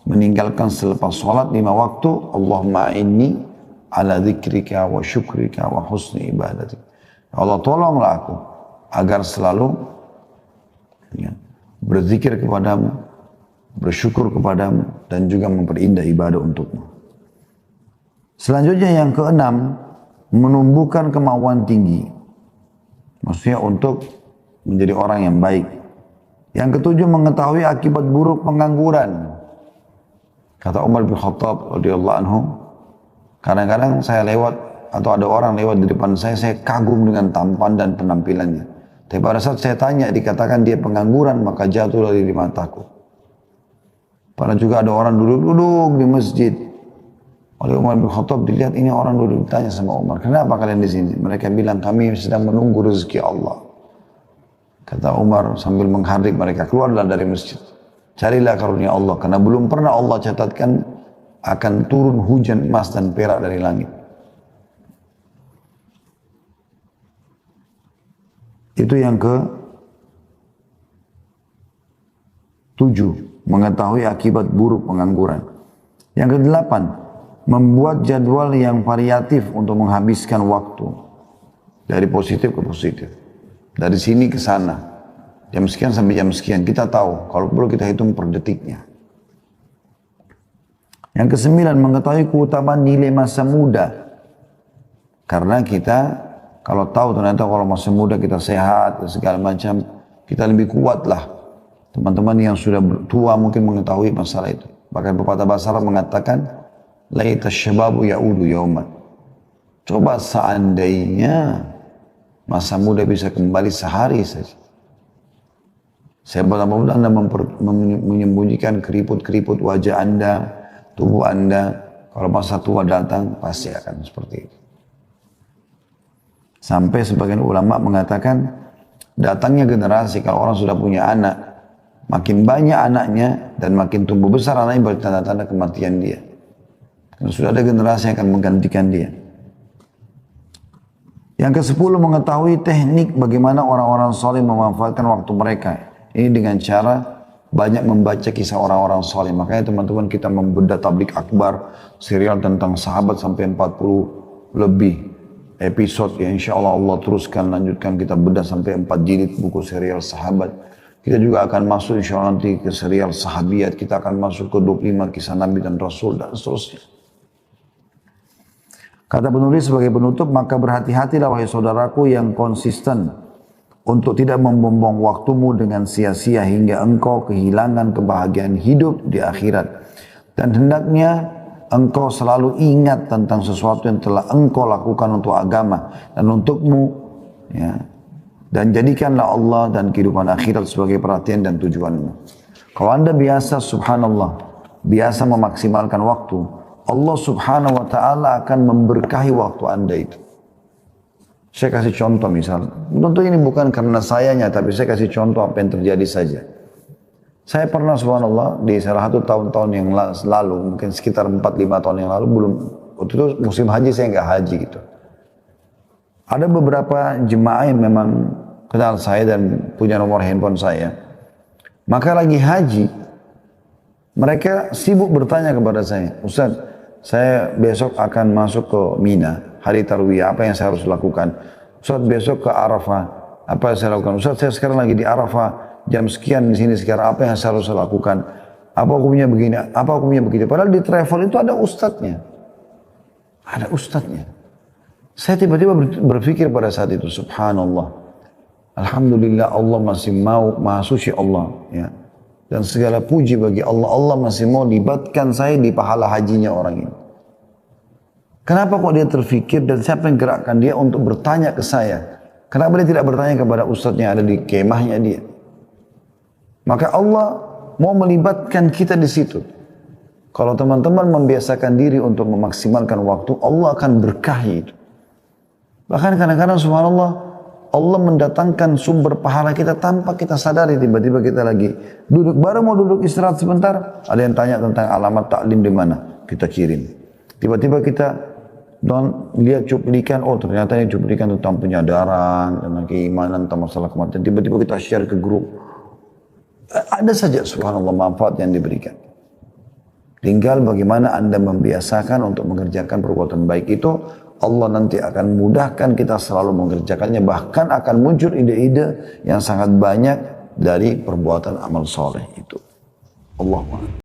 meninggalkan selepas sholat 5 waktu. Allahumma inni ala dzikrika wa syukrika wa husni ibadatik." Allah, tolonglah aku agar selalu berzikir kepadamu, bersyukur kepadamu, dan juga memperindah ibadah untukmu. Selanjutnya yang keenam, menumbuhkan kemauan tinggi. Maksudnya untuk menjadi orang yang baik. Yang ketujuh, mengetahui akibat buruk pengangguran. Kata Umar bin Khattab radhiyallahu anhu, kadang-kadang saya lewat atau ada orang lewat di depan saya kagum dengan tampan dan penampilannya. Tapi pada saat saya tanya, dikatakan dia pengangguran, maka jatuh dari mataku. Padahal juga ada orang duduk-duduk di masjid. Oleh Umar bin Khattab dilihat, ini orang duduk, ditanya sama Umar, kenapa kalian di sini? Mereka bilang, kami sedang menunggu rezeki Allah. Kata Umar sambil menghardik mereka, keluarlah dari masjid. Carilah karunia Allah, karena belum pernah Allah catatkan akan turun hujan emas dan perak dari langit. Itu yang ke-7, mengetahui akibat buruk pengangguran. Yang ke-8, membuat jadwal yang variatif untuk menghabiskan waktu. Dari positif ke positif. Dari sini ke sana. Jam sekian sampai jam sekian. Kita tahu, kalau perlu kita hitung per detiknya. Yang ke-9, mengetahui keutamaan nilai masa muda. Karena kita kalau tahu ternyata kalau masih muda kita sehat dan segala macam, kita lebih kuat lah. Teman-teman yang sudah tua mungkin mengetahui masalah itu. Bahkan pepatah bahasa Arab mengatakan, laita syababu ya'udu yauman. Coba seandainya masa muda bisa kembali sehari saja. Saya berapa Anda menyembunyikan keriput-keriput wajah Anda, tubuh Anda. Kalau masa tua datang, pasti akan seperti itu. Sampai sebagian ulama mengatakan, datangnya generasi kalau orang sudah punya anak, makin banyak anaknya dan makin tumbuh besar anaknya bertanda-tanda kematian dia. Karena sudah ada generasi yang akan menggantikan dia. Yang ke-10, mengetahui teknik bagaimana orang-orang soleh memanfaatkan waktu mereka. Ini dengan cara banyak membaca kisah orang-orang soleh. Makanya teman-teman kita membedah tablik akbar, serial tentang sahabat sampai 40 lebih episode yang insya Allah Allah teruskan, lanjutkan, kita bedah sampai 4 jilid buku serial sahabat. Kita juga akan masuk insya Allah nanti ke serial sahabiat, kita akan masuk ke 25 kisah Nabi dan Rasul dan seterusnya. Kata penulis sebagai penutup, maka berhati-hatilah wahai saudaraku yang konsisten untuk tidak membuang waktumu dengan sia-sia hingga engkau kehilangan kebahagiaan hidup di akhirat. Dan hendaknya engkau selalu ingat tentang sesuatu yang telah engkau lakukan untuk agama dan untukmu, ya. Dan jadikanlah Allah dan kehidupan akhirat sebagai perhatian dan tujuanmu. Kalau Anda biasa, subhanallah, biasa memaksimalkan waktu, Allah subhanahu wa ta'ala akan memberkahi waktu Anda itu. Saya kasih contoh misal, tentu ini bukan karena sayanya, tapi saya kasih contoh apa yang terjadi saja. Saya pernah subhanallah di salah satu tahun-tahun yang lalu, mungkin sekitar 4-5 tahun yang lalu, waktu itu musim haji saya nggak haji gitu. Ada beberapa jemaah yang memang kenal saya dan punya nomor handphone saya. Maka lagi haji, mereka sibuk bertanya kepada saya, Ustaz, saya besok akan masuk ke Mina, hari Tarwiyah, apa yang saya harus lakukan? Ustaz, besok ke Arafah, apa yang saya lakukan? Ustaz, saya sekarang lagi di Arafah, jam sekian di sini sekarang, apa yang saya harus lakukan? Apa hukumnya begini? Apa hukumnya begitu? Padahal di travel itu ada ustadznya. Ada ustadznya. Saya tiba-tiba berpikir pada saat itu, subhanallah. Alhamdulillah Allah masih mau, maha suci Allah. Ya. Dan segala puji bagi Allah. Allah masih mau libatkan saya di pahala hajinya orang ini. Kenapa kok dia terfikir dan siapa yang gerakkan dia untuk bertanya ke saya? Kenapa dia tidak bertanya kepada ustadznya yang ada di kemahnya dia? Maka Allah mau melibatkan kita di situ. Kalau teman-teman membiasakan diri untuk memaksimalkan waktu, Allah akan berkahi itu. Bahkan kadang-kadang subhanallah, Allah mendatangkan sumber pahala kita tanpa kita sadari. Tiba-tiba kita lagi duduk, baru mau duduk istirahat sebentar, ada yang tanya tentang alamat taklim di mana, kita kirim. Tiba-tiba kita lihat cuplikan, oh ternyata ini cuplikan tentang penyadaran, tentang keimanan, tentang masalah kematian. Tiba-tiba kita share ke grup. Ada saja subhanallah manfaat yang diberikan. Tinggal bagaimana Anda membiasakan untuk mengerjakan perbuatan baik itu, Allah nanti akan mudahkan kita selalu mengerjakannya. Bahkan akan muncul ide-ide yang sangat banyak dari perbuatan amal soleh itu. Allah